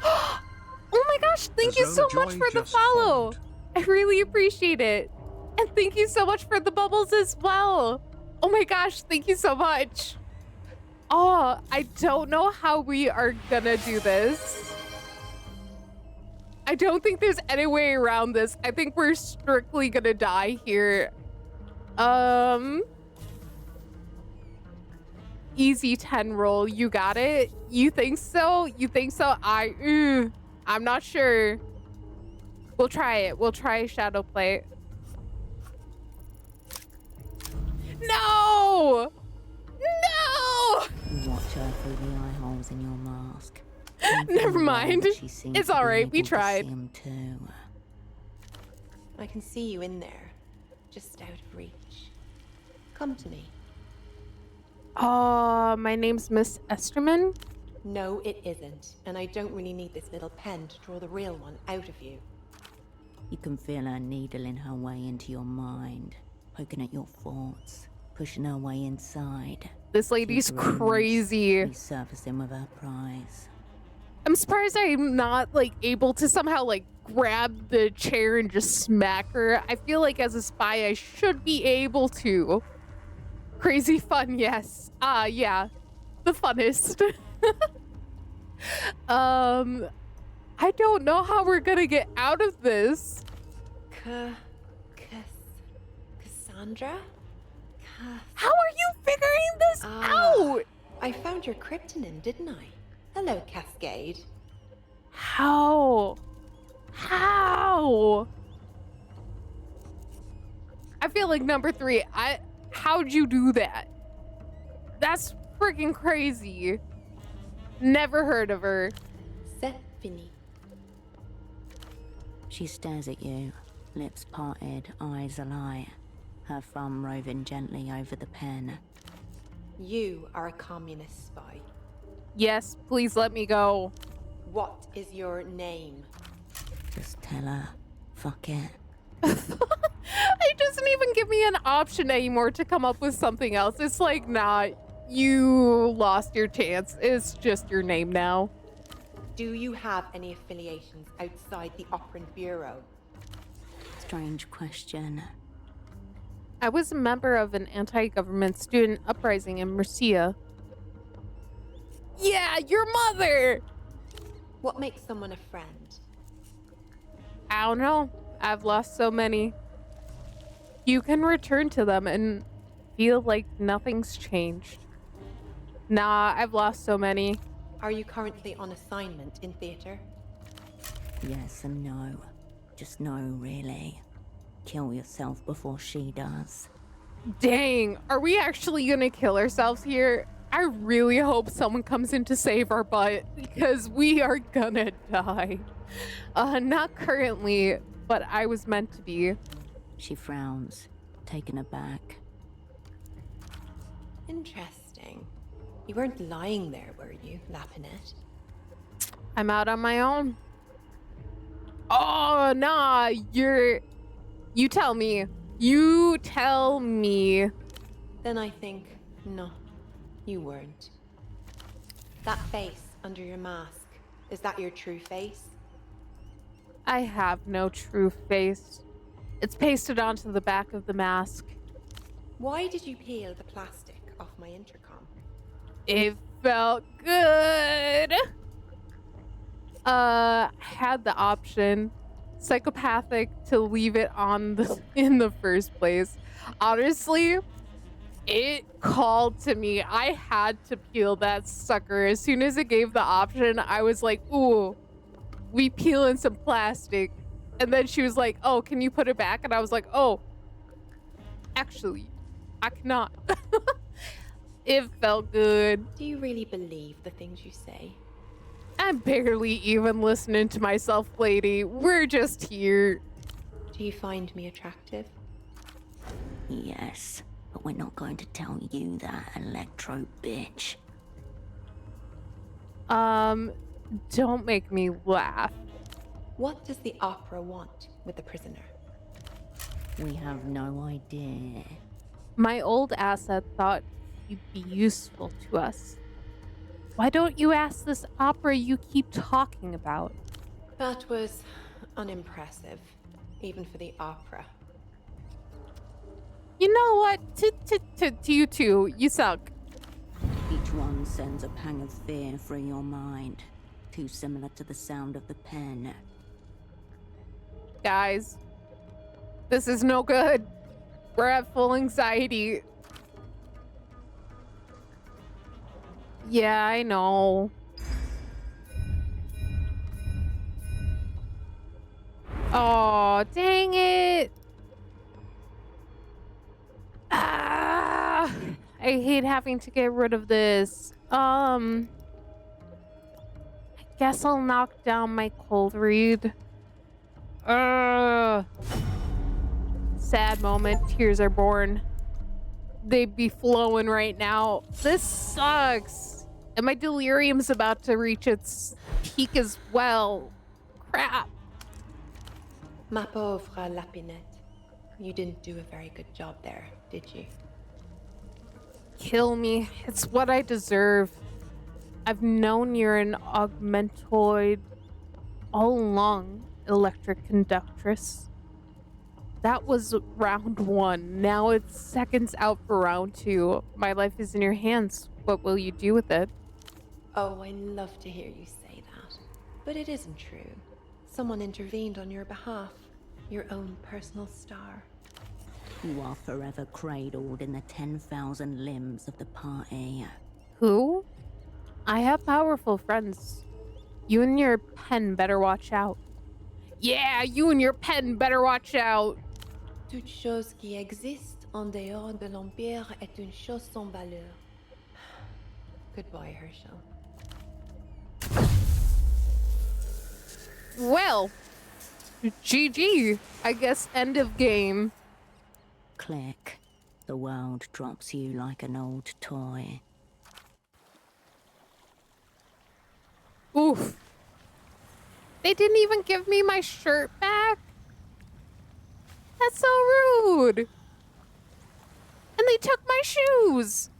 Speaker 1: Oh my gosh, thank you so much for the follow. I really appreciate it. And thank you so much for the bubbles as well. Oh my gosh, thank you so much. Oh, I don't know how we are gonna do this. I don't think there's any way around this. I think we're strictly gonna die here. Easy 10 roll. You got it? You think so? I'm not sure. We'll try it. We'll try shadow play. No! No!
Speaker 2: You watch her through the eye holes in your mask.
Speaker 1: Never mind. It's all right. We tried.
Speaker 10: I can see you in there, just out of reach. Come to me.
Speaker 1: My name's Miss Esterman.
Speaker 10: No, it isn't. And I don't really need this little pen to draw the real one out of you.
Speaker 2: You can feel her needling her way into your mind, poking at your thoughts, pushing her way inside.
Speaker 1: This lady's crazy.
Speaker 2: Resurfacing with her prize.
Speaker 1: I'm surprised I'm not, like, able to somehow, like, grab the chair and just smack her. I feel like as a spy, I should be able to. Crazy fun, yes. Yeah. The funnest. I don't know how we're gonna get out of this.
Speaker 10: Cassandra?
Speaker 1: How are you figuring this out?
Speaker 10: I found your kryptonin, didn't I? Hello, Cascade.
Speaker 1: How? I feel like number 3. How'd you do that? That's freaking crazy. Never heard of her.
Speaker 10: C'est fini.
Speaker 2: She stares at you, lips parted, eyes alight, her thumb roving gently over the pen.
Speaker 10: You are a communist spy.
Speaker 1: Yes, please let me go.
Speaker 10: What is your name?
Speaker 2: Just tell her. Fuck it.
Speaker 1: It doesn't even give me an option anymore to come up with something else. It's like, nah, you lost your chance. It's just your name now.
Speaker 10: Do you have any affiliations outside the Operant Bureau?
Speaker 2: Strange question.
Speaker 1: I was a member of an anti-government student uprising in Murcia. Yeah, your mother!
Speaker 10: What makes someone a friend?
Speaker 1: I don't know. I've lost so many. You can return to them and feel like nothing's changed. Nah, I've lost so many.
Speaker 10: Are you currently on assignment in theater?
Speaker 2: Yes and no. Just no, really. Kill yourself before she does.
Speaker 1: Dang, are we actually gonna kill ourselves here? I really hope someone comes in to save our butt, because we are gonna die. Not currently, but I was meant to be.
Speaker 2: She frowns, taken aback.
Speaker 10: Interesting. You weren't lying there, were you, Lapinette?
Speaker 1: I'm out on my own. Oh, nah, you tell me. You tell me.
Speaker 10: Then I think, no, you weren't. That face under your mask, is that your true face?
Speaker 1: I have no true face. It's pasted onto the back of the mask.
Speaker 10: Why did you peel the plastic off my intercom?
Speaker 1: It felt good. Had the option, psychopathic, to leave it on in the first place. Honestly, it called to me. I had to peel that sucker. As soon as it gave the option, I was like, ooh, we peeling some plastic. And then she was like, oh, can you put it back? And I was like, oh, actually, I cannot. It felt good.
Speaker 10: Do you really believe the things you say?
Speaker 1: I'm barely even listening to myself, lady. We're just here.
Speaker 10: Do you find me attractive?
Speaker 2: Yes, but we're not going to tell you that, electro bitch.
Speaker 1: Don't make me laugh.
Speaker 10: What does the opera want with the prisoner?
Speaker 2: We have no idea.
Speaker 1: My old asset thought you'd be useful to us. Why don't you ask this opera you keep talking about?
Speaker 10: That was unimpressive, even for the opera.
Speaker 1: You know what? To you two, you suck.
Speaker 2: Each one sends a pang of fear through your mind, too similar to the sound of the pen.
Speaker 1: Guys, this is no good. We're at full anxiety. Yeah, I know. Oh, dang it. Ah, I hate having to get rid of this. I guess I'll knock down my cold read. Sad moment. Tears are born. They'd be flowing right now. This sucks. And my delirium's about to reach its peak as well. Crap.
Speaker 10: Ma pauvre Lapinette. You didn't do a very good job there, did you?
Speaker 1: Kill me. It's what I deserve. I've known you're an augmentoid all along, electric conductress. That was round 1. Now it's seconds out for round 2. My life is in your hands. What will you do with it?
Speaker 10: Oh, I love to hear you say that. But it isn't true. Someone intervened on your behalf. Your own personal star.
Speaker 2: You are forever cradled in the 10,000 limbs of the party.
Speaker 1: Who? I have powerful friends. You and your pen better watch out. Yeah, you and your pen better watch out.
Speaker 10: Toute chose qui existe en dehors de l'Empire est une chose sans valeur. Goodbye, Herschel.
Speaker 1: Well, GG. I guess end of game.
Speaker 2: Click. The world drops you like an old toy.
Speaker 1: Oof. They didn't even give me my shirt back? That's so rude. And they took my shoes.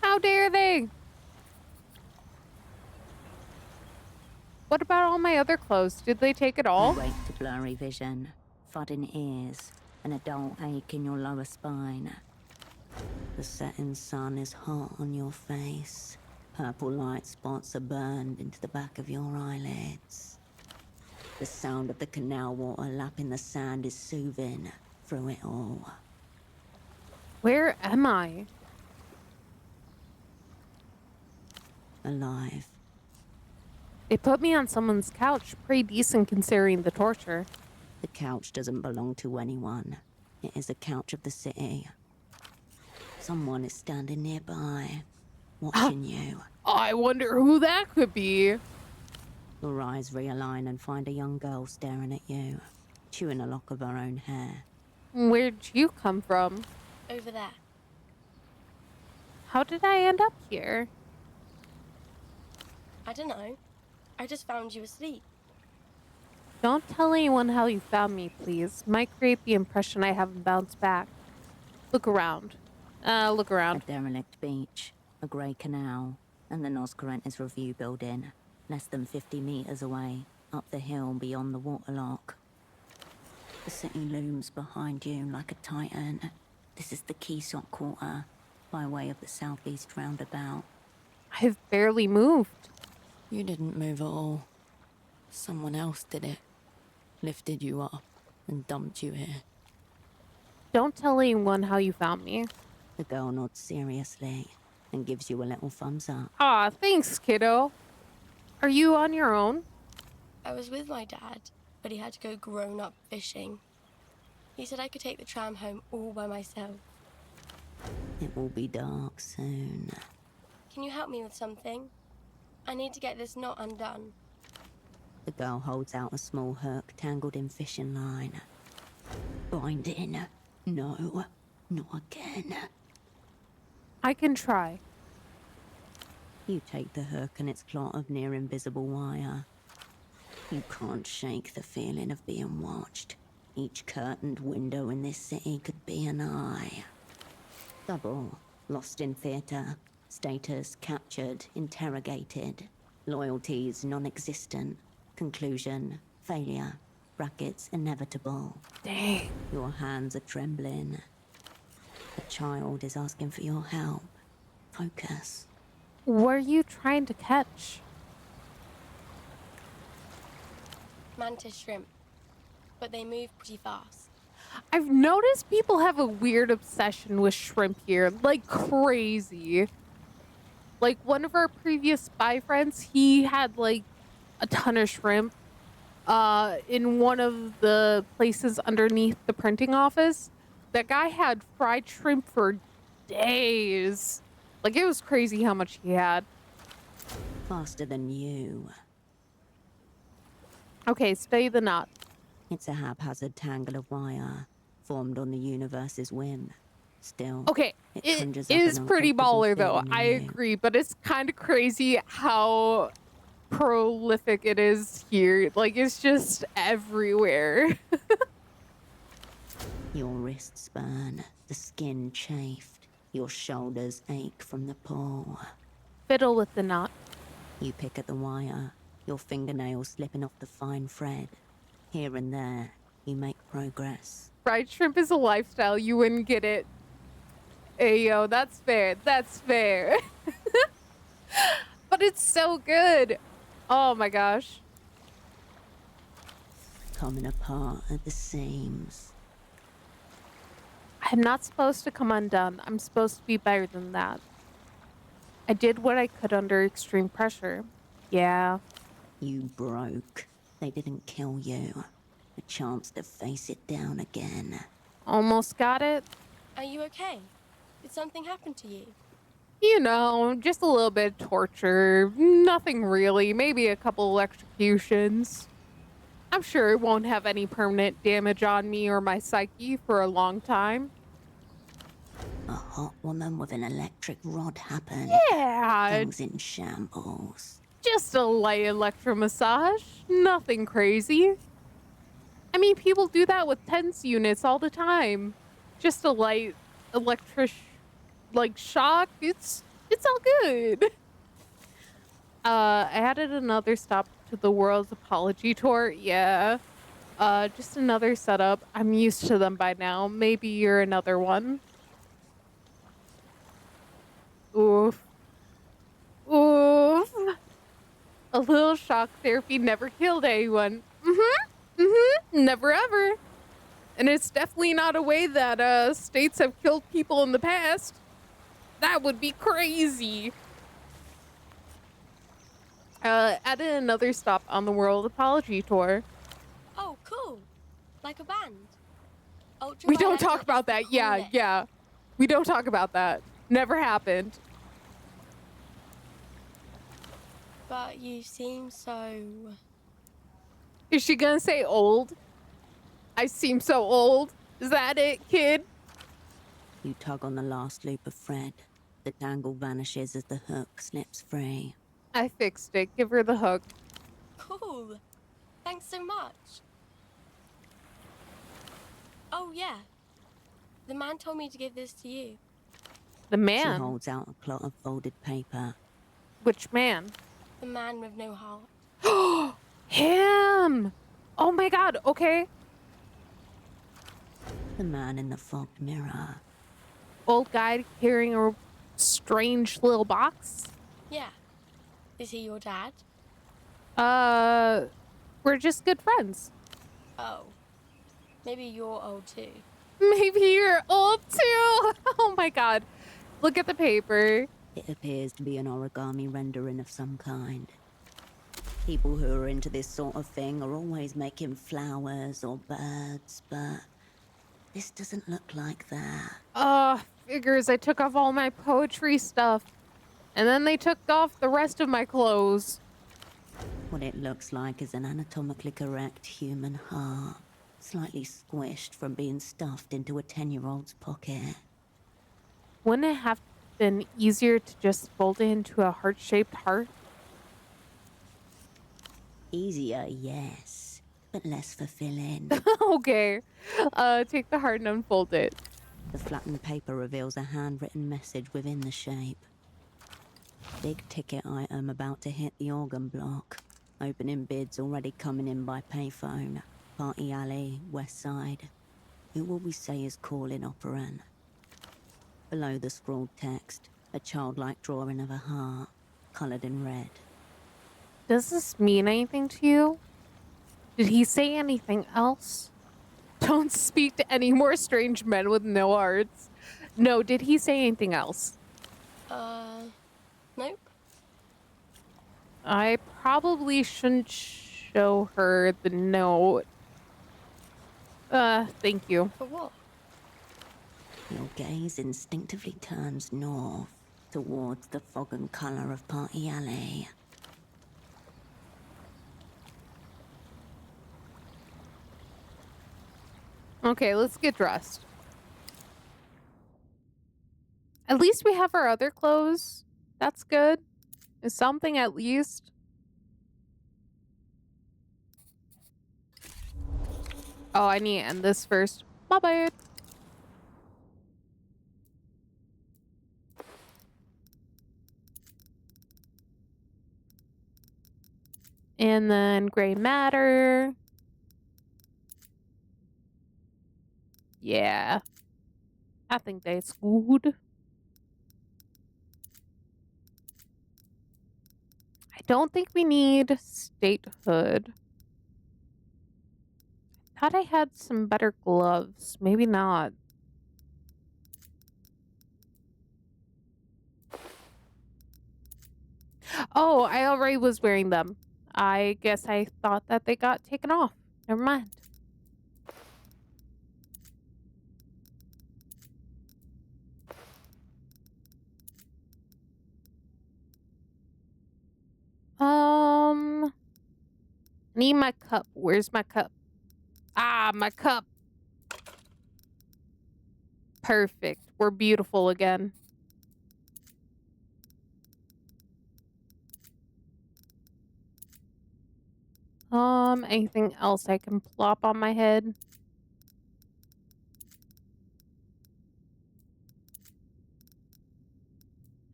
Speaker 1: How dare they? What about all my other clothes? Did they take it all?
Speaker 2: You wake to blurry vision, thudding ears, and a dull ache in your lower spine. The setting sun is hot on your face. Purple light spots are burned into the back of your eyelids. The sound of the canal water lapping the sand is soothing through it all.
Speaker 1: Where am I?
Speaker 2: Alive.
Speaker 1: They put me on someone's couch. Pretty decent considering the torture.
Speaker 2: The couch doesn't belong to anyone. It is a couch of the city. Someone is standing nearby, watching you.
Speaker 1: I wonder who that could be.
Speaker 2: Your eyes realign and find a young girl staring at you, chewing a lock of her own hair.
Speaker 1: Where'd you come from?
Speaker 13: Over there.
Speaker 1: How did I end up here?
Speaker 13: I don't know. I just found you asleep.
Speaker 1: Don't tell anyone how you found me, please. Might create the impression I haven't bounced back. Look around. Look around.
Speaker 2: A derelict beach, a grey canal, and the Noscarentes Review building, less than 50 meters away, up the hill beyond the waterlock. The city looms behind you like a titan. This is the Quaysot Quarter, by way of the southeast roundabout.
Speaker 1: I've barely moved.
Speaker 2: You didn't move at all. Someone else did it. Lifted you up and dumped you here.
Speaker 1: Don't tell anyone how you found me.
Speaker 2: The girl nods seriously and gives you a little thumbs up.
Speaker 1: Aw, thanks, kiddo. Are you on your own?
Speaker 13: I was with my dad, but he had to go grown-up fishing. He said I could take the tram home all by myself.
Speaker 2: It will be dark soon.
Speaker 13: Can you help me with something? I need to get this knot undone.
Speaker 2: The girl holds out a small hook tangled in fishing line. Bind in. No, not again.
Speaker 1: I can try.
Speaker 2: You take the hook and its clot of near invisible wire. You can't shake the feeling of being watched. Each curtained window in this city could be an eye. Double, lost in theatre. Status captured, interrogated. Loyalties non-existent. Conclusion, failure. Brackets inevitable.
Speaker 1: Dang.
Speaker 2: Your hands are trembling. A child is asking for your help. Focus.
Speaker 1: What are you trying to catch?
Speaker 13: Mantis shrimp. But they move pretty fast.
Speaker 1: I've noticed people have a weird obsession with shrimp here. Like crazy. Like one of our previous spy friends, he had like a ton of shrimp in one of the places underneath the printing office. That guy had fried shrimp for days. Like it was crazy how much he had.
Speaker 2: Faster than you.
Speaker 1: Okay, stay the knot.
Speaker 2: It's a haphazard tangle of wire formed on the universe's whim. Still,
Speaker 1: okay, it is pretty baller though. I agree, but it's kind of crazy how prolific it is here. Like it's just everywhere.
Speaker 2: Your wrists burn, the skin chafed, your shoulders ache from the pull.
Speaker 1: Fiddle with the knot.
Speaker 2: You pick at the wire, your fingernails slipping off the fine thread. Here and there, you make progress.
Speaker 1: Fried shrimp is a lifestyle. You wouldn't get it. Hey, yo, that's fair. That's fair. But it's so good. Oh my gosh.
Speaker 2: Coming apart at the seams.
Speaker 1: I'm not supposed to come undone. I'm supposed to be better than that. I did what I could under extreme pressure. Yeah.
Speaker 2: You broke. They didn't kill you. A chance to face it down again.
Speaker 1: Almost got it.
Speaker 13: Are you okay? Did something happen to you?
Speaker 1: You know, just a little bit of torture. Nothing really. Maybe a couple electrocutions. I'm sure it won't have any permanent damage on me or my psyche for a long time.
Speaker 2: A hot woman with an electric rod happened.
Speaker 1: Yeah.
Speaker 2: Things in shambles.
Speaker 1: Just a light electromassage. Nothing crazy. I mean, people do that with TENS units all the time. Just a light shock. It's all good. I added another stop to the world's apology tour. Yeah. Just another setup. I'm used to them by now. Maybe you're another one. Oof. Oof. A little shock therapy never killed anyone. Never ever. And it's definitely not a way that states have killed people in the past. That would be crazy. Added another stop on the world apology tour.
Speaker 13: Oh, cool. Like a band.
Speaker 1: We don't talk about that. Yeah. We don't talk about that. Never happened.
Speaker 13: But you seem so...
Speaker 1: Is she gonna say old? I seem so old. Is that it, kid?
Speaker 2: You tug on the last loop of thread. The tangle vanishes as the hook slips free.
Speaker 1: I fixed it. Give her the hook.
Speaker 13: Cool. Thanks so much. Oh, yeah. The man told me to give this to you.
Speaker 1: The man?
Speaker 2: She holds out a plot of folded paper.
Speaker 1: Which man?
Speaker 13: The man with no heart.
Speaker 1: Him! Oh my god, okay.
Speaker 2: The man in the fogged mirror.
Speaker 1: Old guy carrying a strange little box?
Speaker 13: Yeah. Is he your dad?
Speaker 1: We're just good friends.
Speaker 13: Oh. Maybe you're old too.
Speaker 1: Maybe you're old too. Oh my god. Look at the paper.
Speaker 2: It appears to be an origami rendering of some kind. People who are into this sort of thing are always making flowers or birds, but this doesn't look like that.
Speaker 1: Figures. I took off all my poetry stuff. And then they took off the rest of my clothes.
Speaker 2: What it looks like is an anatomically correct human heart, slightly squished from being stuffed into a 10-year-old's pocket.
Speaker 1: Wouldn't it have been easier to just fold it into a heart-shaped heart?
Speaker 2: Easier, yes, but less fulfilling.
Speaker 1: Okay. Take the heart and unfold it.
Speaker 2: The flattened paper reveals a handwritten message within the shape. Big ticket item about to hit the organ block. Opening bids already coming in by payphone. Party alley, west side. Who will we say is calling operant? Below the scrawled text, a childlike drawing of a heart, coloured in red.
Speaker 1: Does this mean anything to you? Did he say anything else? Don't speak to any more strange men with no hearts. No, did he say anything else?
Speaker 13: Nope.
Speaker 1: I probably shouldn't show her the note. Thank you.
Speaker 13: For what?
Speaker 2: Your gaze instinctively turns north, towards the fog and colour of Party Alley.
Speaker 1: Okay, let's get dressed. At least we have our other clothes. That's good. Is something at least. Oh, I need to end this first. My bad. And then gray matter. Yeah. I think that's good. I don't think we need statehood. Thought I had some better gloves. Maybe not. Oh, I already was wearing them. I guess I thought that they got taken off. Never mind. Need my cup. Where's my cup? Ah, my cup. Perfect. We're beautiful again. Anything else I can plop on my head?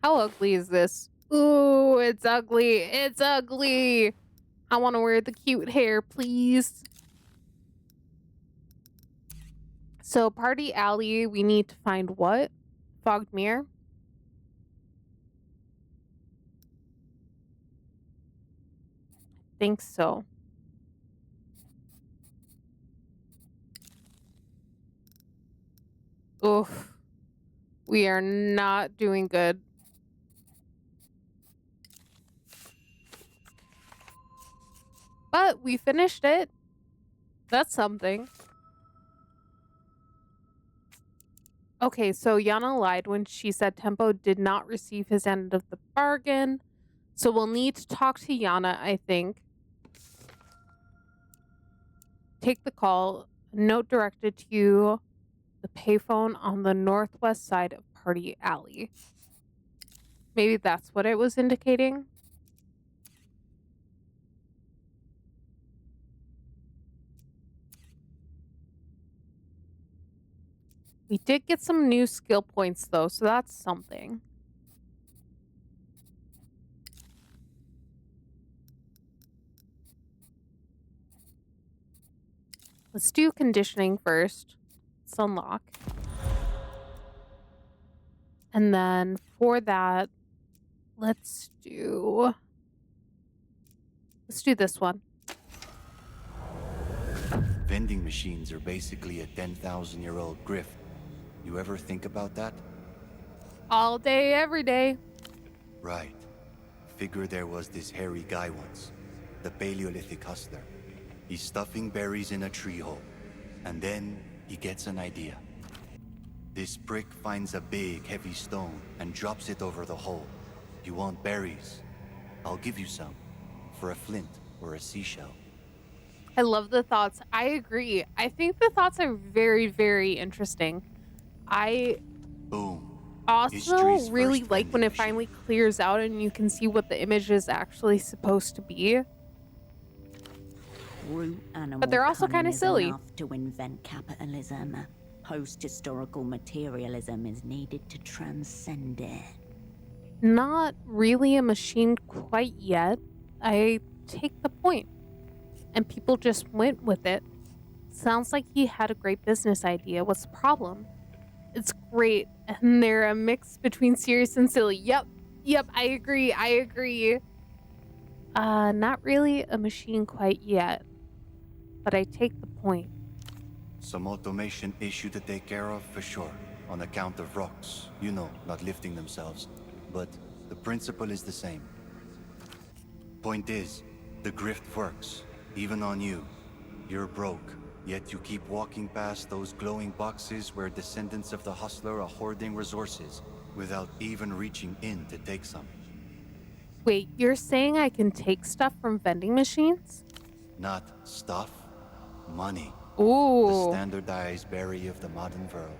Speaker 1: How ugly is this? Ooh, it's ugly. It's ugly. I want to wear the cute hair, please. So, Party Alley, we need to find what? Fogged Mirror? Think so. Oof. We are not doing good. But we finished it. That's something. Okay, so Yana lied when she said Tempo did not receive his end of the bargain. So we'll need to talk to Yana, I think. Take the call. Note directed to the payphone on the northwest side of Party Alley. Maybe that's what it was indicating. We did get some new skill points though, so that's something. Let's do conditioning first. Let's unlock. And then for that, let's do this one.
Speaker 7: Vending machines are basically a 10,000-year-old grift. You ever think about that?
Speaker 1: All day, every day.
Speaker 7: Right. Figure there was this hairy guy once, the Paleolithic hustler. He's stuffing berries in a tree hole, and then he gets an idea. This prick finds a big, heavy stone and drops it over the hole. You want berries? I'll give you some, for a flint or a seashell.
Speaker 1: I love the thoughts. I agree. I think the thoughts are very, very interesting. I also really like when it finally clears out and you can see what the image is actually supposed to be.
Speaker 2: Root animal
Speaker 1: But they're also kind of silly.
Speaker 2: Enough to invent capitalism. Post-historical materialism is needed to transcend it.
Speaker 1: Not really a machine quite yet. I take the point. And people just went with it. Sounds like he had a great business idea. What's the problem? It's great. And they're a mix between serious and silly. Yep, I agree. Not really a machine quite yet. But I take the point.
Speaker 7: Some automation issue to take care of, for sure. On account of rocks. You know, not lifting themselves. But the principle is the same. Point is, the grift works. Even on you. You're broke. Yet you keep walking past those glowing boxes where descendants of the hustler are hoarding resources, without even reaching in to take some.
Speaker 1: Wait, you're saying I can take stuff from vending machines?
Speaker 7: Not stuff. Money.
Speaker 1: Ooh.
Speaker 7: The standardized berry of the modern world.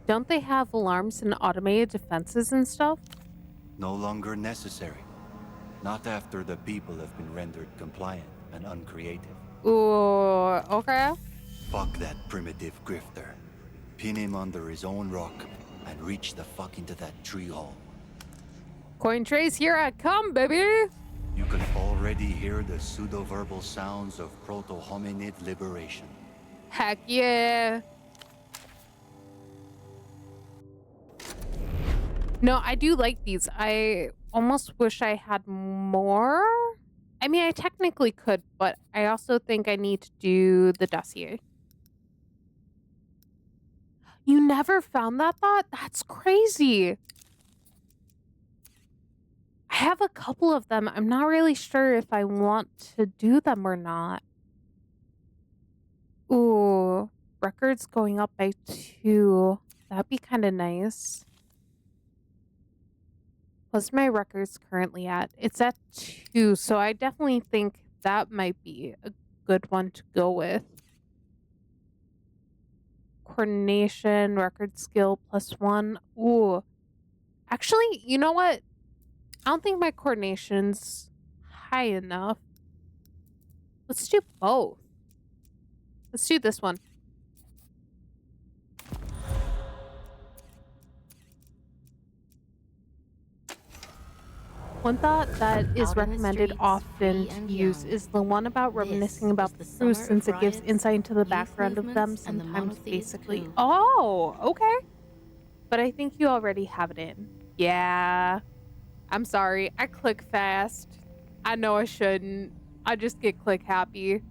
Speaker 1: Don't they have alarms and automated defenses and stuff?
Speaker 7: No longer necessary. Not after the people have been rendered compliant and uncreative.
Speaker 1: Ooh, okay.
Speaker 7: Fuck that primitive grifter. Pin him under his own rock and reach the fuck into that tree hole.
Speaker 1: Coin trace, here I come, baby!
Speaker 7: You can already hear the pseudo-verbal sounds of proto-hominid liberation.
Speaker 1: Heck yeah! No, I do like these. I almost wish I had more. I mean, I technically could, but I also think I need to do the dossier. You never found that thought? That's crazy. I have a couple of them. I'm not really sure if I want to do them or not. Ooh, records going up by 2. That'd be kind of nice. What's my records currently at? It's at 2, so I definitely think that might be a good one to go with. Coordination, record skill +1. Ooh. Actually, you know what? I don't think my coordination's high enough. Let's do both. Let's do this one. One thought that is
Speaker 2: Out in the
Speaker 1: recommended
Speaker 2: streets,
Speaker 1: often
Speaker 2: free
Speaker 1: to
Speaker 2: and
Speaker 1: use
Speaker 2: young.
Speaker 1: is the one about reminiscing about
Speaker 2: was the
Speaker 1: crew,
Speaker 2: summer
Speaker 1: since
Speaker 2: of
Speaker 1: it gives
Speaker 2: riots,
Speaker 1: insight into the
Speaker 2: youth
Speaker 1: background of them,
Speaker 2: movements, and the
Speaker 1: sometimes
Speaker 2: monotheist
Speaker 1: basically.
Speaker 2: crew.
Speaker 1: Oh, okay. But I think you already have it in. Yeah. I'm sorry. I click fast. I know I shouldn't. I just get click happy.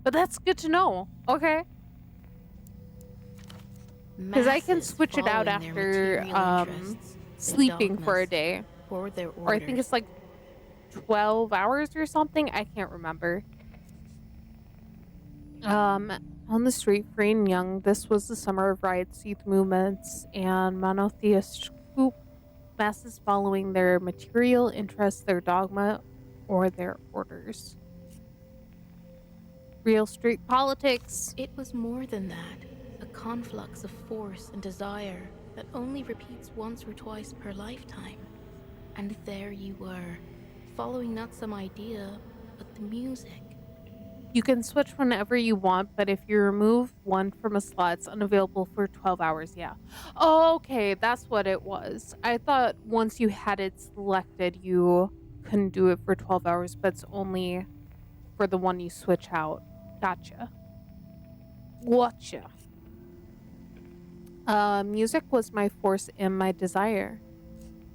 Speaker 1: But that's good to know. Okay. Because I can
Speaker 2: Masses
Speaker 1: switch it out
Speaker 2: following their
Speaker 1: after
Speaker 2: material interests, their
Speaker 1: sleeping for a
Speaker 2: dogmas,
Speaker 1: day.
Speaker 2: or their
Speaker 1: Or I think it's like 12 hours or something. I can't remember. On the street, free and young, this was the summer of riots, youth movements, and monotheist group masses following their material interests, their dogma, or their orders. Real street politics.
Speaker 2: It was more than that. A conflux of force and desire that only repeats once or twice per lifetime. And there you were, following not some idea, but the music.
Speaker 1: You can switch whenever you want, but if you remove one from a slot, it's unavailable for 12 hours. Yeah. Okay, that's what it was. I thought once you had it selected, you couldn't do it for 12 hours, but it's only for the one you switch out. Gotcha. Gotcha. Music was my force and my desire.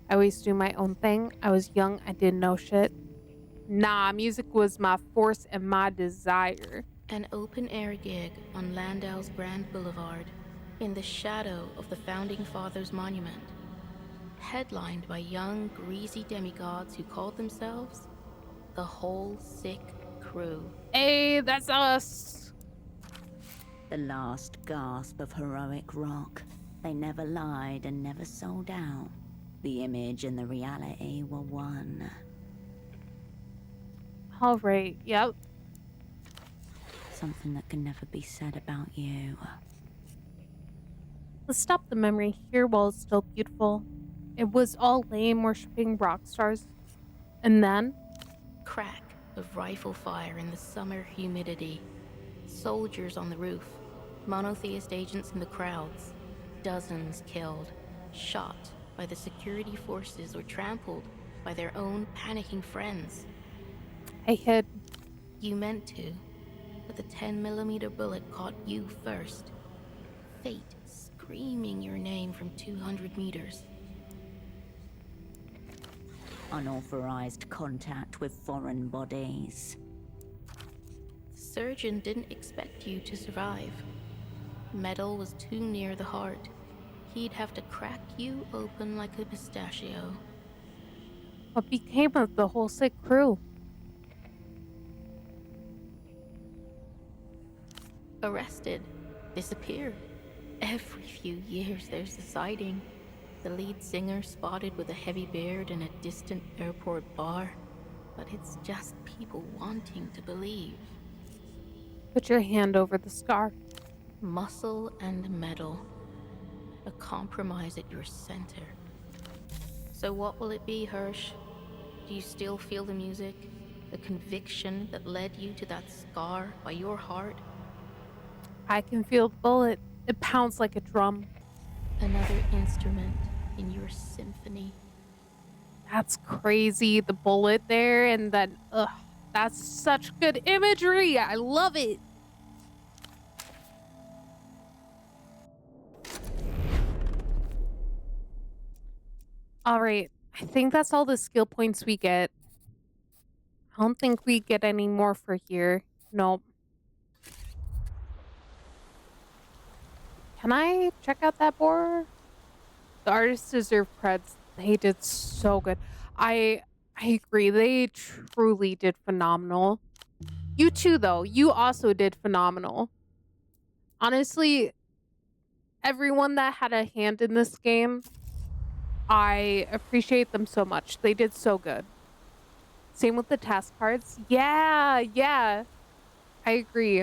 Speaker 1: I always do my own thing. I was young. I didn't know shit. Nah, music was my force and my desire.
Speaker 2: An open-air gig on Landau's Grand Boulevard, in the shadow of the Founding Fathers Monument. Headlined by young, greasy demigods who called themselves the Whole Sick Crew.
Speaker 1: Hey, that's us.
Speaker 2: The last gasp of heroic rock. They never lied and never sold out. The image and the reality were one.
Speaker 1: All right, yep.
Speaker 2: Something that can never be said about you.
Speaker 1: Let's stop the memory here while it's still beautiful. It was all lame worshipping rock stars. And then?
Speaker 2: Crack of rifle fire in the summer humidity. Soldiers on the roof. Monotheist agents in the crowds. Dozens killed. Shot by the security forces or trampled by their own panicking friends.
Speaker 1: I hid.
Speaker 2: You meant to, but the 10mm bullet caught you first. Fate screaming your name from 200 meters. Unauthorized contact with foreign bodies. The surgeon didn't expect you to survive. Metal was too near the heart. He'd have to crack you open like a pistachio.
Speaker 1: What became of the Whole Sick Crew?
Speaker 2: Arrested. Disappeared. Every few years there's a sighting. The lead singer spotted with a heavy beard in a distant airport bar. But it's just people wanting to believe.
Speaker 1: Put your hand over the scar.
Speaker 2: Muscle and metal. A compromise at your center. So what will it be, Hirsch? Do you still feel the music? The conviction that led you to that scar by your heart?
Speaker 1: I can feel the bullet. It pounds like a drum.
Speaker 2: Another instrument in your symphony.
Speaker 1: That's crazy. The bullet there, and then, that's such good imagery. I love it. All right. I think that's all the skill points we get. I don't think we get any more for here. Nope. Can I check out that board? The artists deserve creds. They did so good. I I agree. They truly did phenomenal. You too, though. You also did phenomenal. Honestly, everyone that had a hand in this game, I appreciate them so much. They did so good. Same with the task cards. Yeah, yeah. I agree.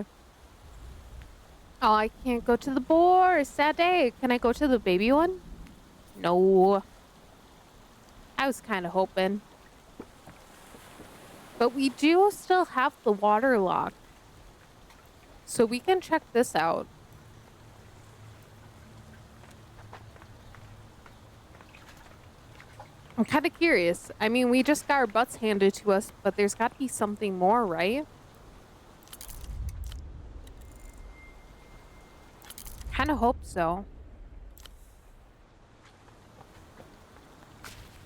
Speaker 1: Oh, I can't go to the boar. Sad day. Can I go to the baby one? No. I was kind of hoping. But we do still have the water lock. So we can check this out. I'm kind of curious. I mean, we just got our butts handed to us, but there's got to be something more, right? Kind of hope so.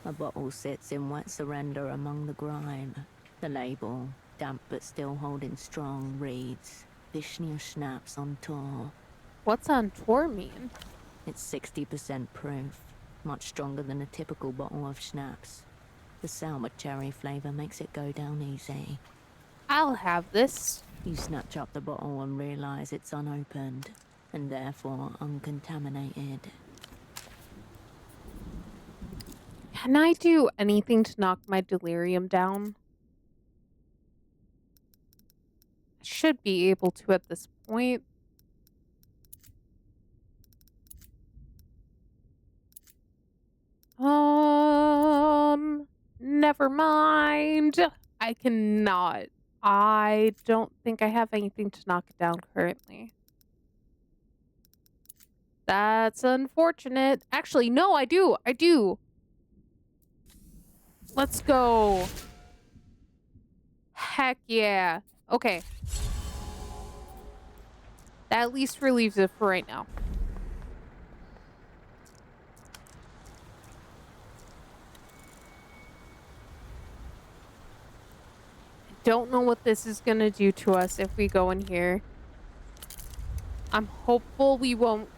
Speaker 2: A bottle sits in wet surrender among the grime. The label, damp but still holding strong, reads, Vishnu Schnapps on tour.
Speaker 1: What's on tour mean?
Speaker 2: It's 60% proof, much stronger than a typical bottle of schnapps. The sour cherry flavor makes it go down easy.
Speaker 1: I'll have this.
Speaker 2: You snatch up the bottle and realize it's unopened, and therefore uncontaminated.
Speaker 1: Can I do anything to knock my delirium down? I should be able to at this point. Never mind. I cannot. I don't think I have anything to knock it down currently. That's unfortunate. Actually, no, I do. I do. Let's go. Heck yeah. Okay. That at least relieves it for right now. Don't know what this is gonna do to us if we go in here. I'm hopeful we won't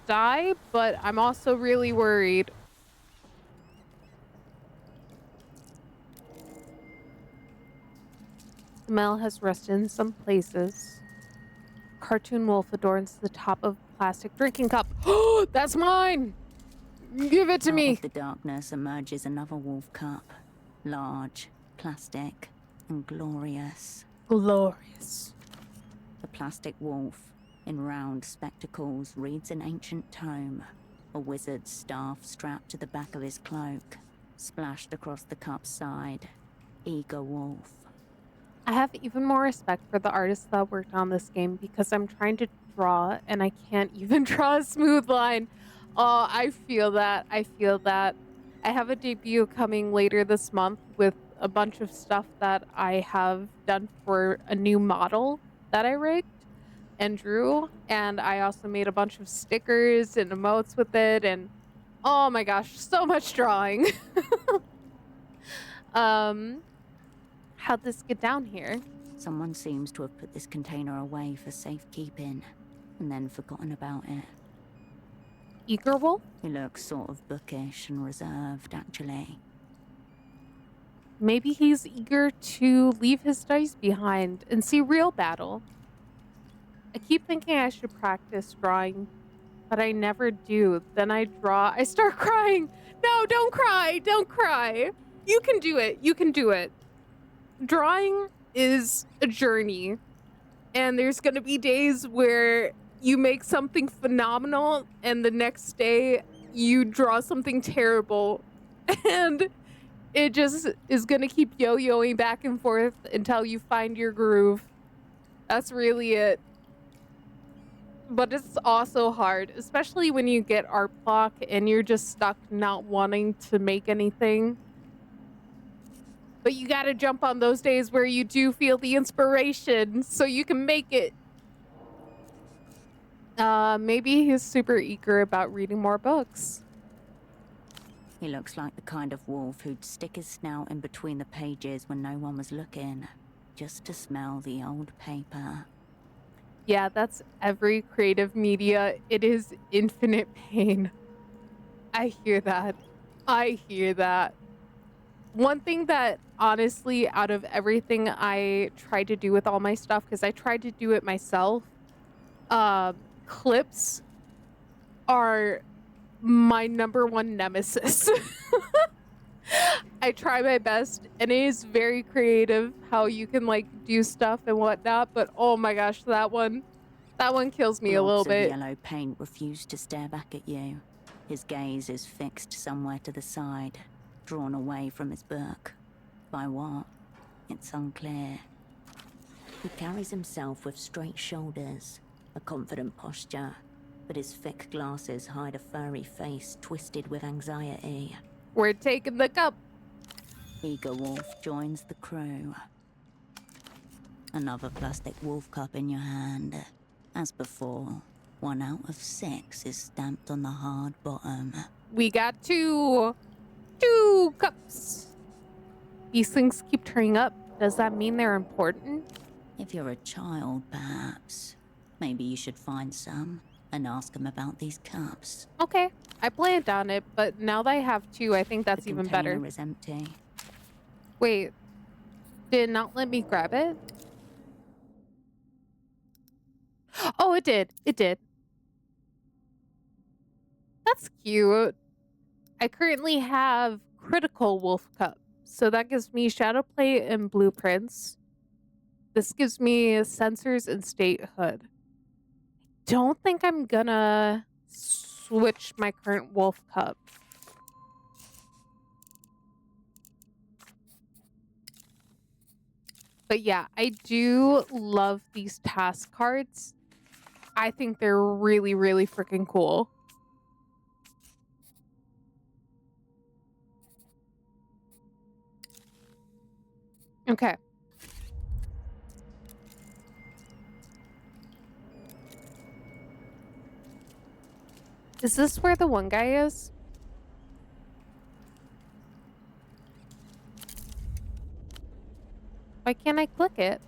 Speaker 1: die, but I'm also really worried. The smell has rested in some places. Cartoon wolf adorns the top of a plastic drinking cup. Oh, that's mine! Give it to me!
Speaker 2: Out of the darkness emerges another wolf cup. Large, plastic, and glorious.
Speaker 1: Glorious.
Speaker 2: The plastic wolf, in round spectacles, reads an ancient tome. A wizard's staff strapped to the back of his cloak. Splashed across the cup's side. Eager wolf.
Speaker 1: I have even more respect for the artists that worked on this game because I'm trying to draw and I can't even draw a smooth line. Oh, I feel that. I feel that. I have a debut coming later this month with a bunch of stuff that I have done for a new model that I rigged and drew. And I also made a bunch of stickers and emotes with it. And oh my gosh, so much drawing. How'd this get down here?
Speaker 2: Someone seems to have put this container away for safekeeping, and then forgotten about it.
Speaker 1: Eager wolf?
Speaker 2: He looks sort of bookish and reserved, actually.
Speaker 1: Maybe he's eager to leave his dice behind and see real battle. I keep thinking I should practice drawing, but I never do. Then I draw. I start crying. No, don't cry. Don't cry. You can do it. You can do it. Drawing is a journey, and there's going to be days where you make something phenomenal and the next day you draw something terrible, and it just is going to keep yo-yoing back and forth until you find your groove. That's really it. But it's also hard, especially when you get art block and you're just stuck not wanting to make anything. But you gotta jump on those days where you do feel the inspiration so you can make it. Maybe he's super eager about reading more books.
Speaker 2: He looks like the kind of wolf who'd stick his snout in between the pages when no one was looking, just to smell the old paper.
Speaker 1: Yeah, that's every creative media. It is infinite pain. I hear that. I hear that. one thing that honestly, out of everything I tried to do with all my stuff, because I tried to do it myself, clips are my number one nemesis. I try my best, and it is very creative how you can like do stuff and whatnot, but oh my gosh, that one kills me a little
Speaker 2: Blobs of
Speaker 1: bit.
Speaker 2: yellow paint refuse to stare back at you. His gaze is fixed somewhere to the side, drawn away from his book. By what? It's unclear. He carries himself with straight shoulders, a confident posture, but his thick glasses hide a furry face twisted with anxiety.
Speaker 1: We're taking the cup.
Speaker 2: Eager Wolf joins the crew. Another plastic wolf cup in your hand. As before, 1 out of 6 is stamped on the hard bottom.
Speaker 1: We got two cups. These things keep turning up. Does that mean they're important?
Speaker 2: If you're a child, perhaps. Maybe you should find some and ask them about these cups.
Speaker 1: Okay, I planned on it, but now that I have 2, I think that's
Speaker 2: The
Speaker 1: even better.
Speaker 2: container is empty.
Speaker 1: Wait, did it not let me grab it? Oh, it did. It did. That's cute. I currently have Critical Wolf Cup, so that gives me Shadow Plate and Blueprints. This gives me Sensors and Statehood. Don't think I'm gonna switch my current Wolf Cup. But yeah, I do love these task cards. I think they're really, really freaking cool. Okay. Is this where the one guy is? Why can't I click it?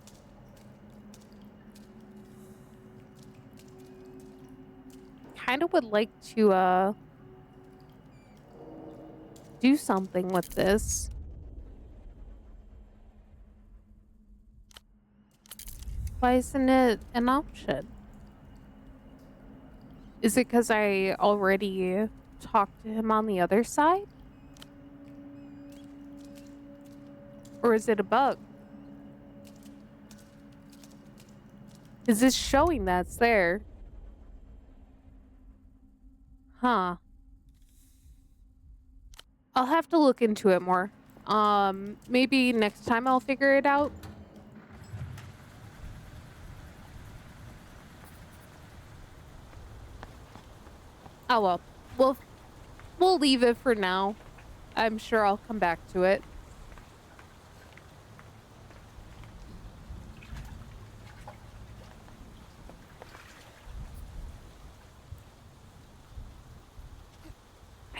Speaker 1: Kind of would like to do something with this. Why isn't it an option? Is it because I already talked to him on the other side? Or is it a bug? Is this showing that's there? Huh. I'll have to look into it more. Maybe next time I'll figure it out. Oh well. We'll leave it for now. I'm sure I'll come back to it.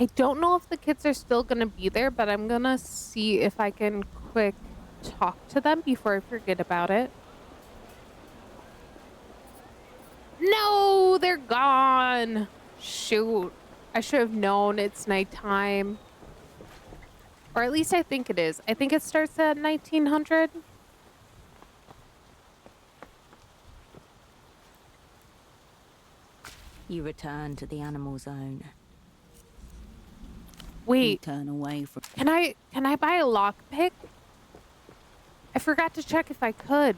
Speaker 1: I don't know if the kids are still gonna be there, but I'm gonna see if I can quick talk to them before I forget about it. No, they're gone. Shoot. I should have known it's nighttime. Or at least I think it is. I think it starts at 1900.
Speaker 2: You return to the animal zone.
Speaker 1: Wait.
Speaker 2: You turn away from...
Speaker 1: Can I buy a lockpick? I forgot to check if I could.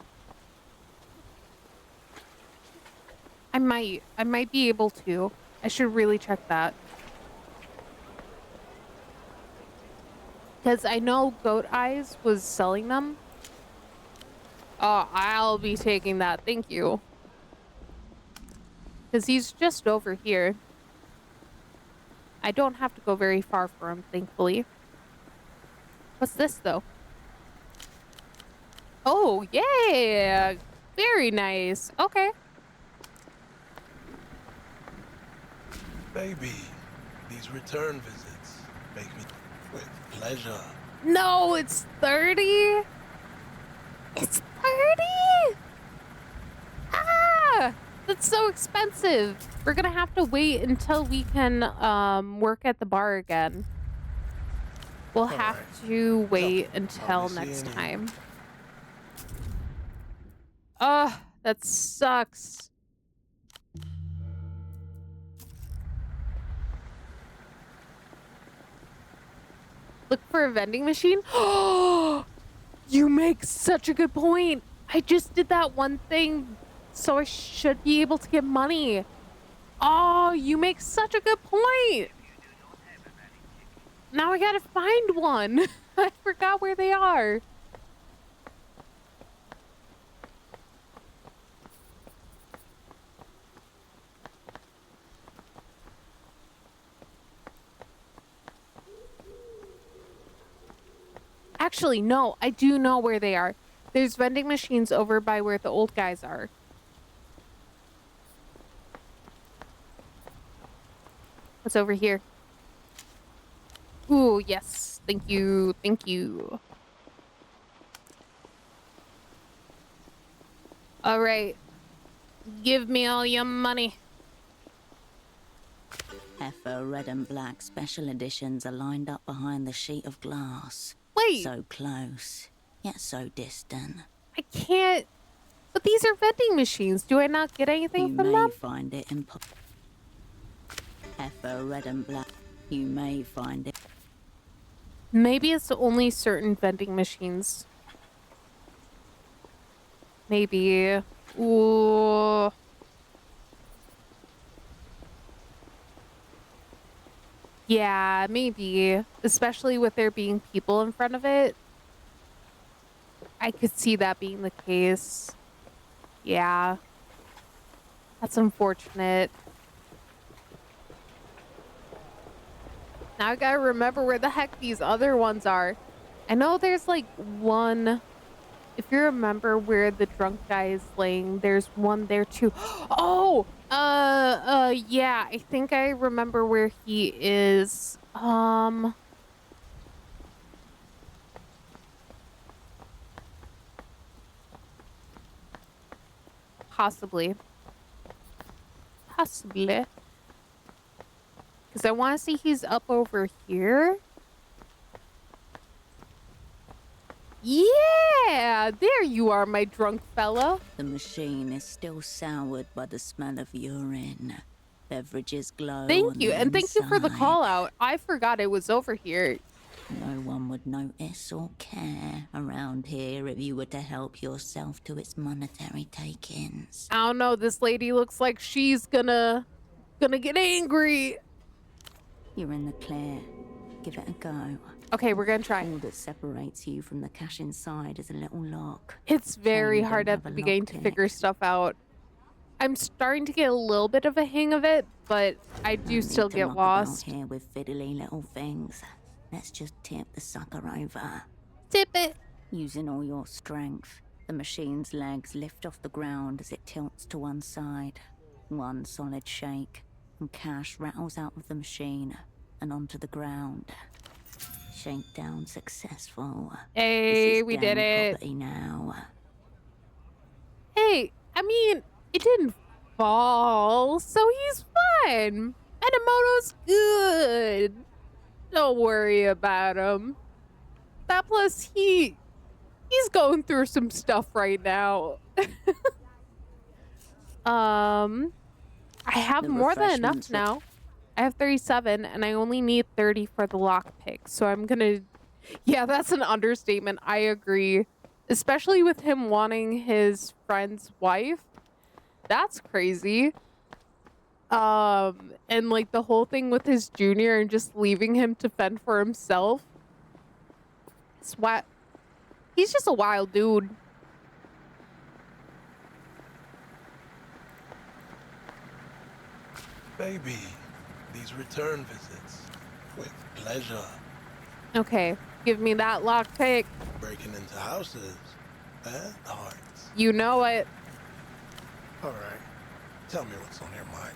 Speaker 1: I might be able to. I should really check that. Because I know Goat Eyes was selling them. Oh, I'll be taking that. Thank you. Because he's just over here. I don't have to go very far for him, thankfully. What's this, though? Oh, yeah! Very nice. Okay.
Speaker 5: Baby, these return visits make me with pleasure.
Speaker 1: No, it's 30? It's 30? Ah! That's so expensive. We're gonna have to wait until we can work at the bar again. We'll have to wait
Speaker 5: I'll
Speaker 1: until
Speaker 5: be
Speaker 1: next
Speaker 5: seeing you.
Speaker 1: time. Ugh, that sucks. Look for a vending machine? Oh, you make such a good point. I just did that one thing, so I should be able to get money. Oh, you make such a good point. Now I gotta find one. I forgot where they are. Actually, no, I do know where they are. There's vending machines over by where the old guys are. What's over here? Ooh, yes. Thank you. Thank you. All right. Give me all your money.
Speaker 2: Heifer red and black special editions are lined up behind the sheet of glass.
Speaker 1: Wait.
Speaker 2: So close, yet so distant.
Speaker 1: I can't. But these are vending machines. Do I not get anything from them?
Speaker 2: You may find it in Heifer red and black. You may find it.
Speaker 1: Maybe it's only certain vending machines. Maybe. Ooh. Yeah, maybe. Especially with there being people in front of it. I could see that being the case. Yeah. That's unfortunate. Now I gotta remember where the heck these other ones are. I know there's like one. If you remember where the drunk guy is laying, there's one there too. Oh! Yeah, I think I remember where he is. Possibly. Possibly. Because I want to see he's up over here. Yeah! There you are, my drunk fella.
Speaker 2: The machine is still soured by the smell of urine. Beverages glow.
Speaker 1: Thank you, and thank you for the call out. I forgot it was over here.
Speaker 2: No one would notice or care around here if you were to help yourself to its monetary takings.
Speaker 1: I don't know, this lady looks like she's gonna get angry.
Speaker 2: You're in the clear. Give it a go.
Speaker 1: Okay, we're gonna try.
Speaker 2: All that separates you from the cash inside is a little lock.
Speaker 1: It's very hard at the beginning to figure stuff out. I'm starting to get a little bit of a hang of it, but I do still get lost.
Speaker 2: Here with fiddly little things. Let's just tip the sucker over.
Speaker 1: Tip it.
Speaker 2: Using all your strength, the machine's legs lift off the ground as it tilts to one side. One solid shake, and cash rattles out of the machine and onto the ground. Shakedown successful.
Speaker 1: Hey, we did it.
Speaker 2: Property now.
Speaker 1: Hey, I mean, it didn't fall, so he's fine. Minamoto's good. Don't worry about him. That plus he's going through some stuff right now. I have more than enough now. I have 37 and I only need 30 for the lockpick. So I'm gonna, yeah, that's an understatement. I agree. Especially with him wanting his friend's wife. That's crazy. And like the whole thing with his junior and just leaving him to fend for himself. It's what, he's just a wild dude.
Speaker 5: Baby, these return visits. With pleasure.
Speaker 1: Okay, give me that lockpick.
Speaker 5: Breaking into houses and hearts.
Speaker 1: You know it.
Speaker 5: All right. Tell me what's on your mind.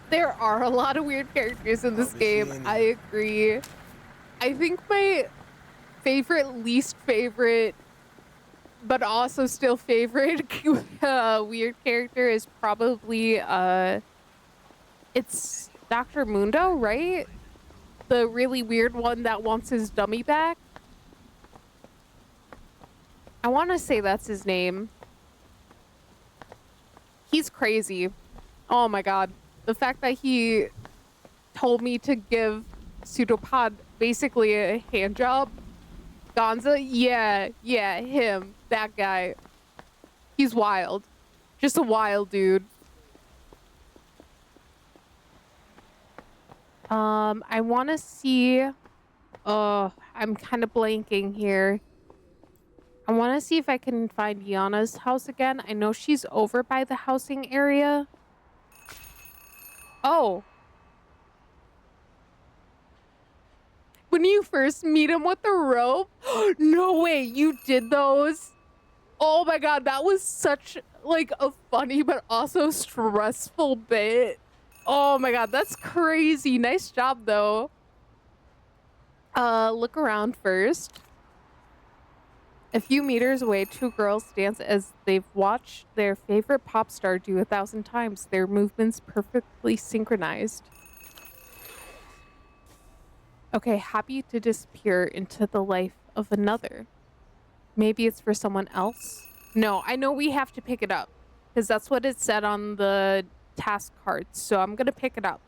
Speaker 1: There are a lot of weird characters in this game. I agree. I think my favorite, least favorite, but also still favorite weird character is probably it's Dr. Mundo, right? the really weird one that wants his dummy back. I want to say that's his name. He's crazy. Oh my god. The fact that he told me to give Pseudopod basically a hand job. Gonza? Yeah, him. That guy. He's wild. Just a wild dude. I want to see... I'm kind of blanking here. I want to see if I can find Yana's house again. I know she's over by the housing area. Oh. When you first meet him with the rope? No way, you did those? Oh my god, that was such like a funny but also stressful bit. Oh my god, that's crazy. Nice job though. Look around first. A few meters away, two girls dance as they've watched their favorite pop star do 1,000 times. Their movements perfectly synchronized. Okay, happy to disappear into the life of another. Maybe it's for someone else? No, I know we have to pick it up because that's what it said on the task card. So I'm going to pick it up.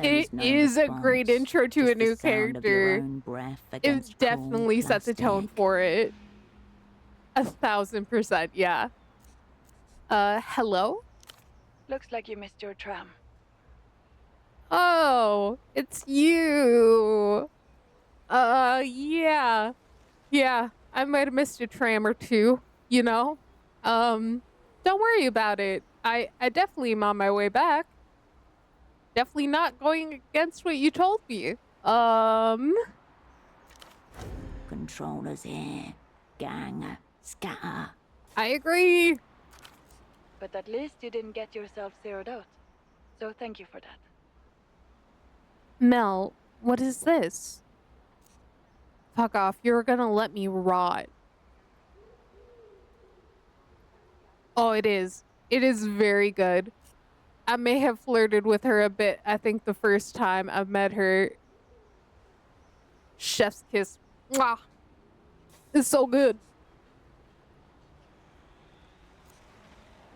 Speaker 1: It is a great intro to a new character. It definitely sets the tone for it. 1,000%, yeah. Hello?
Speaker 14: Looks like you missed your tram.
Speaker 1: Oh, it's you. Yeah. Yeah, I might have missed a tram or two, you know? Don't worry about it. I definitely am on my way back. Definitely not going against what you told me.
Speaker 2: Controllers here. Gang. Scatter.
Speaker 1: I agree.
Speaker 14: But at least you didn't get yourself zeroed out. So thank you for that.
Speaker 1: Mel, what is this? Fuck off. You're gonna let me rot. Oh, it is. It is very good. I may have flirted with her a bit, I think, the first time I met her. Chef's kiss. Mwah. It's so good.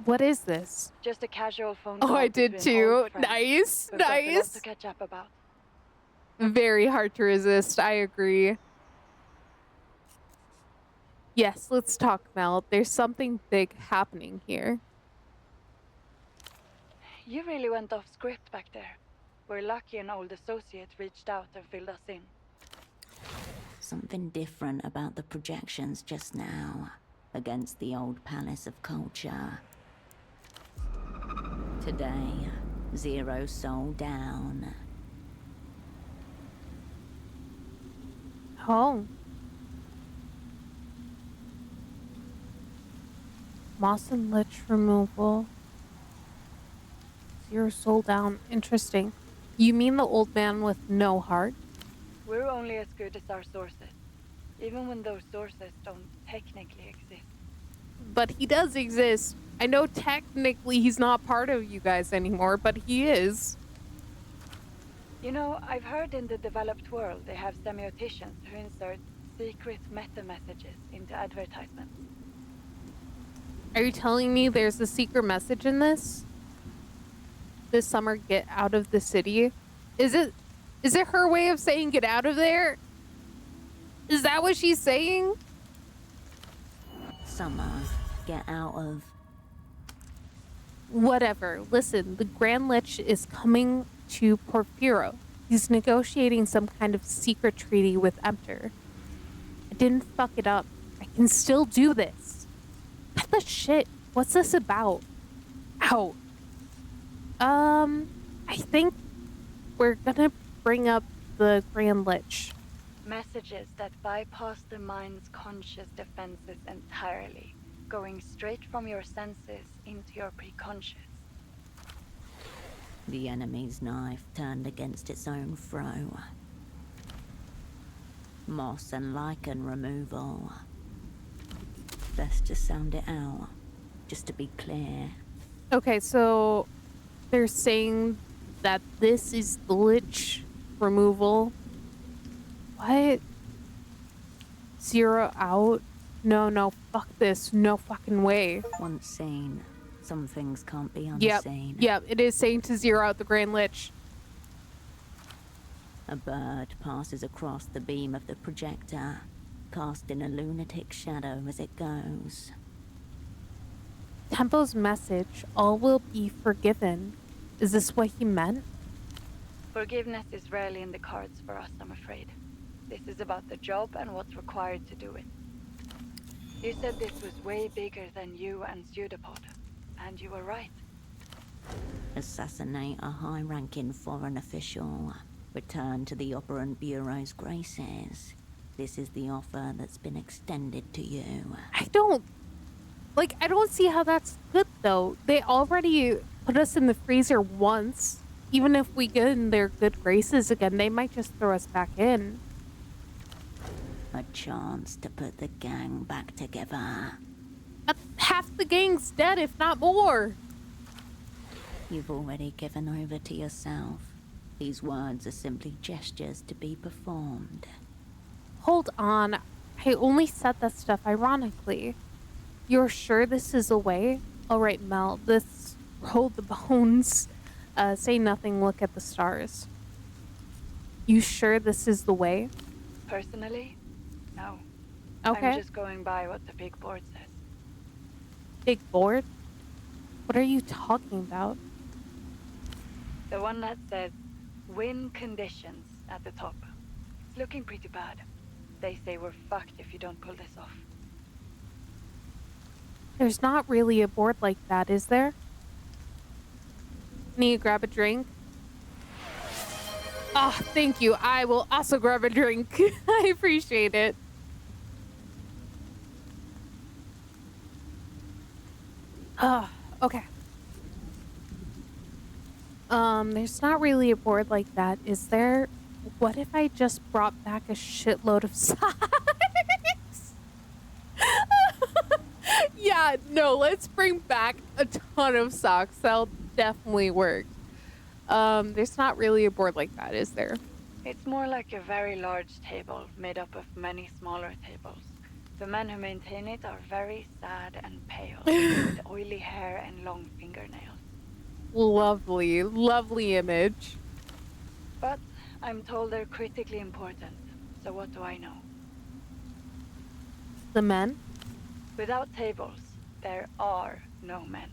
Speaker 1: What is this?
Speaker 14: Just a casual phone
Speaker 1: Oh,
Speaker 14: call.
Speaker 1: I did
Speaker 14: between
Speaker 1: too.
Speaker 14: old friends.
Speaker 1: Nice,
Speaker 14: We've got a lot
Speaker 1: nice.
Speaker 14: to catch up about.
Speaker 1: Very hard to resist. I agree. Yes, let's talk, Mel. There's something big happening here.
Speaker 14: You really went off script back there. We're lucky an old associate reached out and filled us in.
Speaker 2: Something different about the projections just now. Against the old palace of culture. Today, 0 soul down.
Speaker 1: Oh. Moss and lich removal. 0 soul down. Interesting. You mean the old man with no heart?
Speaker 14: We're only as good as our sources. Even when those sources don't technically exist.
Speaker 1: But he does exist. I know technically he's not part of you guys anymore, but he is.
Speaker 14: You know, I've heard in the developed world they have semioticians who insert secret meta messages into advertisements.
Speaker 1: Are you telling me there's a secret message in this? This summer, get out of the city. Is it her way of saying get out of there? Is that what she's saying?
Speaker 2: Summer, get out of...
Speaker 1: Whatever. Listen, the Grand Lich is coming to Porphyro. He's negotiating some kind of secret treaty with Emter. I didn't fuck it up. I can still do this. What the shit? What's this about? Out. I think we're gonna bring up the Grand Lich.
Speaker 14: Messages that bypass the mind's conscious defenses entirely, going straight from your senses into your preconscious.
Speaker 2: The enemy's knife turned against its own throw. Moss and lichen removal. Best to sound it out, just to be clear.
Speaker 1: Okay, so they're saying that this is the lich removal. What? Zero out? No, no, fuck this. No fucking way.
Speaker 2: Once seen, some things can't be
Speaker 1: Yep,
Speaker 2: unseen.
Speaker 1: yep, it is saying to zero out the Grand Lich.
Speaker 2: A bird passes across the beam of the projector, casting a lunatic shadow as it goes.
Speaker 1: Tempo's message, all will be forgiven. Is this what he meant?
Speaker 14: Forgiveness is rarely in the cards for us, I'm afraid. This is about the job and what's required to do it. You said this was way bigger than you and Pseudopod, and you were right.
Speaker 2: Assassinate a high-ranking foreign official. Return to the Operant Bureau's graces. This is the offer that's been extended to you.
Speaker 1: I don't see how that's good though. They already put us in the freezer once. Even if we get in their good graces again, they might just throw us back in.
Speaker 2: A chance to put the gang back together.
Speaker 1: Half the gang's dead, if not more.
Speaker 2: You've already given over to yourself. These words are simply gestures to be performed.
Speaker 1: Hold on. I only said that stuff ironically. You're sure this is a way? Alright, Mel, this roll the bones. Say nothing, look at the stars. You sure this is the way?
Speaker 14: Personally, no.
Speaker 1: Okay.
Speaker 14: I'm just going by what the big board says.
Speaker 1: Big board? What are you talking about?
Speaker 14: The one that says win conditions at the top. It's looking pretty bad. They say we're fucked if you don't pull this off.
Speaker 1: There's not really a board like that, is there? Need to grab a drink? Ah, oh, thank you. I will also grab a drink. I appreciate it. Okay. There's not really a board like that, is there? What if I just brought back a shitload of socks? Yeah, no, let's bring back a ton of socks. That'll definitely work. There's not really a board like that, is there?
Speaker 14: It's more like a very large table made up of many smaller tables. The men who maintain it are very sad and pale, with oily hair and long fingernails.
Speaker 1: Lovely, lovely image.
Speaker 14: But I'm told they're critically important, so what do I know?
Speaker 1: The men?
Speaker 14: Without tables, there are no men.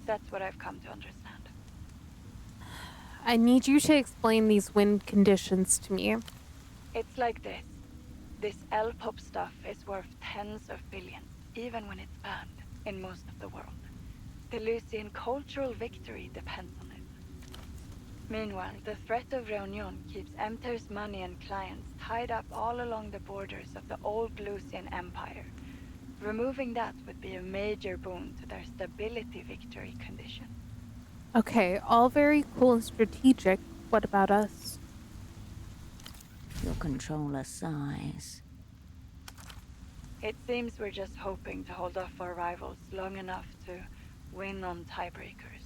Speaker 14: That's what I've come to understand.
Speaker 1: I need you to explain these wind conditions to me.
Speaker 14: It's like this. This L-pop stuff is worth tens of billions, even when it's banned in most of the world. The Lucian cultural victory depends on it. Meanwhile, the threat of Reunion keeps Emter's money and clients tied up all along the borders of the old Lucian Empire. Removing that would be a major boon to their stability victory condition.
Speaker 1: Okay, all very cool and strategic. What about us?
Speaker 2: Your controller sighs.
Speaker 14: It seems we're just hoping to hold off our rivals long enough to win on tiebreakers.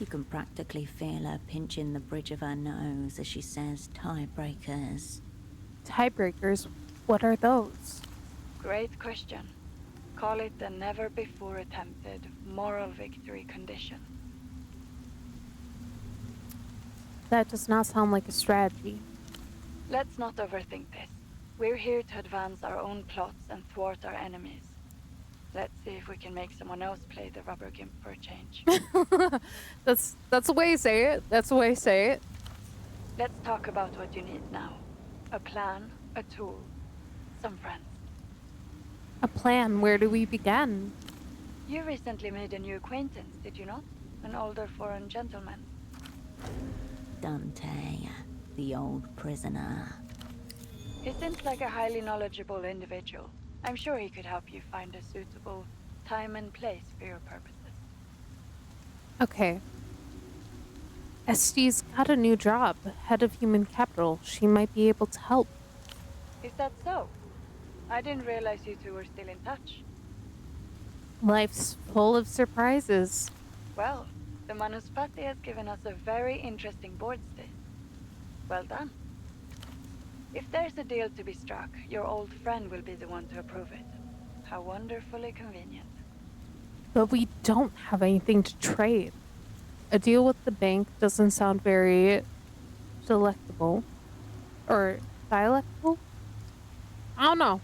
Speaker 2: You can practically feel her pinching the bridge of her nose as she says tiebreakers.
Speaker 1: Tiebreakers? What are those?
Speaker 14: Great question. Call it the never-before-attempted moral victory condition.
Speaker 1: That does not sound like a strategy.
Speaker 14: Let's not overthink this. We're here to advance our own plots and thwart our enemies. Let's see if we can make someone else play the rubber gimp for a change.
Speaker 1: That's the way you say it. That's the way you say it.
Speaker 14: Let's talk about what you need now. A plan, a tool, some friends.
Speaker 1: A plan? Where do we begin?
Speaker 14: You recently made a new acquaintance, did you not? An older foreign gentleman.
Speaker 2: Dante, the old prisoner.
Speaker 14: He seems like a highly knowledgeable individual. I'm sure he could help you find a suitable time and place for your purposes.
Speaker 1: Okay. Estee's got a new job, head of human capital. She might be able to help.
Speaker 14: Is that so? I didn't realize you two were still in touch.
Speaker 1: Life's full of surprises.
Speaker 14: Well, the Manuspati has given us a very interesting board state. Well done. If there's a deal to be struck, your old friend will be the one to approve it. How wonderfully convenient.
Speaker 1: But we don't have anything to trade. A deal with the bank doesn't sound very delectable. Or dialectable? I don't know.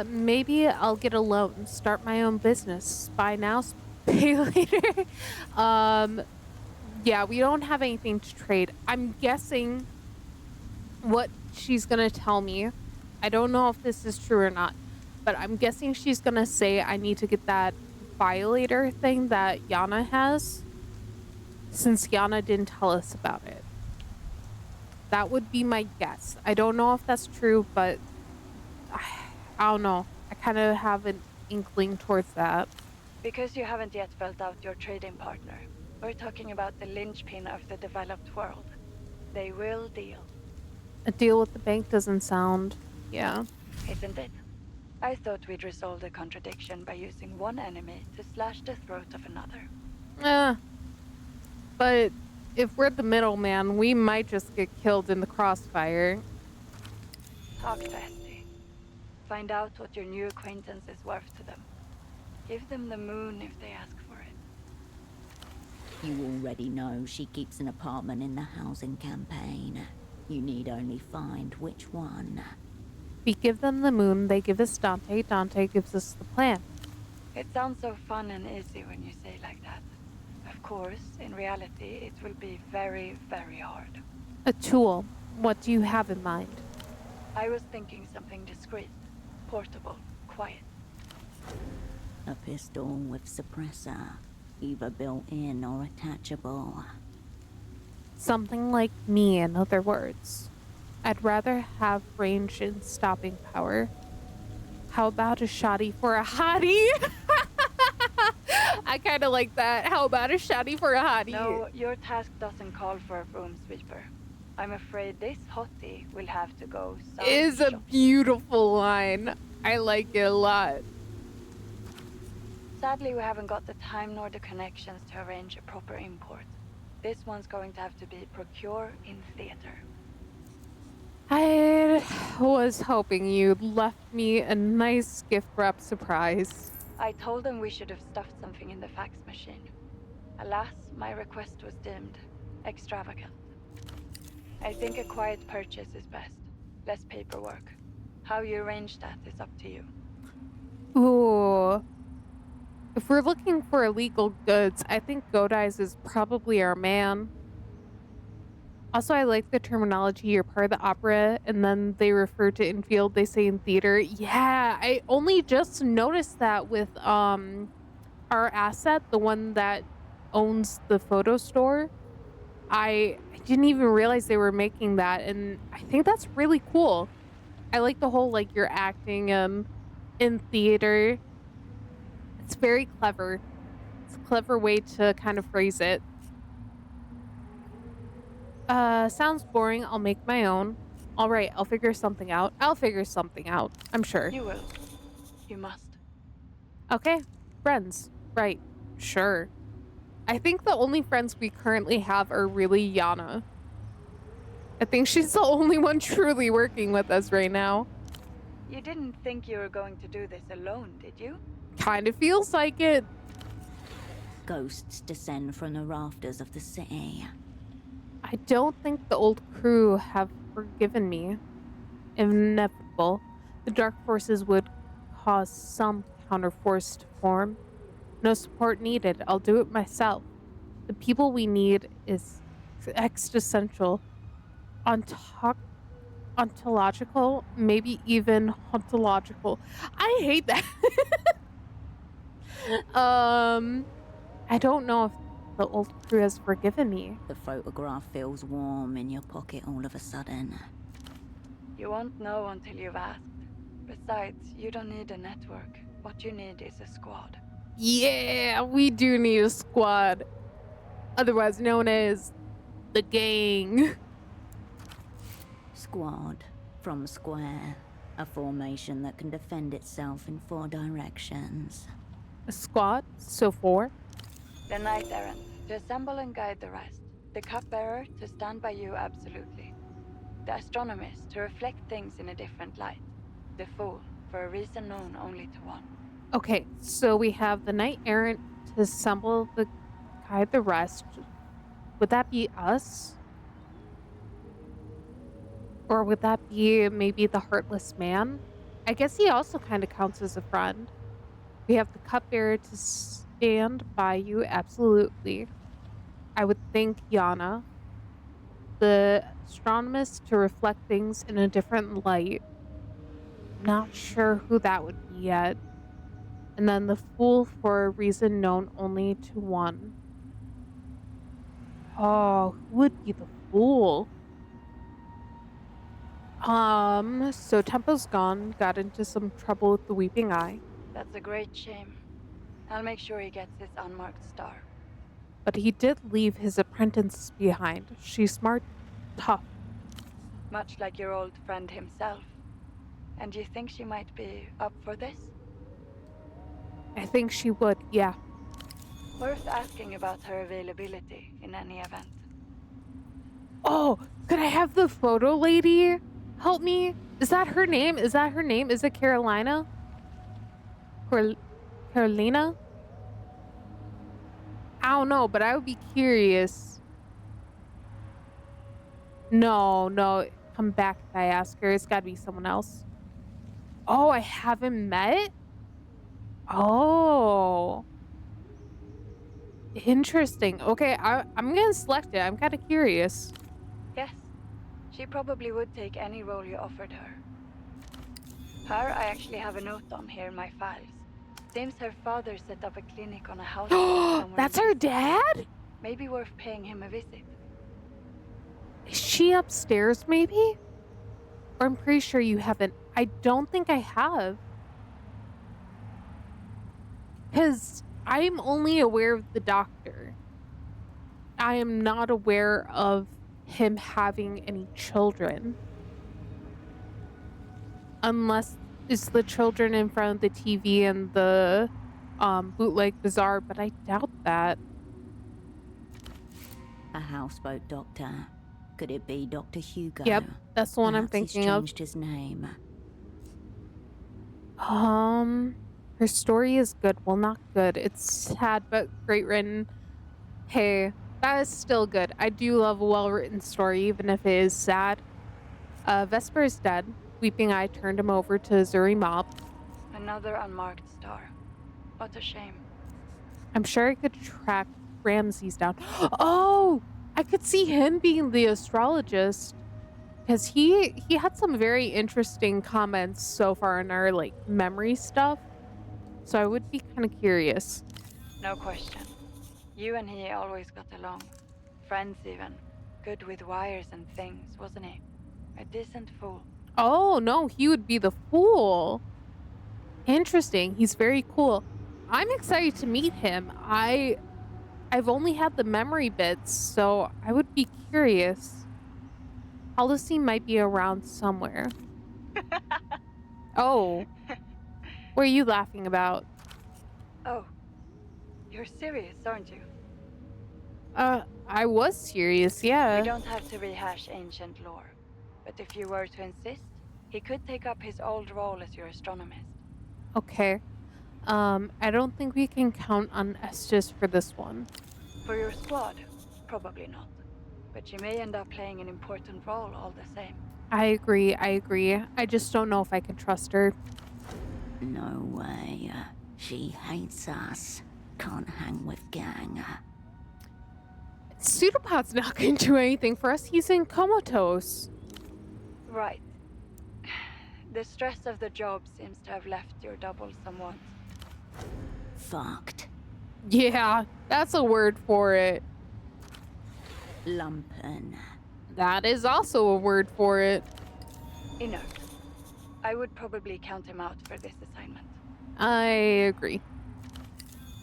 Speaker 1: Maybe I'll get a loan, start my own business. Buy now, pay later. um, yeah, we don't have anything to trade. I'm guessing what she's gonna tell me. I don't know if this is true or not, but I'm guessing she's gonna say I need to get that violator thing that Yana has, since Yana didn't tell us about it. That would be my guess. I don't know if that's true, but I don't know. I kind of have an inkling towards that.
Speaker 14: Because you haven't yet felt out your trading partner, we're talking about the linchpin of the developed world. They will deal.
Speaker 1: A deal with the bank doesn't sound, yeah.
Speaker 14: Isn't it? I thought we'd resolve the contradiction by using one enemy to slash the throat of another.
Speaker 1: But if we're the middleman, we might just get killed in the crossfire.
Speaker 14: Talk to Esty. Find out what your new acquaintance is worth to them. Give them the moon if they ask for it.
Speaker 2: You already know she keeps an apartment in the housing campaign. You need only find which one.
Speaker 1: We give them the moon, they give us Dante, Dante gives us the plan.
Speaker 14: It sounds so fun and easy when you say it like that. Of course, in reality, it will be very, very hard.
Speaker 1: A tool. What do you have in mind?
Speaker 14: I was thinking something discreet, portable, quiet.
Speaker 2: A pistol with suppressor, either built-in or attachable.
Speaker 1: Something like me, in other words. I'd rather have range and stopping power. How about a shoddy for a hottie? I kind of like that. How about a shoddy for a hottie?
Speaker 14: No, your task doesn't call for a broom sweeper. I'm afraid this hottie will have to go some
Speaker 1: Is a
Speaker 14: shop.
Speaker 1: beautiful line. I like it a lot.
Speaker 14: Sadly, we haven't got the time nor the connections to arrange a proper import. This one's going to have to be procure in theater.
Speaker 1: I was hoping you'd left me a nice gift wrap surprise.
Speaker 14: I told them we should have stuffed something in the fax machine. Alas, my request was deemed extravagant. I think a quiet purchase is best. Less paperwork. How you arrange that is up to you.
Speaker 1: Ooh. If we're looking for illegal goods, I think Godeyes is probably our man. Also, I like the terminology. You're part of the opera, and then they refer to infield, they say in theater. Yeah, I only just noticed that with our asset, the one that owns the photo store. I didn't even realize they were making that, and I think that's really cool. I like the whole like you're acting in theater. It's very clever. It's a clever way to kind of phrase it. Sounds boring. I'll make my own. All right, I'll figure something out. I'm sure.
Speaker 14: You will. You must.
Speaker 1: Okay, friends. Right. Sure. I think the only friends we currently have are really Yana. I think she's the only one truly working with us right now.
Speaker 14: You didn't think you were going to do this alone, did you?
Speaker 1: Kind of feels like it.
Speaker 2: Ghosts descend from the rafters of the city.
Speaker 1: I don't think the old crew have forgiven me. Inevitable. The dark forces would cause some counterforce to form. No support needed. I'll do it myself. The people we need is existential, ontological, maybe even hauntological. I hate that. I don't know if the old crew has forgiven me.
Speaker 2: The photograph feels warm in your pocket all of a sudden.
Speaker 14: You won't know until you've asked. Besides, you don't need a network. What you need is a squad.
Speaker 1: Yeah, we do need a squad. Otherwise known as the gang.
Speaker 2: Squad from square. A formation that can defend itself in 4 directions.
Speaker 1: A squad? So 4?
Speaker 14: The knight errant, to assemble and guide the rest. The cupbearer, to stand by you absolutely. The astronomist, to reflect things in a different light. The fool, for a reason known only to one.
Speaker 1: Okay, so we have the knight errant to assemble the guide the rest. Would that be us? Or would that be maybe the heartless man? I guess he also kind of counts as a friend. We have the cupbearer to stand by you, absolutely. I would think Yana. The astronomist to reflect things in a different light. Not sure who that would be yet. And then the fool for a reason known only to one. Oh, who would be the fool? So Tempo's gone, got into some trouble with the Weeping Eye.
Speaker 14: That's a great shame. I'll make sure he gets his unmarked star.
Speaker 1: But he did leave his apprentice behind. She's smart, tough.
Speaker 14: Much like your old friend himself. And you think she might be up for this?
Speaker 1: I think she would, yeah.
Speaker 14: Worth asking about her availability in any event.
Speaker 1: Oh, could I have the photo lady help me? Is that her name? Is that her name? Is it Carolina? Carolina? I don't know, but I would be curious. No. Come back if I ask her. It's gotta be someone else. Oh, I haven't met? Oh. Interesting. Okay, I'm gonna select it. I'm kind of curious.
Speaker 14: Yes, she probably would take any role you offered her. Her, I actually have a note on here in my files. Seems her father set up a clinic on a houseboat somewhere.
Speaker 1: That's her dad?
Speaker 14: Maybe worth paying him a visit.
Speaker 1: Is she upstairs, maybe? Or I'm pretty sure you haven't. I don't think I have. Because I'm only aware of the doctor. I am not aware of him having any children. Unless it's the children in front of the TV and the bootleg bazaar, but I doubt that.
Speaker 2: A houseboat doctor. Could it be Dr. Hugo?
Speaker 1: Yep, that's the one I'm
Speaker 2: Perhaps
Speaker 1: thinking
Speaker 2: he's
Speaker 1: of.
Speaker 2: changed his name.
Speaker 1: Her story is good. Well, not good. It's sad, but great written. Hey, that is still good. I do love a well-written story, even if it is sad. Vesper is dead. Weeping Eye turned him over to Zuri Mob.
Speaker 14: Another unmarked star. What a shame.
Speaker 1: I'm sure I could track Ramses down. Oh, I could see him being the astrologist. Because he had some very interesting comments so far in our memory stuff. So I would be kind of curious.
Speaker 14: No question. You and he always got along. Friends even. Good with wires and things, wasn't he? A decent fool.
Speaker 1: Oh, no, he would be the fool. Interesting. He's very cool. I'm excited to meet him. I've only had the memory bits, so I would be curious. Holocene might be around somewhere. Oh. What are you laughing about?
Speaker 14: Oh. You're serious, aren't you?
Speaker 1: I was serious, yeah.
Speaker 14: We don't have to rehash ancient lore. But if you were to insist, he could take up his old role as your astronomist.
Speaker 1: Okay. I don't think we can count on Estes for this one.
Speaker 14: For your squad, probably not. But she may end up playing an important role all the same.
Speaker 1: I agree. I just don't know if I can trust her.
Speaker 2: No way. She hates us. Can't hang with gang.
Speaker 1: Pseudopod's not going to do anything for us. He's in comatose.
Speaker 14: Right. The stress of the job seems to have left your double somewhat.
Speaker 2: Fucked.
Speaker 1: Yeah, that's a word for it.
Speaker 2: Lumpen.
Speaker 1: That is also a word for it.
Speaker 14: Inert. I would probably count him out for this assignment.
Speaker 1: I agree.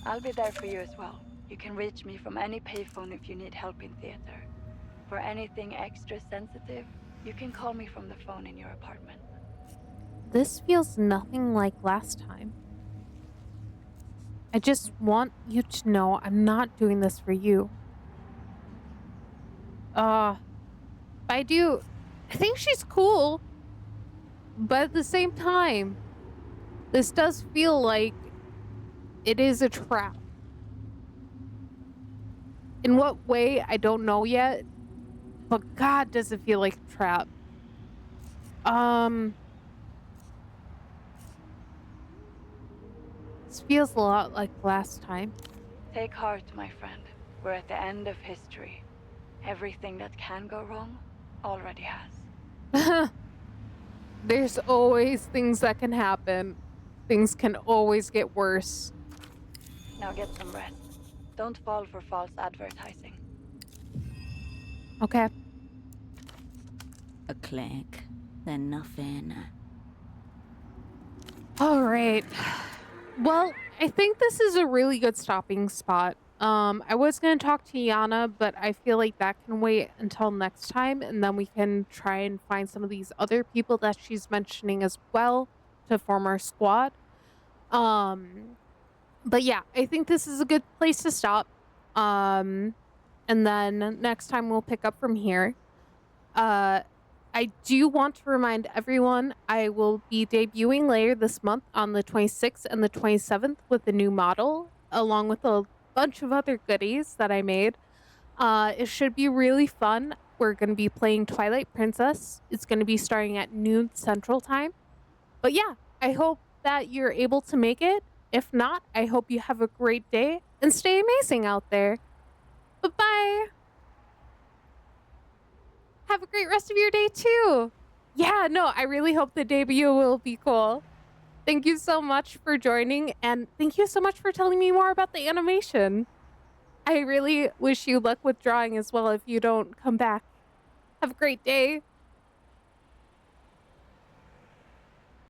Speaker 14: I'll be there for you as well. You can reach me from any payphone if you need help in theater. For anything extra sensitive, you can call me from the phone in your apartment.
Speaker 1: This feels nothing like last time. I just want you to know I'm not doing this for you. I do. I think she's cool, but at the same time, this does feel like it is a trap. In what way, I don't know yet, but God, does it feel like a trap. This feels a lot like last time.
Speaker 14: Take heart, my friend. We're at the end of history. Everything that can go wrong already has.
Speaker 1: There's always things that can happen. Things can always get worse.
Speaker 14: Now get some rest. Don't fall for false advertising.
Speaker 1: Okay.
Speaker 2: A click, then nothing.
Speaker 1: All right. Well, I think this is a really good stopping spot. I was going to talk to Yana, but I feel like that can wait until next time, and then we can try and find some of these other people that she's mentioning as well to form our squad. But yeah, I think this is a good place to stop. And then next time we'll pick up from here. I do want to remind everyone I will be debuting later this month on the 26th and the 27th with a new model, along with a bunch of other goodies that I made. It should be really fun. We're going to be playing Twilight Princess. It's going to be starting at noon Central Time. But yeah, I hope that you're able to make it. If not, I hope you have a great day and stay amazing out there. Bye-bye. Have a great rest of your day too. Yeah, no, I really hope the debut will be cool. Thank you so much for joining, and thank you so much for telling me more about the animation. I really wish you luck with drawing as well if you don't come back. Have a great day.